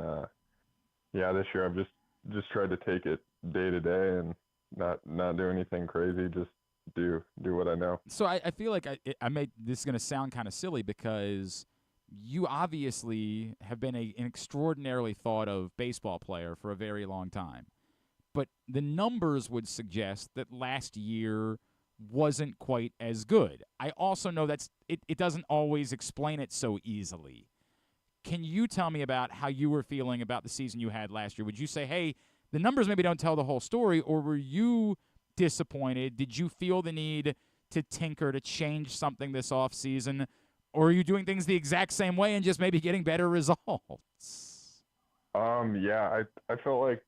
this year I've just tried to take it day to day and not do anything crazy, just do what I know. So I feel like this is going to sound kind of silly because you obviously have been an extraordinarily thought of baseball player for a very long time. But the numbers would suggest that last year wasn't quite as good. I also know it doesn't always explain it so easily. Can you tell me about how you were feeling about the season you had last year? Would you say, hey, the numbers maybe don't tell the whole story, or were you disappointed? Did you feel the need to tinker, to change something this offseason, or are you doing things the exact same way and just maybe getting better results? Yeah, I felt like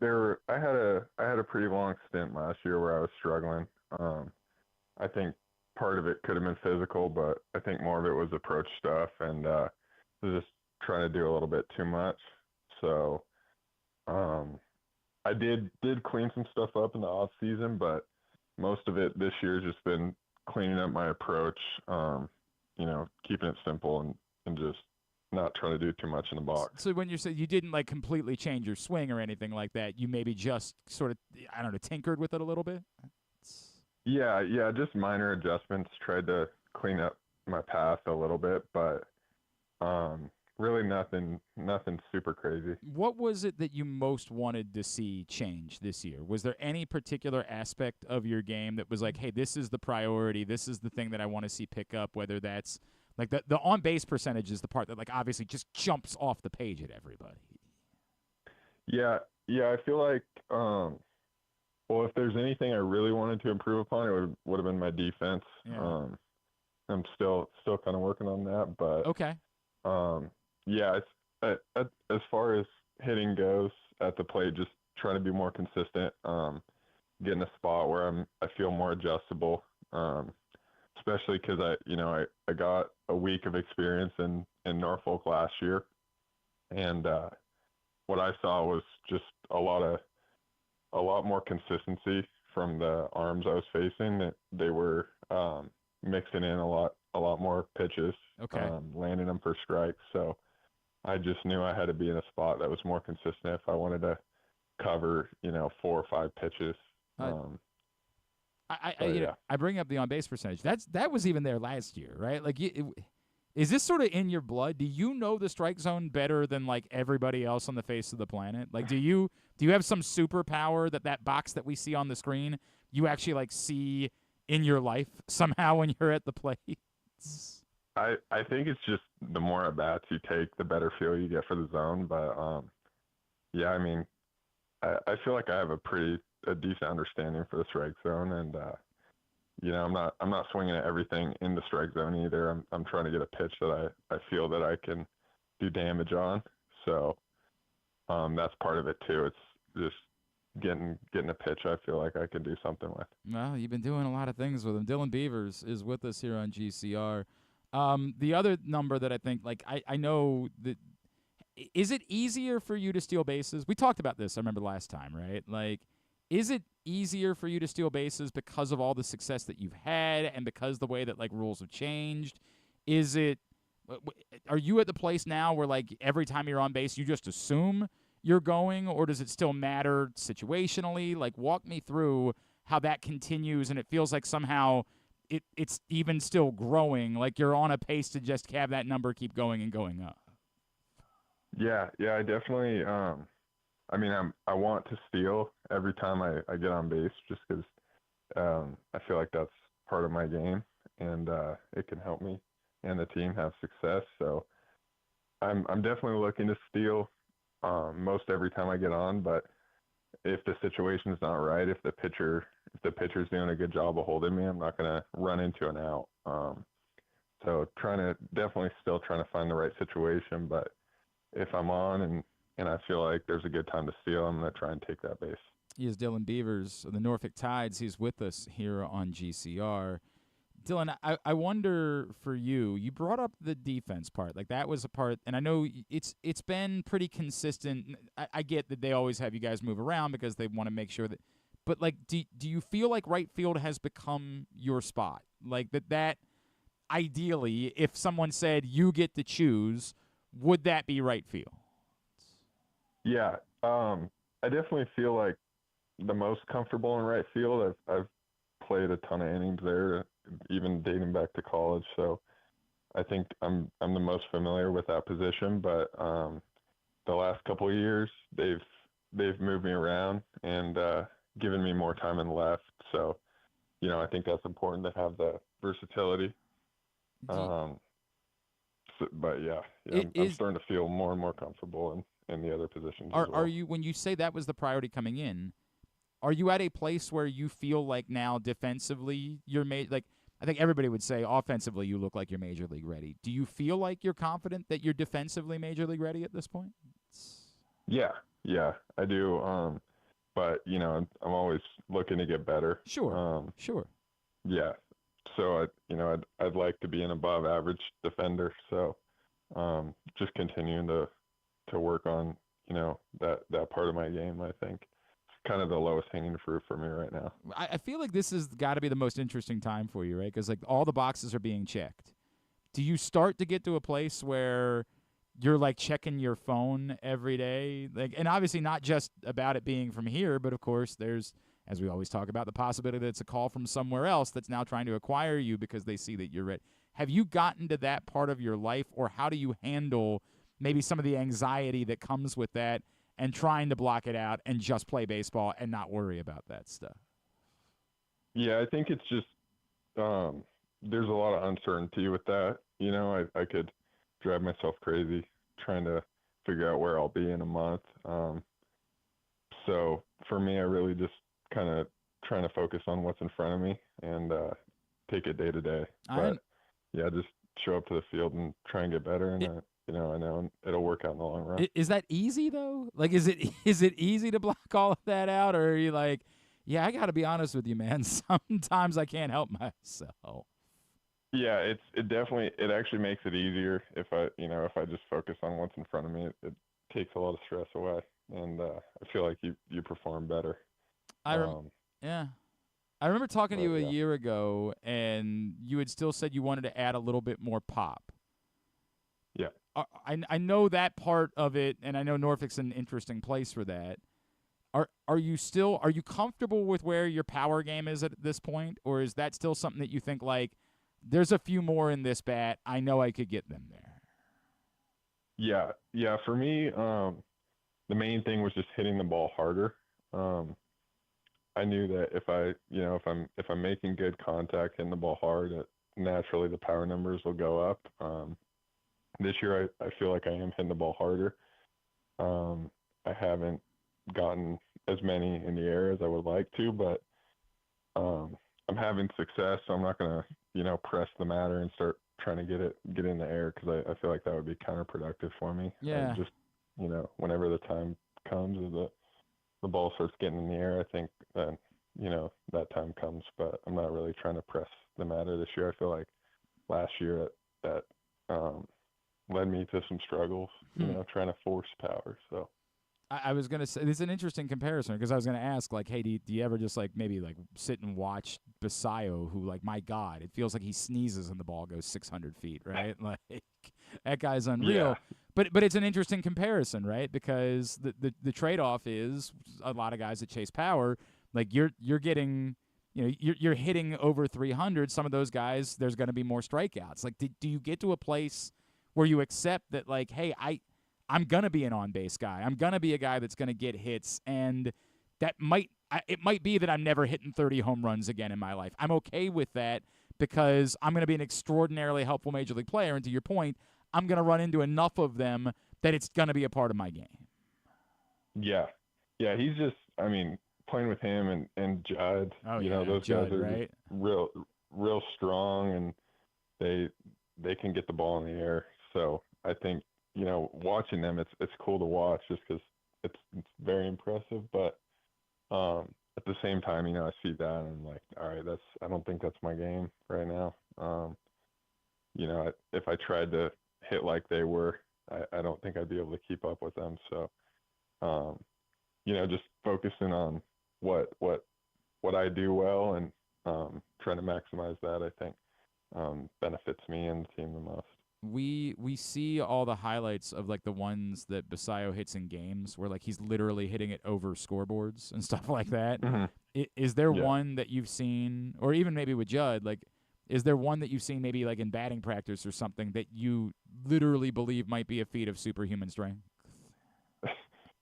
I had a pretty long stint last year where I was struggling. I think part of it could have been physical, but I think more of it was approach stuff, and was just trying to do a little bit too much. So I did clean some stuff up in the off season, but most of it this year has just been cleaning up my approach, keeping it simple and just not trying to do too much in the box. So when you said you didn't like completely change your swing or anything like that, you maybe just sort of, I don't know, tinkered with it a little bit? Yeah, just minor adjustments, tried to clean up my path a little bit, but really nothing super crazy. What was it that you most wanted to see change this year? Was there any particular aspect of your game that was like, hey, this is the priority, this is the thing that I want to see pick up, whether that's like the on-base percentage is the part that like obviously just jumps off the page at everybody? Yeah, I feel like well, if there's anything I really wanted to improve upon, it would have been my defense. Yeah. I'm still kind of working on that, but okay. Yeah, it's as far as hitting goes at the plate, just trying to be more consistent, get in a spot where I feel more adjustable, especially because I got a week of experience in Norfolk last year, and what I saw was just a lot more consistency from the arms I was facing. They were mixing in a lot more pitches, landing them for strikes. So I just knew I had to be in a spot that was more consistent if I wanted to cover 4 or 5 pitches. I bring up the on base percentage. That was even there last year, right? Like, is this sort of in your blood? Do you know the strike zone better than like everybody else on the face of the planet? Like, do you have some superpower that box that we see on the screen you actually like see in your life somehow when you're at the plate? I think it's just the more at bats you take, the better feel you get for the zone. But yeah, I mean, I feel like I have a decent understanding for the strike zone, and I'm not swinging at everything in the strike zone either. I'm trying to get a pitch that I feel that I can do damage on. So that's part of it too. It's just getting a pitch I feel like I can do something with. Well, you've been doing a lot of things with him. Dylan Beavers is with us here on GCR. The other number that I think, like, I know that, is it easier for you to steal bases? We talked about this, I remember last time, right? Like, is it easier for you to steal bases because of all the success that you've had and because the way that, like, rules have changed? Are you at the place now where, like, every time you're on base, you just assume you're going, or does it still matter situationally? Like, walk me through how that continues, and it feels like somehow it's even still growing, like you're on a pace to just have that number keep going and going up. Yeah, I definitely. I want to steal every time I get on base, just because I feel like that's part of my game, and it can help me and the team have success. So I'm definitely looking to steal most every time I get on, but if the situation's not right, if the pitcher's doing a good job of holding me, I'm not going to run into an out. So definitely still trying to find the right situation, but if I'm on and I feel like there's a good time to steal, I'm going to try and take that base. He is Dylan Beavers of the Norfolk Tides. He's with us here on GCR. Dylan, I wonder for you brought up the defense part. Like, that was a part, and I know it's been pretty consistent. I get that they always have you guys move around because they want to make sure that, but, like, do you feel like right field has become your spot? Like, that ideally, if someone said you get to choose, would that be right field? Yeah, I definitely feel like the most comfortable in right field. I've played a ton of innings there, even dating back to college. So I think I'm the most familiar with that position. But the last couple of years, they've moved me around and given me more time in left. So, I think that's important to have the versatility. But yeah, I'm starting to feel more and more comfortable in the other positions as well. Are you, when you say that was the priority coming in, are you at a place where you feel like now defensively you're like, I think everybody would say offensively you look like you're major league ready. Do you feel like you're confident that you're defensively major league ready at this point? Yeah, I do. But I'm always looking to get better. Sure. Yeah. So I'd like to be an above average defender. So just continuing to work on that part of my game, I think it's kind of the lowest hanging fruit for me right now. I feel like this has got to be the most interesting time for you, right? Because like all the boxes are being checked. Do you start to get to a place where you're like checking your phone every day? Like, and obviously not just about it being from here, but of course there's, as we always talk about, the possibility that it's a call from somewhere else that's now trying to acquire you because they see that you're ready. Have you gotten to that part of your life, or how do you handle maybe some of the anxiety that comes with that and trying to block it out and just play baseball and not worry about that stuff? Yeah, I think it's just there's a lot of uncertainty with that. I could drive myself crazy trying to figure out where I'll be in a month. So for me, I really just kind of trying to focus on what's in front of me and take it day to day. But yeah, just show up to the field and try and get better. And I know it'll work out in the long run. Is that easy though? Like, is it easy to block all of that out, or are you like, yeah, I got to be honest with you, man. Sometimes I can't help myself. Yeah, it actually makes it easier if I just focus on what's in front of me. It takes a lot of stress away, and I feel like you perform better. Yeah. I remember talking to you a year ago, and you had still said you wanted to add a little bit more pop. Yeah. I know that part of it, and I know Norfolk's an interesting place for that. Are you comfortable with where your power game is at this point, or is that still something that you think like, there's a few more in this bat, I know I could get them there? Yeah. For me, the main thing was just hitting the ball harder. I knew that if I'm making good contact, hitting the ball hard, naturally the power numbers will go up. This year I feel like I am hitting the ball harder. I haven't gotten as many in the air as I would like to, but I'm having success, so I'm not gonna press the matter and start trying to get in the air, because I feel like that would be counterproductive for me. Yeah. Just whenever the time comes or the ball starts getting in the air, I think that that time comes. But I'm not really trying to press the matter this year. I feel like last year that led me to some struggles, trying to force power. So I was going to say, this is an interesting comparison, because I was going to ask, like, hey, do you ever just, like, maybe, like, sit and watch Basallo, who, like, my God, it feels like he sneezes and the ball goes 600 feet, right? Like, that guy's unreal. Yeah. But it's an interesting comparison, right? Because the trade-off is a lot of guys that chase power, like, you're getting, you're hitting over 300. Some of those guys, there's going to be more strikeouts. Like, do you get to a place where you accept that, like, hey, I'm going to be an on-base guy. I'm going to be a guy that's going to get hits, and it might be that I'm never hitting 30 home runs again in my life. I'm okay with that, because I'm going to be an extraordinarily helpful major league player, and to your point, I'm going to run into enough of them that it's going to be a part of my game. Yeah, he's just, playing with him and Judd, those Judd, guys are right? real strong, and they can get the ball in the air. So I think, watching them, it's cool to watch just because it's very impressive. But at the same time, I see that and I'm like, all right, I don't think that's my game right now. If I tried to hit like they were, I don't think I'd be able to keep up with them. So, just focusing on what I do well and trying to maximize that, I think benefits me and the team the most. We see all the highlights of, like, the ones that Basallo hits in games where, like, he's literally hitting it over scoreboards and stuff like that. Mm-hmm. Is there one that you've seen, or even maybe with Judd, like, is there one that you've seen maybe, like, in batting practice or something that you literally believe might be a feat of superhuman strength?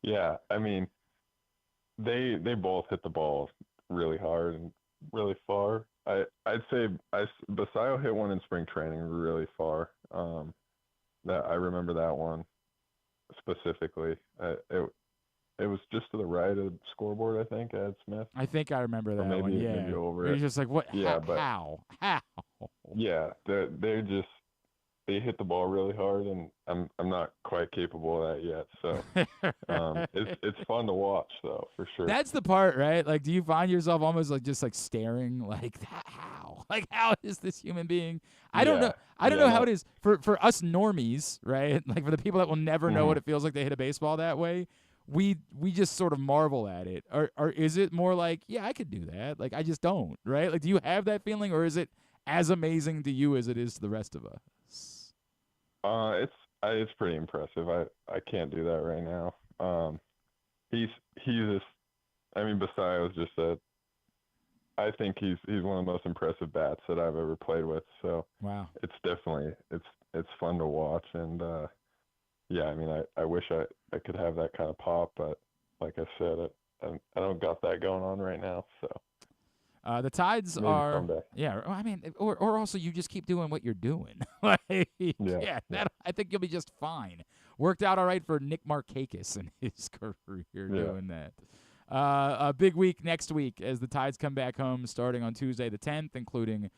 Yeah, they both hit the ball really hard, and really far. I'd say Basallo hit one in spring training really far. That I remember that one specifically. It was just to the right of the scoreboard, I think, at Smith. I think I remember that maybe, one. Yeah, maybe over Where it. you're just like, what? Yeah, How? Yeah, they hit the ball really hard, and I'm not quite capable of that yet. So it's fun to watch, though, for sure. That's the part, right? Like, do you find yourself almost like just like staring, like how? Like, how is this human being? I don't know. I don't know how it is for us normies, right? Like for the people that will never know what it feels like to hit a baseball that way. We just sort of marvel at it. Or is it more like, yeah, I could do that. Like I just don't, right? Like, do you have that feeling, or is it as amazing to you as it is to the rest of us? It's pretty impressive. I can't do that right now. He's just, I mean, Basallo's just I think he's one of the most impressive bats that I've ever played with. So wow, it's definitely it's fun to watch, and yeah, I mean, I wish I could have that kind of pop, but like I said, I don't got that going on right now. So the Tides maybe are someday. Yeah. I mean, or also you just keep doing what you're doing. Like, yeah. I think you'll be just fine. Worked out all right for Nick Markakis in his career doing that. A big week next week as the Tides come back home, starting on Tuesday the 10th, including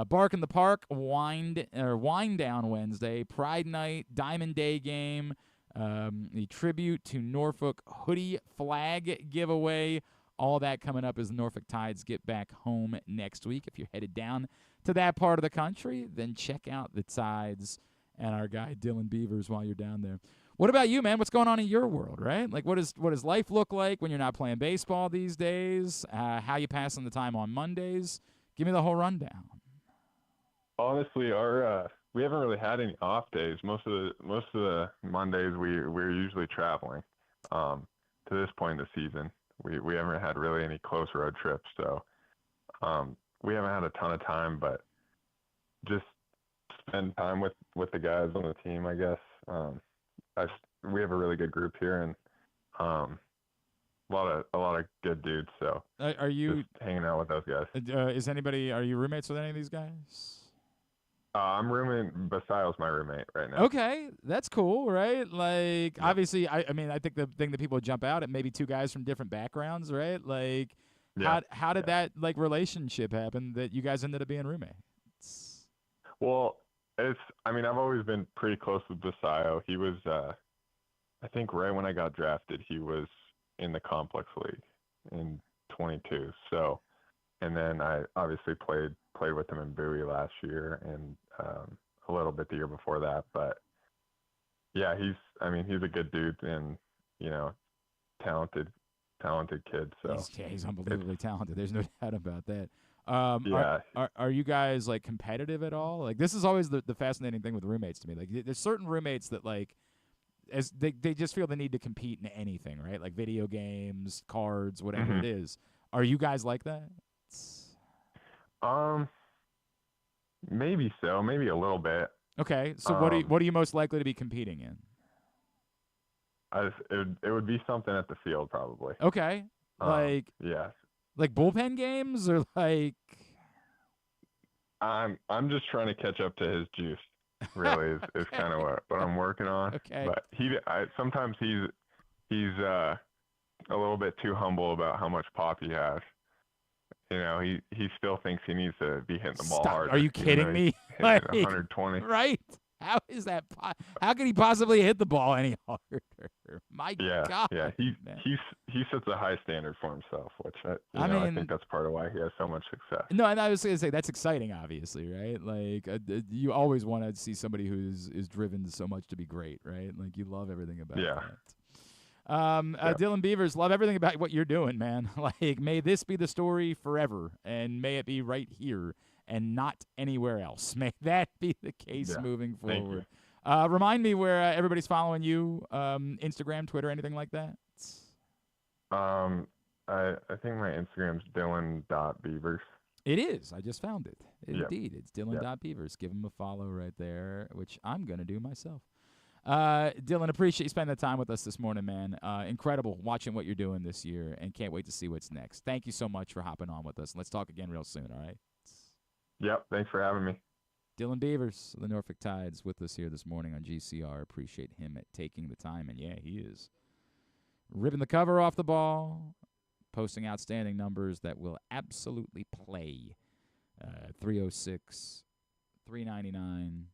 Bark in the Park, Wind Down Wednesday, Pride Night, Diamond Day game, the tribute to Norfolk hoodie flag giveaway. All that coming up as the Norfolk Tides get back home next week. If you're headed down to that part of the country, then check out the Tides and our guy Dylan Beavers while you're down there. What about you, man? What's going on in your world, right? Like, what does life look like when you're not playing baseball these days? How you passing the time on Mondays? Give me the whole rundown. Honestly, we haven't really had any off days. Most of the Mondays we're usually traveling. To this point in the season, we haven't had really any close road trips, so we haven't had a ton of time, but just spend time with the guys on the team, I guess. We have a really good group here, and a lot of good dudes. So are you just hanging out with those guys? Are you roommates with any of these guys? I'm rooming. Basallo's my roommate right now. Okay, that's cool, right? Like, obviously, I mean, I think the thing that people would jump out at, maybe two guys from different backgrounds, right? Like, how did that like relationship happen that you guys ended up being roommates? Well, I mean, I've always been pretty close with Basallo. He was, I think, right when I got drafted, he was in the complex league in 22. So, and then I obviously played with him in Bowie last year and a little bit the year before that. But yeah, he's a good dude and, you know, talented kid. So he's unbelievably talented. There's no doubt about that. Yeah. Are you guys like competitive at all? Like, this is always the fascinating thing with roommates to me. Like, there's certain roommates that like, as they just feel the need to compete in anything, right? Like video games, cards, whatever it is. Are you guys like that? Maybe so, maybe a little bit. Okay, so what are you most likely to be competing in? It would be something at the field probably. Okay, like like bullpen games or like. I'm just trying to catch up to his juice. Really is kind of what I'm working on. Okay, but sometimes he's a little bit too humble about how much pop he has. You know, he still thinks he needs to be hitting the ball hard. Are you kidding me? Like 120. Right? How is that? How could he possibly hit the ball any harder? My God. Yeah. He sets a high standard for himself, which I think that's part of why he has so much success. No, and I was going to say that's exciting, obviously, right? Like you always want to see somebody who is driven so much to be great, right? Like you love everything about that. Dylan Beavers, love everything about what you're doing, man. Like, may this be the story forever, and may it be right here and not anywhere else. May that be the case moving forward. Remind me where everybody's following you, Instagram, Twitter, anything like that? I think my Instagram's Dylan.Beavers. It is. I just found it. Indeed. It's Dylan.Beavers. Give him a follow right there, which I'm going to do myself. Dylan, appreciate you spending the time with us this morning, man. Incredible watching what you're doing this year, and can't wait to see what's next. Thank you so much for hopping on with us. Let's talk again real soon, all right? Yep, thanks for having me. Dylan Beavers of the Norfolk Tides with us here this morning on GCR. Appreciate him taking the time, and yeah, he is ripping the cover off the ball, posting outstanding numbers that will absolutely play. 306, 399,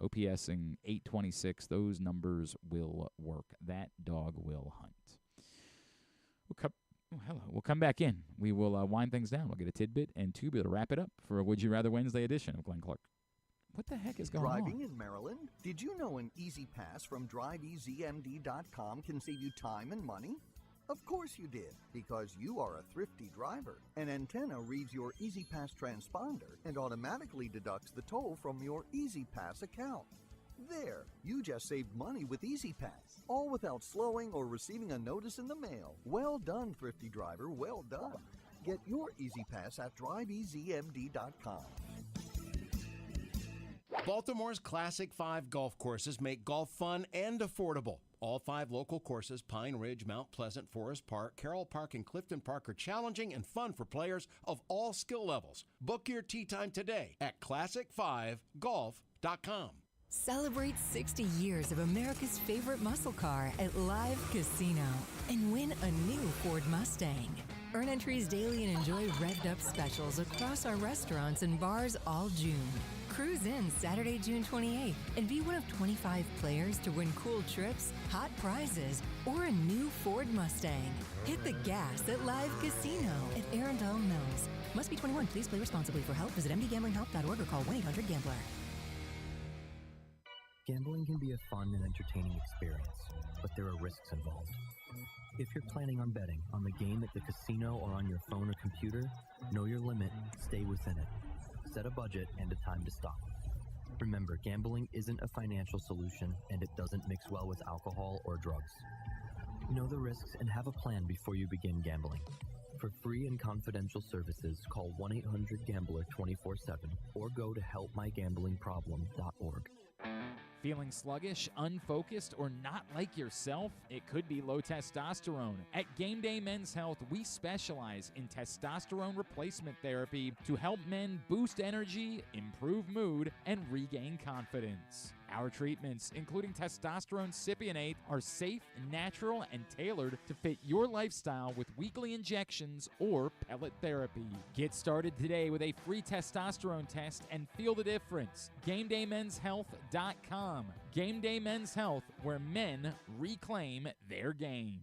OPSing 826. Those numbers will work. That dog will hunt. We'll come back in. We will wind things down. We'll get a tidbit and two to wrap it up for a Would You Rather Wednesday edition of Glenn Clark. What the heck is going Driving on? in Maryland? Did you know an Easy Pass from DriveEasyMD.com can save you time and money? Of course you did, because you are a thrifty driver. An antenna reads your Easy Pass transponder and automatically deducts the toll from your Easy Pass account. There, you just saved money with Easy Pass, all without slowing or receiving a notice in the mail. Well done, thrifty driver, well done. Get your Easy Pass at DriveEasyMD.com. Baltimore's Classic 5 golf courses make golf fun and affordable. All 5 local courses, Pine Ridge, Mount Pleasant, Forest Park, Carroll Park, and Clifton Park, are challenging and fun for players of all skill levels. Book your tee time today at classic5golf.com. Celebrate 60 years of America's favorite muscle car at Live Casino and win a new Ford Mustang. Earn entries daily and enjoy revved-up specials across our restaurants and bars all June. Cruise in Saturday, June 28th, and be one of 25 players to win cool trips, hot prizes, or a new Ford Mustang. Hit the gas at Live Casino at Arundel Mills. Must be 21. Please play responsibly. For help, visit mdgamblinghelp.org or call 1-800-GAMBLER. Gambling can be a fun and entertaining experience, but there are risks involved. If you're planning on betting on the game at the casino or on your phone or computer, know your limit, stay within it. Set a budget and a time to stop. Remember, gambling isn't a financial solution, and it doesn't mix well with alcohol or drugs. Know the risks and have a plan before you begin gambling. For free and confidential services, call 1-800-GAMBLER 24/7 or go to helpmygamblingproblem.org. Feeling sluggish, unfocused, or not like yourself? It could be low testosterone. At Game Day Men's Health, we specialize in testosterone replacement therapy to help men boost energy, improve mood, and regain confidence. Our treatments, including testosterone cypionate, are safe, natural, and tailored to fit your lifestyle with weekly injections or pellet therapy. Get started today with a free testosterone test and feel the difference. GameDayMen'sHealth.com. Game Day Men's Health, where men reclaim their game.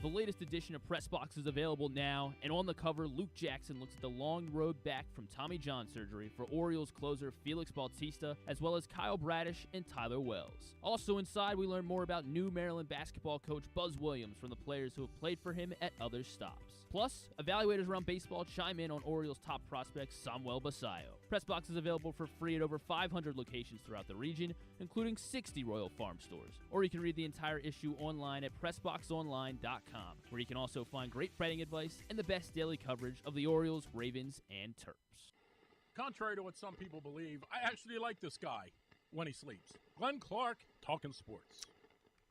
The latest edition of Press Box is available now, and on the cover, Luke Jackson looks at the long road back from Tommy John surgery for Orioles closer Felix Bautista, as well as Kyle Bradish and Tyler Wells. Also inside, we learn more about new Maryland basketball coach Buzz Williams from the players who have played for him at other stops. Plus, evaluators around baseball chime in on Orioles' top prospect Samuel Basallo. Pressbox is available for free at over 500 locations throughout the region, including 60 Royal Farm stores. Or you can read the entire issue online at PressBoxOnline.com, where you can also find great betting advice and the best daily coverage of the Orioles, Ravens, and Terps. Contrary to what some people believe, I actually like this guy when he sleeps. Glenn Clark, talking sports.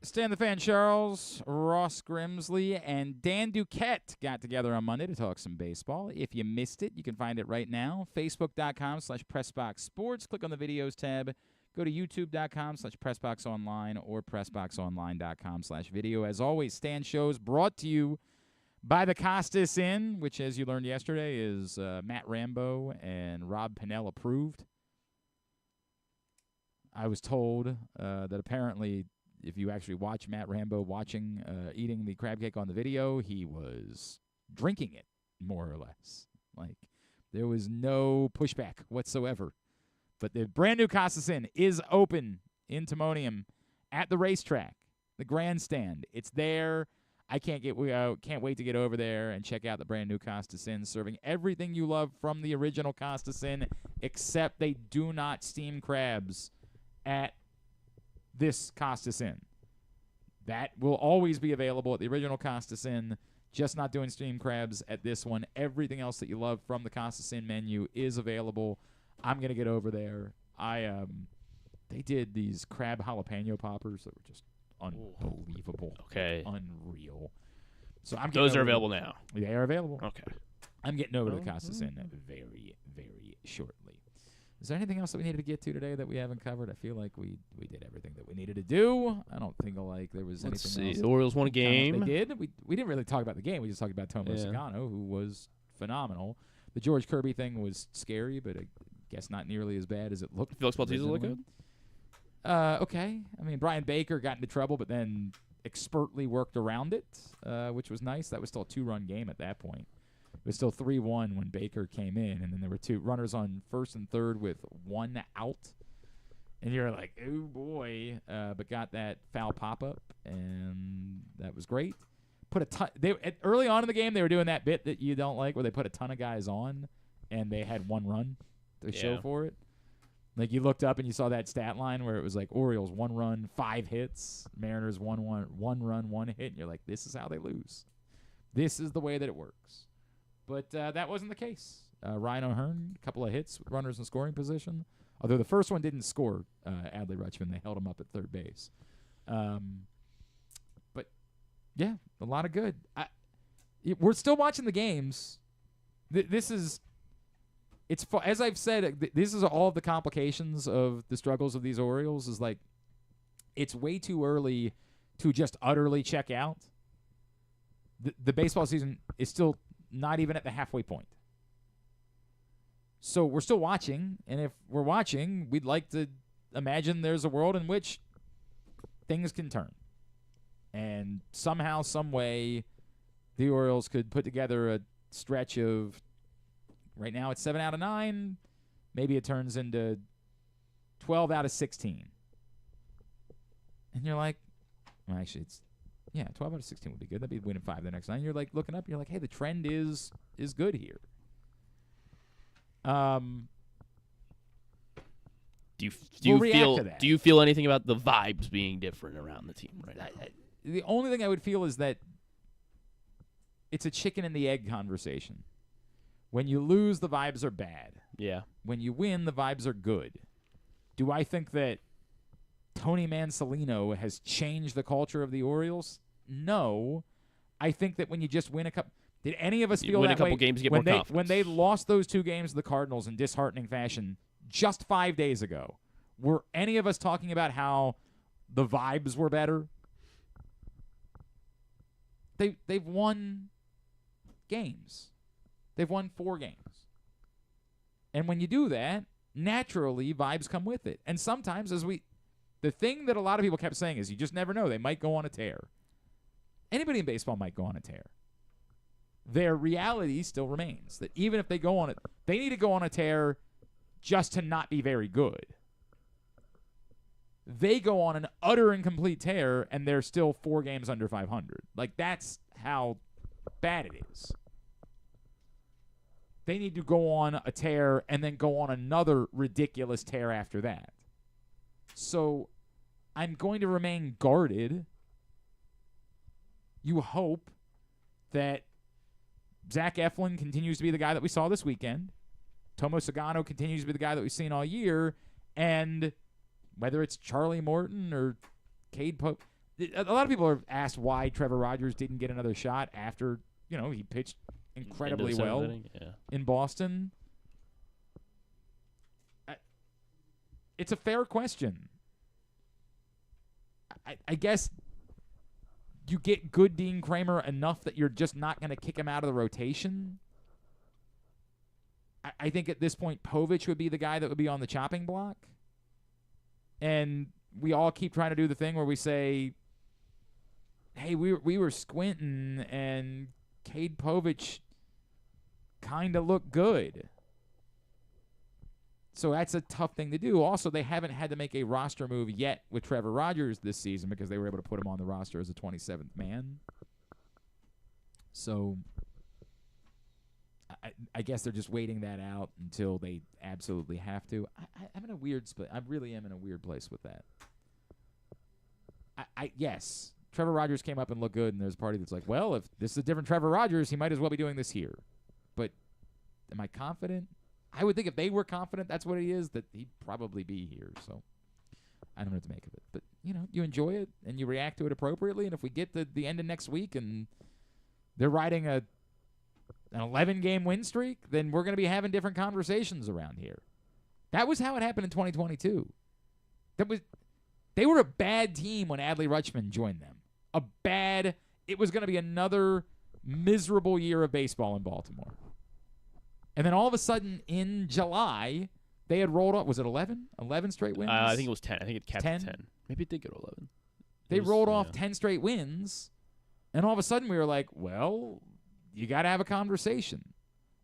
Stan the Fan Charles, Ross Grimsley, and Dan Duquette got together on Monday to talk some baseball. If you missed it, you can find it right now. Facebook.com/PressBoxSports. Click on the videos tab. Go to YouTube.com/PressBoxOnline or PressBoxOnline.com/video. As always, Stan shows brought to you by the Costas Inn, which, as you learned yesterday, is Matt Rambo and Rob Pinnell approved. I was told that apparently, if you actually watch Matt Rambo eating the crab cake on the video, he was drinking it, more or less. Like, there was no pushback whatsoever. But the brand new Costas Inn is open in Timonium at the racetrack, the grandstand. It's there. I can't wait to get over there and check out the brand new Costas Inn, serving everything you love from the original Costas Inn, except they do not steam crabs at this Costas Inn. That will always be available at the original Costas Inn, just not doing steamed crabs at this one. Everything else that you love from the Costas Inn menu is available. I'm going to get over there. They did these crab jalapeno poppers that were just unbelievable. Okay. Unreal. So I'm Those are available now. They are available. Okay. I'm getting over to the Costas Inn very, very shortly. Is there anything else that we needed to get to today that we haven't covered? I feel like we did everything that we needed to do. I don't think like there was Let's anything else. see. The Orioles won a game. They did. We didn't really talk about the game. We just talked about Tomoyuki Sugano, who was phenomenal. The George Kirby thing was scary, but I guess not nearly as bad as it looked. Felix Bautista look good? Okay. I mean, Brian Baker got into trouble, but then expertly worked around it, which was nice. That was still a 2-run game at that point. It was still 3-1 when Baker came in, and then there were 2 runners on first and third with 1 out. And you're like, oh, boy. But got that foul pop-up, and that was great. Put a ton. Early on in the game, they were doing that bit that you don't like where they put a ton of guys on, and they had 1 run to show for it. Like, you looked up and you saw that stat line where it was like Orioles 1 run, 5 hits, Mariners 1 run, 1 hit, and you're like, this is how they lose. This is the way that it works. But that wasn't the case. Ryan O'Hearn, a couple of hits with runners in scoring position. Although the first one didn't score Adley Rutschman. They held him up at third base. But, yeah, a lot of good. We're still watching the games. This is... as I've said, this is all of the complications of the struggles of these Orioles is like it's way too early to just utterly check out. The baseball season is still not even at the halfway point. So we're still watching, and if we're watching, we'd like to imagine there's a world in which things can turn. And somehow, some way, the Orioles could put together a stretch of right now it's 7 out of 9. Maybe it turns into 12 out of 16. And you're like, well, actually, 12 out of 16 would be good. That'd be winning 5 the next 9. You're like looking up, you're like, hey, the trend is good here. Do you feel anything about the vibes being different around the team right now? The only thing I would feel is that it's a chicken and the egg conversation. When you lose, the vibes are bad. Yeah. When you win, the vibes are good. Do I think that Tony Mansolino has changed the culture of the Orioles? No. I think that when you just win a couple... Did any of us feel win that a couple way games, you get when more confidence. When they lost those 2 games to the Cardinals in disheartening fashion just 5 days ago? Were any of us talking about how the vibes were better? They've won games. They've won 4 games. And when you do that, naturally, vibes come with it. And sometimes, the thing that a lot of people kept saying is you just never know. They might go on a tear. Anybody in baseball might go on a tear. Their reality still remains that even if they go on it, they need to go on a tear just to not be very good. They go on an utter and complete tear, and they're still 4 games under 500. Like, that's how bad it is. They need to go on a tear and then go on another ridiculous tear after that. So I'm going to remain guarded. You hope that Zach Eflin continues to be the guy that we saw this weekend. Tomo Sugano continues to be the guy that we've seen all year. And whether it's Charlie Morton or Cade Pope, a lot of people have asked why Trevor Rogers didn't get another shot after, he pitched incredibly well in Boston. It's a fair question. I guess you get good Dean Kramer enough that you're just not going to kick him out of the rotation. I think at this point, Povich would be the guy that would be on the chopping block. And we all keep trying to do the thing where we say, hey, we were squinting, and Cade Povich kind of looked good. So that's a tough thing to do. Also, they haven't had to make a roster move yet with Trevor Rogers this season because they were able to put him on the roster as a 27th man. So I guess they're just waiting that out until they absolutely have to. I'm in a weird spot. I really am in a weird place with that. Yes, Trevor Rogers came up and looked good, and there's a party that's like, well, if this is a different Trevor Rogers, he might as well be doing this here. But am I confident? I would think if they were confident that's what he is, that he'd probably be here. So I don't know what to make of it. But, you enjoy it and you react to it appropriately. And if we get to the end of next week and they're riding an 11-game win streak, then we're going to be having different conversations around here. That was how it happened in 2022. They were a bad team when Adley Rutschman joined them. It was going to be another miserable year of baseball in Baltimore. And then all of a sudden in July, they had rolled off. Was it 11? 11 straight wins? I think it was 10. I think it capped at 10. Maybe it did go to 11. They rolled off 10 straight wins. And all of a sudden we were like, well, you got to have a conversation.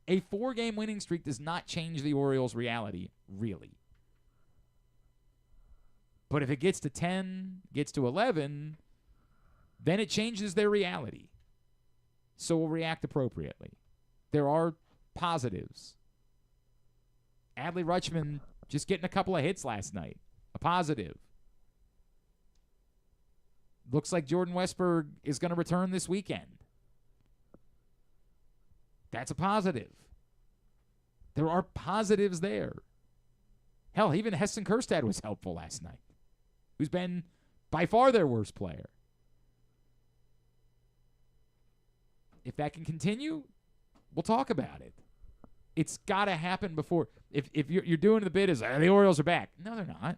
A 4-game winning streak does not change the Orioles' reality, really. But if it gets to 10, gets to 11, then it changes their reality. So we'll react appropriately. There are positives. Adley Rutschman just getting a couple of hits last night. A positive. Looks like Jordan Westberg is going to return this weekend. That's a positive. There are positives there. Hell, even Heston Kjerstad was helpful last night, who's been by far their worst player. If that can continue, we'll talk about it. It's got to happen before. If you're doing the bit as the Orioles are back. No, they're not.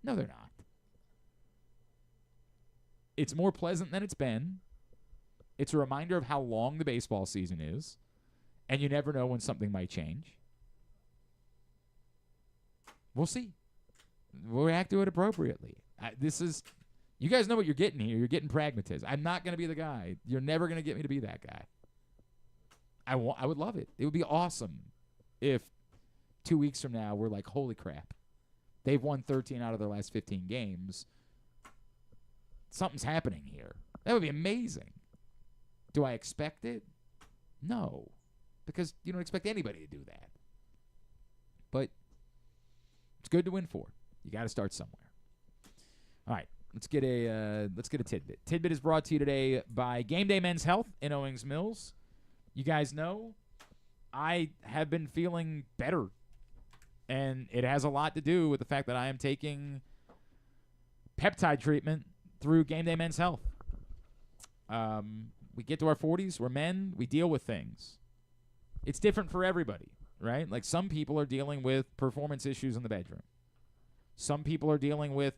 No, they're not. It's more pleasant than it's been. It's a reminder of how long the baseball season is, and you never know when something might change. We'll see. We'll react to it appropriately. You guys know what you're getting here. You're getting pragmatism. I'm not going to be the guy. You're never going to get me to be that guy. I would love it. It would be awesome if 2 weeks from now we're like, holy crap. They've won 13 out of their last 15 games. Something's happening here. That would be amazing. Do I expect it? No. Because you don't expect anybody to do that. But it's good to win 4. You got to start somewhere. All right. Let's get a tidbit. Tidbit is brought to you today by Game Day Men's Health in Owings Mills. You guys know I have been feeling better, and it has a lot to do with the fact that I am taking peptide treatment through Game Day Men's Health. We get to our 40s, we're men, we deal with things. It's different for everybody, right? Like some people are dealing with performance issues in the bedroom. Some people are dealing with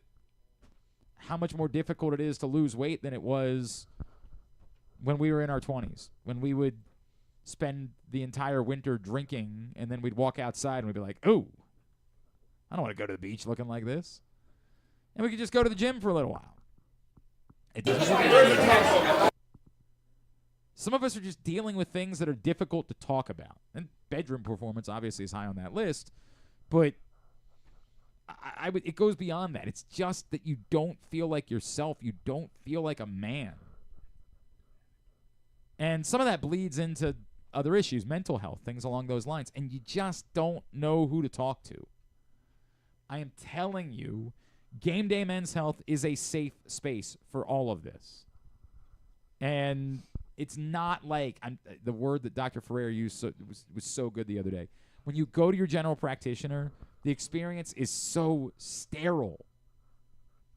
how much more difficult it is to lose weight than it was when we were in our 20s, when we would spend the entire winter drinking, and then we'd walk outside and we'd be like, ooh, I don't want to go to the beach looking like this. And we could just go to the gym for a little while. Some of us are just dealing with things that are difficult to talk about. And bedroom performance obviously is high on that list, but it goes beyond that. It's just that you don't feel like yourself. You don't feel like a man. And some of that bleeds into other issues, mental health, things along those lines. And you just don't know who to talk to. I am telling you, Game Day Men's Health is a safe space for all of this. And it's not like the word that Dr. Ferrer used was so good the other day. When you go to your general practitioner, the experience is so sterile.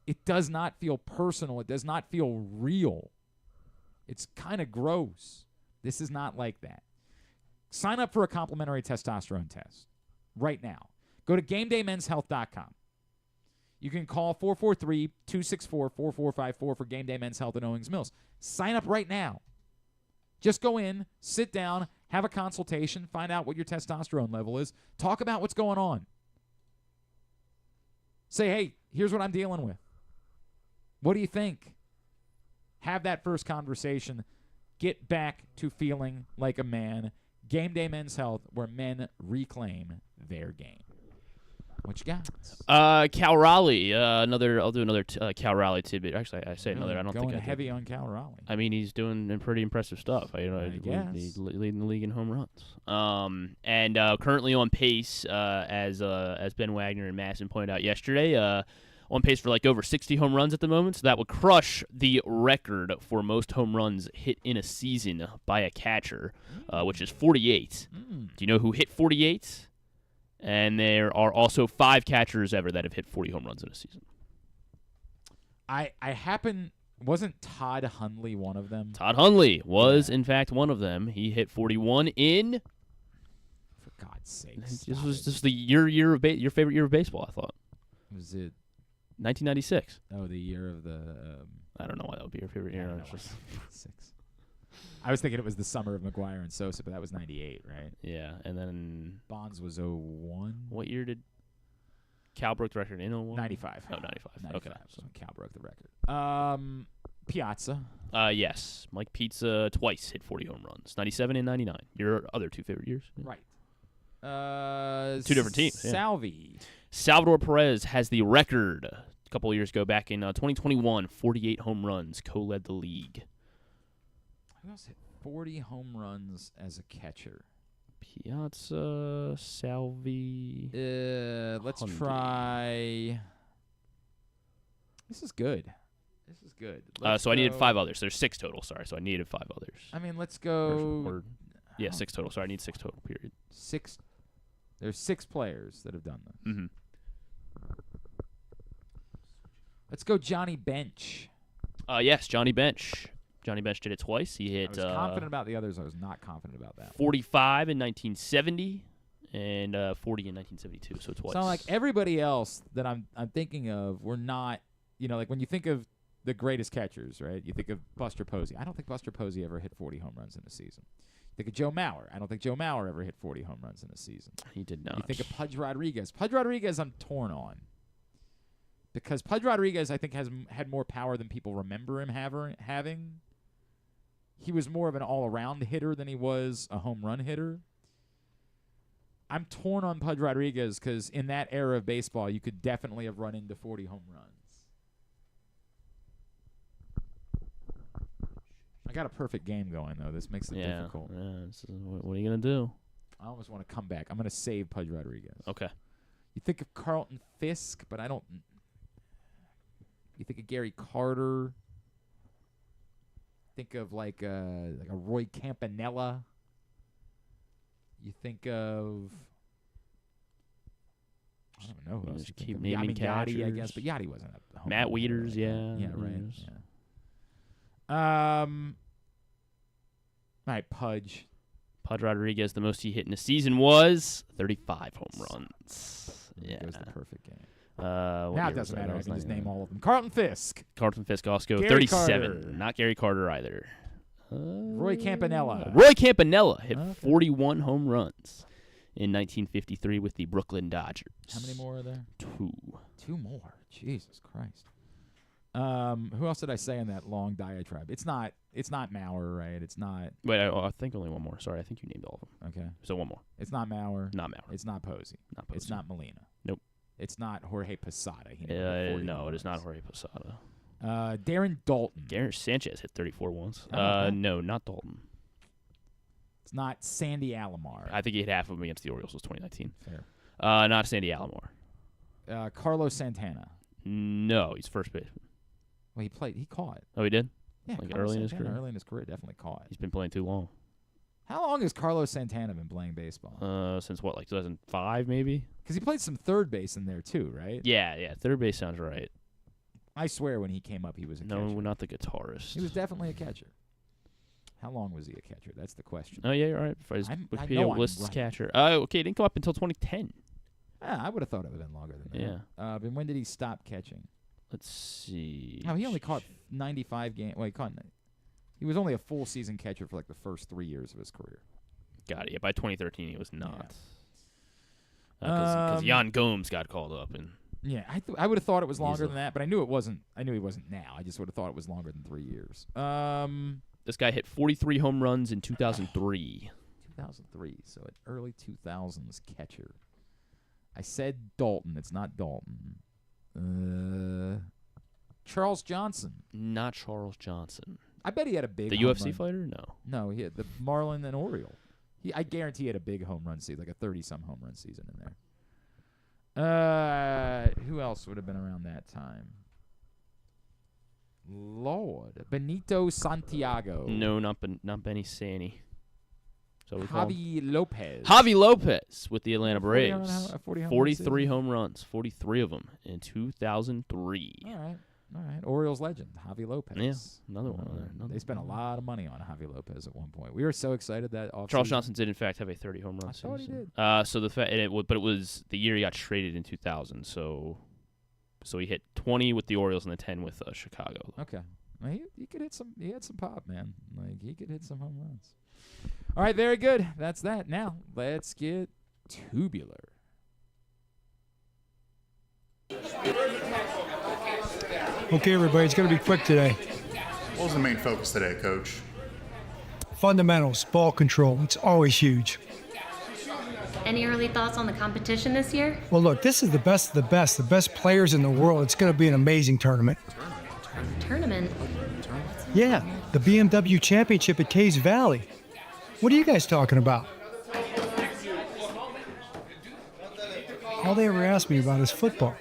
It does not feel personal. It does not feel real. It's kind of gross. This is not like that. Sign up for a complimentary testosterone test right now. Go to GameDayMen'sHealth.com. You can call 443-264-4454 for Game Day Men's Health in Owings Mills. Sign up right now. Just go in, sit down, have a consultation, find out what your testosterone level is, talk about what's going on. Say, hey, here's what I'm dealing with. What do you think? Have that first conversation. Get back to feeling like a man. Game Day Men's Health, where men reclaim their game. What you got? Cal Raleigh. I'll do another Cal Raleigh tidbit. Actually, I say another. I don't think I heavy on Cal Raleigh. I mean, he's doing pretty impressive stuff. He's leading the league in home runs. And currently on pace, as Ben Wagner and Masson pointed out yesterday, on pace for like over 60 home runs at the moment. So that would crush the record for most home runs hit in a season by a catcher, which is 48. Do you know who hit 48? And there are also 5 catchers ever that have hit 40 home runs in a season. Wasn't Todd Hundley one of them? Todd Hundley was, in fact, one of them. He hit 41 in. For God's sake. This was just your favorite year of baseball, I thought. Was it 1996? Oh, the year of the. I don't know why that would be your favorite year. I was thinking it was the summer of McGuire and Sosa, but that was 98, right? Yeah, and then Bonds was 01. What year did Cal broke the record in 01? 95. Oh, 95. Okay. So Cal broke the record. Piazza. Yes. Mike Pizza twice hit 40 home runs. 97 and 99. Your other two favorite years. Yeah. Right. Two different teams. Yeah. Salvi. Salvador Perez has the record a couple of years ago back in 2021. 48 home runs. Co-led the league. Who else hit 40 home runs as a catcher? Piazza, Salvi. Let's try. This is good. So I needed 5 others. There's 6 total. Sorry, so I needed 5 others. I mean, let's go. 6 total. Sorry, I need 6 total. Period. 6. There's 6 players that have done this. Mm-hmm. Let's go Johnny Bench. Yes, Johnny Bench. Johnny Bench did it twice. He hit. I was confident about the others. I was not confident about that. 45 in 1970 and 40 in 1972. So twice. So like everybody else that I'm thinking of, we're not. Like when you think of the greatest catchers, right? You think of Buster Posey. I don't think Buster Posey ever hit 40 home runs in a season. You think of Joe Mauer. I don't think Joe Mauer ever hit 40 home runs in a season. He did not. You think of Pudge Rodriguez. Pudge Rodriguez, I'm torn on. Because Pudge Rodriguez, I think, had more power than people remember him having. He was more of an all-around hitter than he was a home run hitter. I'm torn on Pudge Rodriguez because in that era of baseball, you could definitely have run into 40 home runs. I got a perfect game going, though. This makes it difficult. Yeah, what are you going to do? I almost want to come back. I'm going to save Pudge Rodriguez. Okay. You think of Carlton Fisk, but I don't. You think of Gary Carter. Think of like a Roy Campanella. You think of. I don't know who else. Just keep naming catchers. Yachty, I guess, but Yachty wasn't a home Matt run Wieters, hitter. yeah. Yeah, right. Yeah. All right, Pudge. Pudge Rodriguez, the most he hit in a season was 35 home runs. There goes the perfect game. Now it doesn't matter. I can just name all of them. Carlton Fisk. Carlton Fisk also Gary 37. Carter. Not Gary Carter either. Roy Campanella. Roy Campanella hit 41 home runs in 1953 with the Brooklyn Dodgers. How many more are there? 2. 2 more. Jesus Christ. Who else did I say in that long diatribe? It's not Mauer, right? It's not. Wait, I think only one more. Sorry, I think you named all of them. Okay. So one more. It's not Mauer. Not Mauer. It's not Posey. Not Posey. It's not Molina. Nope. It's not Jorge Posada. He never hit 40 no, it is not Jorge Posada. Darren Dalton. Garrett Sanchez hit 34 once. Okay. No, not Dalton. It's not Sandy Alomar. I think he hit half of them against the Orioles. Was 2019. Fair. Not Sandy Alomar. Carlos Santana. No, he's first baseman. Well, he played. He caught. Oh, he did? Yeah, like Carlos early in his Santana, career. Early in his career, definitely caught. He's been playing too long. How long has Carlos Santana been playing baseball? Since what, like 2005 maybe? Because he played some third base in there too, right? Yeah. Third base sounds right. I swear when he came up, he was a catcher. No, not the guitarist. He was definitely a catcher. How long was he a catcher? That's the question. Oh, yeah, you're right. Wikipedia lists right. catcher. Okay, he didn't come up until 2010. I would have thought it would have been longer than that. Yeah. But when did he stop catching? Let's see. No, he only caught 95 games. Well, he was only a full season catcher for like the first 3 years of his career. Got it. Yeah, by 2013, he was not. Because Jan Gomes got called up. Yeah, I would have thought it was longer than that, but I knew it wasn't. I knew he wasn't now. I just would have thought it was longer than 3 years. This guy hit 43 home runs in 2003. 2003, so an early 2000s catcher. I said Dalton. It's not Dalton. Charles Johnson. Not Charles Johnson. I bet he had a big The home UFC run. fighter? No, he had the Marlin and Oriole. I guarantee he had a big home run season, like a 30-some home run season in there. Who else would have been around that time? Lord. Benito Santiago. No, not Benny Sanny. So Javi Lopez. Javi Lopez with the Atlanta 40 Braves. home 43 runs home runs. 43 of them in 2003. All right. All right. Orioles legend, Javi Lopez. Yeah, another one. They spent a lot of money on Javi Lopez at one point. We were so excited that offseason. Charles Johnson did, in fact, have a 30 home run season. I thought he did. So but it was the year he got traded in 2000. So he hit 20 with the Orioles and then 10 with Chicago. Okay. Well, he could hit some. He had some pop, man. Like he could hit some home runs. All right, very good. That's that. Now let's get tubular. Okay, everybody, it's going to be quick today. What was the main focus today, Coach? Fundamentals, ball control. It's always huge. Any early thoughts on the competition this year? Well, look, this is the best of the best players in the world. It's going to be an amazing tournament. Tournament? Yeah, the BMW Championship at Caves Valley. What are you guys talking about? All they ever ask me about is football.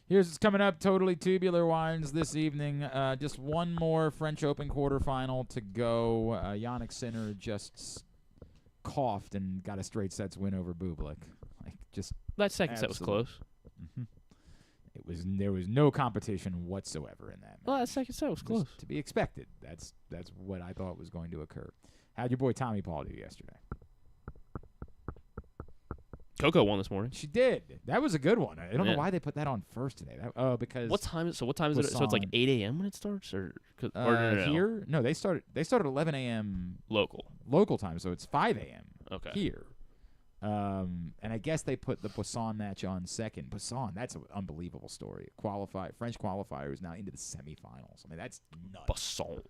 Here's what's coming up, totally tubular wines this evening. Just one more French Open quarterfinal to go. Yannick Sinner just coughed and got a straight sets win over Bublik. That second set was close. Mm-hmm. There was no competition whatsoever in that match. Well, that second set was close. To be expected. That's what I thought was going to occur. How'd your boy Tommy Paul do yesterday? Coco won this morning. She did. That was a good one. I don't know why they put that on first today. Because what time is it? So it's like 8 a.m. when it starts, or no? Here? No, they started at 11 a.m. local time, so it's 5 a.m. Okay. Here. And I guess they put the Poisson match on second. Poisson, that's an unbelievable story. French qualifier is now into the semifinals. I mean, that's nuts. Poisson.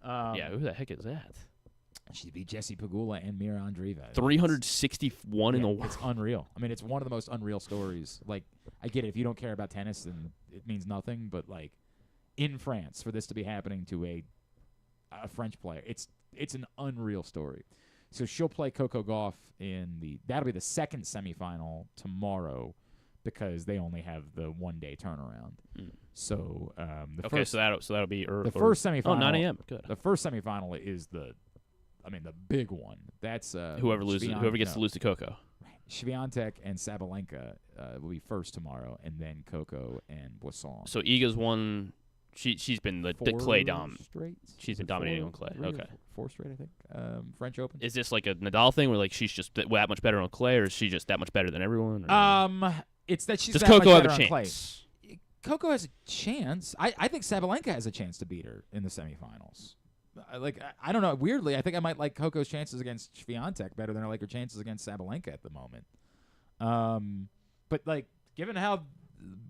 Yeah, who the heck is that? She beat Jessie Pegula and Mira Andreeva. 361 in the world. It's unreal. I mean, it's one of the most unreal stories. Like, I get it. If you don't care about tennis, then it means nothing. But, like, in France, for this to be happening to a French player, it's an unreal story. So she'll play Coco Gauff that'll be the second semifinal tomorrow because they only have the 1 day turnaround. So that'll be the first semifinal. Oh, 9 a.m. Good. The first semifinal is the big one. That's whoever gets to lose to Coco. Swiatek and Sabalenka will be first tomorrow, and then Coco and Boisson. So Iga's won. She's been the clay dom. She's been dominating on clay. Okay. 4 straight, I think. French Open. Is this like a Nadal thing where like she's just that much better on clay, or is she just that much better than everyone? It's that she's Does that Coco much have better a on chance? clay. Coco has a chance. I think Sabalenka has a chance to beat her in the semifinals. I don't know. Weirdly, I think I might like Coco's chances against Swiatek better than I like her chances against Sabalenka at the moment. But like, given how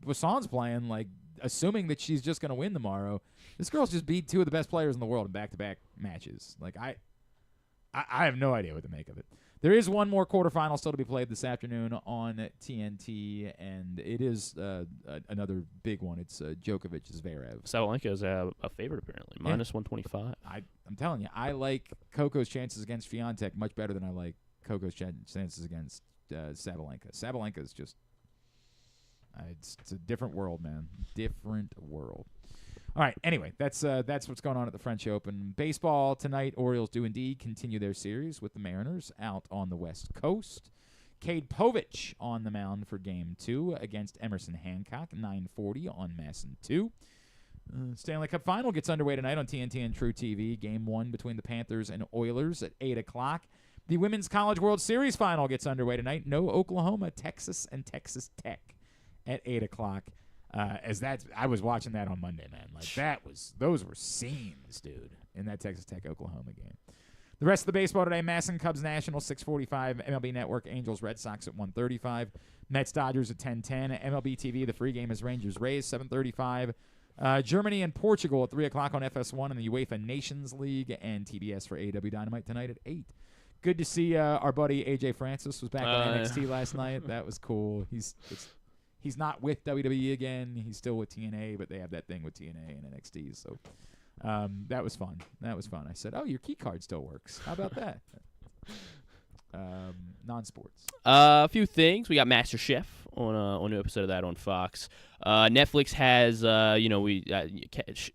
Boisson's playing, like, assuming that she's just going to win tomorrow, this girl's just beat 2 of the best players in the world in back-to-back matches. Like, I have no idea what to make of it. There is one more quarterfinal still to be played this afternoon on TNT, and it is another big one. It's Djokovic-Zverev. Sabalenka is a favorite, apparently. Minus 125. I'm telling you, I like Coco's chances against Swiatek much better than I like Coco's chances against Sabalenka. Sabalenka is just it's a different world, man. Different world. All right. Anyway, that's what's going on at the French Open. Baseball tonight. Orioles do indeed continue their series with the Mariners out on the West Coast. Cade Povich on the mound for Game 2 against Emerson Hancock. 9:40 on MASN 2. Stanley Cup Final gets underway tonight on TNT and True TV. Game 1 between the Panthers and Oilers at 8 o'clock. The Women's College World Series Final gets underway tonight. No Oklahoma, Texas, and Texas Tech at 8 o'clock. I was watching that on Monday, man. Like those were scenes, dude, in that Texas Tech Oklahoma game. The rest of the baseball today: MASN Cubs Nationals 6:45, MLB Network Angels Red Sox at 1:35, Mets Dodgers at 10:10, MLB TV the free game is Rangers Rays 7:35, Germany and Portugal at 3 o'clock on FS1 in the UEFA Nations League, and TBS for AEW Dynamite tonight at 8. Good to see our buddy AJ Francis was back on NXT last night. That was cool. He's not with WWE again. He's still with TNA, but they have that thing with TNA and NXT. So that was fun. I said, "Oh, your key card still works. How about that?" Non-sports. A few things. We got MasterChef on a new episode of that on Fox. Netflix has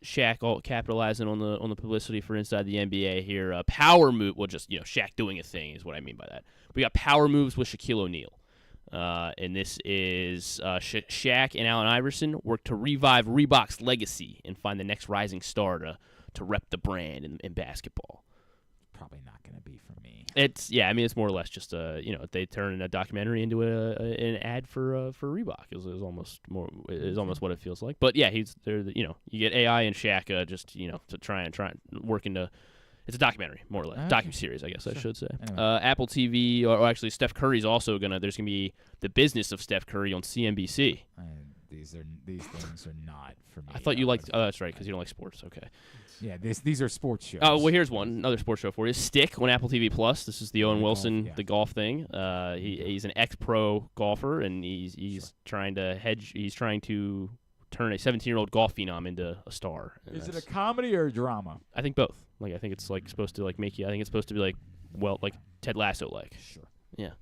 Shaq capitalizing on the publicity for Inside the NBA here. Power move. Well, just Shaq doing a thing is what I mean by that. We got power moves with Shaquille O'Neal. And this is Shaq and Allen Iverson work to revive Reebok's legacy and find the next rising star to rep the brand in basketball. Probably not going to be for me. It's more or less just they turn a documentary into an ad for Reebok. It was almost what it feels like. But yeah, you get AI and Shaq to try and work into. It's a documentary, more or less. Okay. Docu-series, I guess I should say. Anyway. Apple TV, or actually Steph Curry's also there's going to be The Business of Steph Curry on CNBC. These things are not for me. I thought you liked, that's right, because you don't like sports. Okay. Yeah, these are sports shows. Oh, well, here's another sports show for you. Stick on Apple TV Plus. This is the Owen Wilson, the golf thing. He's an ex-pro golfer, and he's trying to turn a 17-year-old golf phenom into a star. Is it a comedy or a drama? I think both. I think it's supposed to make you. I think it's supposed to be like Ted Lasso-like. Sure. Yeah.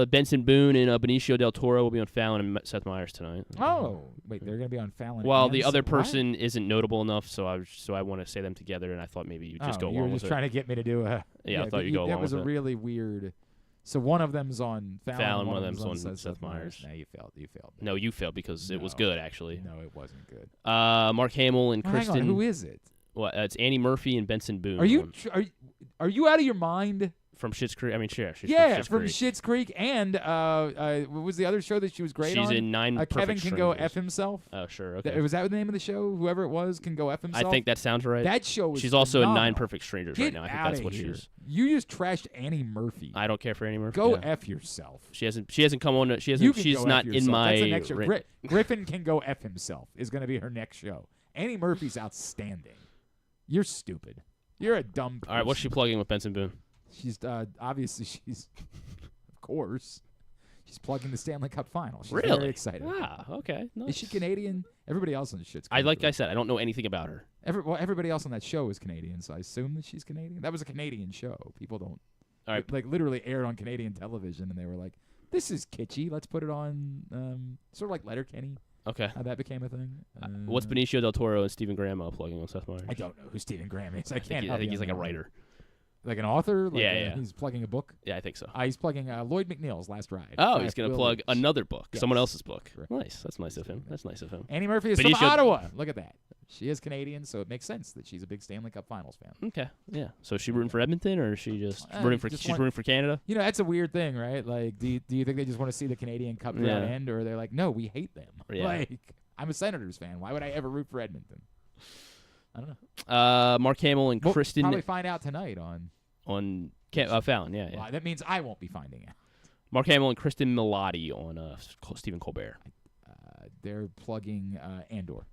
Benson Boone and Benicio del Toro will be on Fallon and Seth Meyers tonight. Oh, wait, they're going to be on Fallon. Well, the other person isn't notable enough, so I want to say them together, and I thought maybe you'd just go along with it. You were just trying to get me to do a. Yeah, I thought you'd go along with it. That was a really weird. So one of them's on Fallon, one of them's on Seth Meyers. No, you failed. No, you failed because it was good, actually. No, it wasn't good. Mark Hamill and Kristen. Hang on, who is it? Well, it's Annie Murphy and Benson Boone. Are you out of your mind? From Schitt's Creek. I mean, sure. From Schitt's Creek. And what was the other show that she was great on? She's in 9 Perfect Kevin Can Go Strangers. F Himself. Oh, sure. Okay. Was that the name of the show? Whoever it was can go F himself? I think that sounds right. That show was She's also in 9 phenomenal. Perfect Strangers Get right now. I think that's what here. she is. You just trashed Annie Murphy. I don't care for Annie Murphy. Go yeah. F yourself. She hasn't come on. She's not in my. That's the next show. Griffin Can Go F Himself is going to be her next show. Annie Murphy's outstanding. You're stupid. You're a dumb person. All right, what's she plugging with Benson Boone? She's obviously of course, she's plugging the Stanley Cup Final. She's Really? very excited. Wow. Okay. Nice. Is she Canadian? Everybody else on the shit's I said, I don't know anything about her. Everybody else on that show is Canadian, so I assume that she's Canadian. That was a Canadian show. People don't. All right. Like literally aired on Canadian television, and they were like, "This is kitschy. Let's put it on." Sort of like Letterkenny. Okay. How that became a thing. What's Benicio del Toro and Stephen Graham plugging on Seth Meyers? I don't know who Stephen Graham is. I think he's like a writer. Like an author? Like yeah. He's plugging a book? Yeah, I think so. He's plugging Lloyd McNeil's Last Ride. Oh, he's going to plug another book, Yes. someone else's book. Correct. Nice. That's nice of him. That's nice of him. Annie Murphy is from Ottawa. Look at that. She is Canadian, so it makes sense that she's a big Stanley Cup Finals fan. Okay. Yeah. So is she rooting for Edmonton, or is she just rooting for Canada? You know, that's a weird thing, right? Like, do you think they just want to see the Canadian Cup run end, or they're like, no, we hate them? Yeah. Like, I'm a Senators fan. Why would I ever root for Edmonton? I don't know. Mark Hamill and Kristen. We'll probably find out tonight on Fallon. Yeah. Well, that means I won't be finding out. Mark Hamill and Kristen Milotti on Stephen Colbert. They're plugging Andor.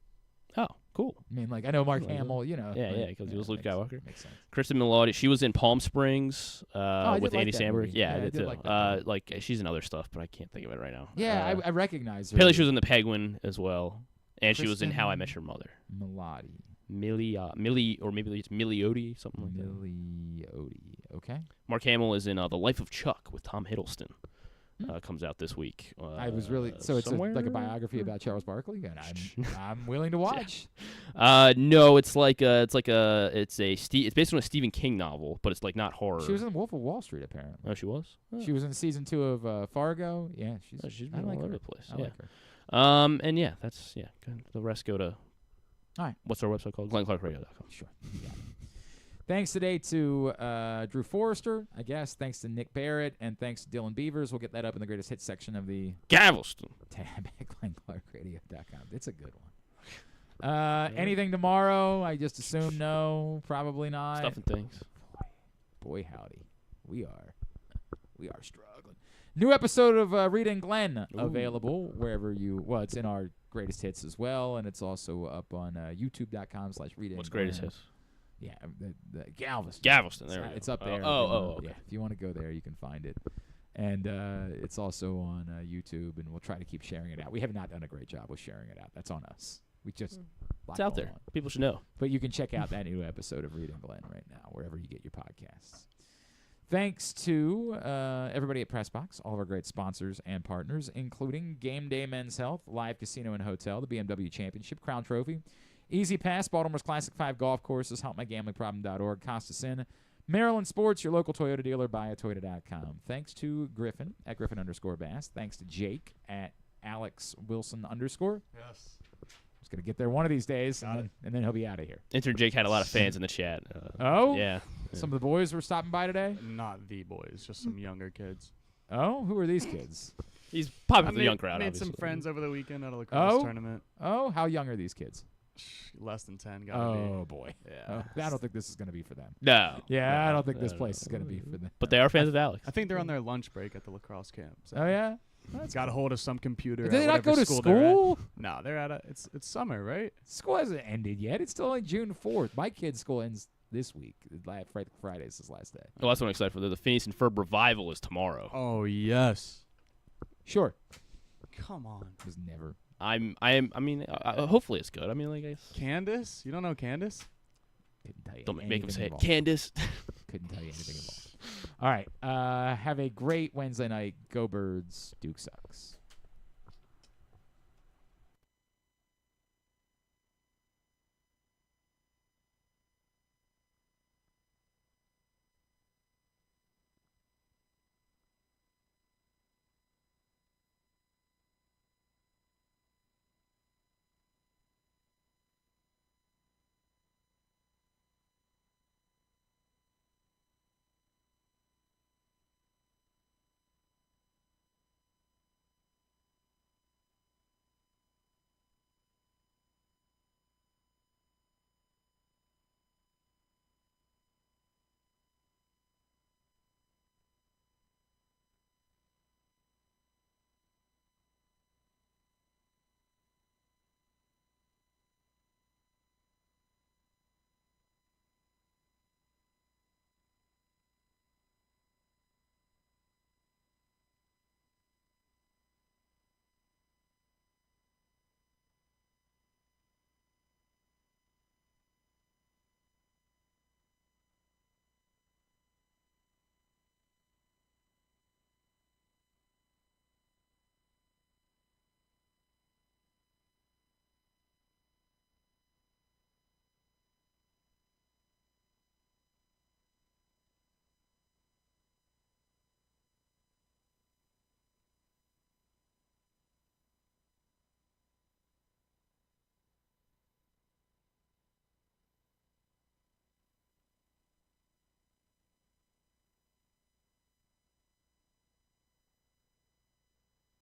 Oh, cool. I mean, like, I know Mark Hamill, you know. Yeah, because he was Luke Skywalker. Makes sense. Kristen Milotti, she was in Palm Springs with Andy that Samberg. movie. Yeah, I I did did too. like that Like she's in other stuff, but I can't think of it right now. Yeah, I recognize her. Apparently she was in The Penguin as well, and she was in How I Met Your Mother. Milotti. Or maybe it's Miliotti, something like that. Miliotti. Okay. Mark Hamill is in The Life of Chuck with Tom Hiddleston. Comes out this week. I was really so it's like a biography about Charles Barkley, and I'm willing to watch. No, it's based on a Stephen King novel, but it's like not horror. She was in Wolf of Wall Street, apparently. Oh, she was. Oh. She was in season 2 of Fargo. Yeah, she's I been like all over her. the place. I Yeah. like her. And yeah, that's good. The rest go to. All right. What's our website called? GlennClarkRadio.com. Sure. Yeah. Thanks today to Drew Forrester, I guess. Thanks to Nick Barrett, and thanks to Dylan Beavers. We'll get that up in the greatest hits section of the Galveston tab at GlennClarkRadio.com. It's a good one. Anything tomorrow? I just assume no. Probably not. Stuff and things. Boy, howdy. We are struggling. New episode of Rita and Glenn available wherever you. Well, it's in our greatest hits as well, and it's also up on YouTube.com/Rita. What's greatest hits? Yeah, the Galveston. Galveston, there we go. It's up there. Okay. Yeah, if you want to go there, you can find it. And it's also on YouTube, and we'll try to keep sharing it out. We have not done a great job with sharing it out. That's on us. We just It's out there. People should know. But you can check out that new episode of Reed and Glenn right now, wherever you get your podcasts. Thanks to everybody at Pressbox, all of our great sponsors and partners, including Game Day Men's Health, Live Casino and Hotel, the BMW Championship, Crown Trophy, Easy Pass, Baltimore's Classic 5 Golf Courses, HelpMyGamblingProblem.org, Costa Sin, Maryland Sports, your local Toyota dealer, buyatoyota.com. Thanks to Griffin at Griffin_Bass. Thanks to Jake at Alex Wilson_. Yes. He's going to get there one of these days, and then he'll be out of here. Intern Jake had a lot of fans in the chat. Oh? Yeah. Some of the boys were stopping by today? Not the boys, just some younger kids. Oh? Who are these kids? He's probably with the young crowd, made obviously. some friends over the weekend at a lacrosse tournament. Oh? How young are these kids? Less than 10, gotta be. Oh, boy. Yeah. I don't think this is going to be for them. No. Yeah, I don't think this place is going to be for them. But they are fans of Alex. I think they're on their lunch break at the lacrosse camp. So. Oh, yeah? Got a hold of some computer. Did they not go to school? school? No, they're at it's summer, right? School hasn't ended yet. It's still only June 4th. My kid's school ends this week. Friday's his last day. Well, that's what I'm excited for. The Phineas and Ferb revival is tomorrow. Oh, yes. Sure. Come on. It was never. I mean, hopefully it's good. I mean, like, Candace? You don't know Candace? Couldn't tell you. Don't make him say it. involved. Candace. Couldn't tell you anything involved. All right. Have a great Wednesday night. Go Birds. Duke sucks.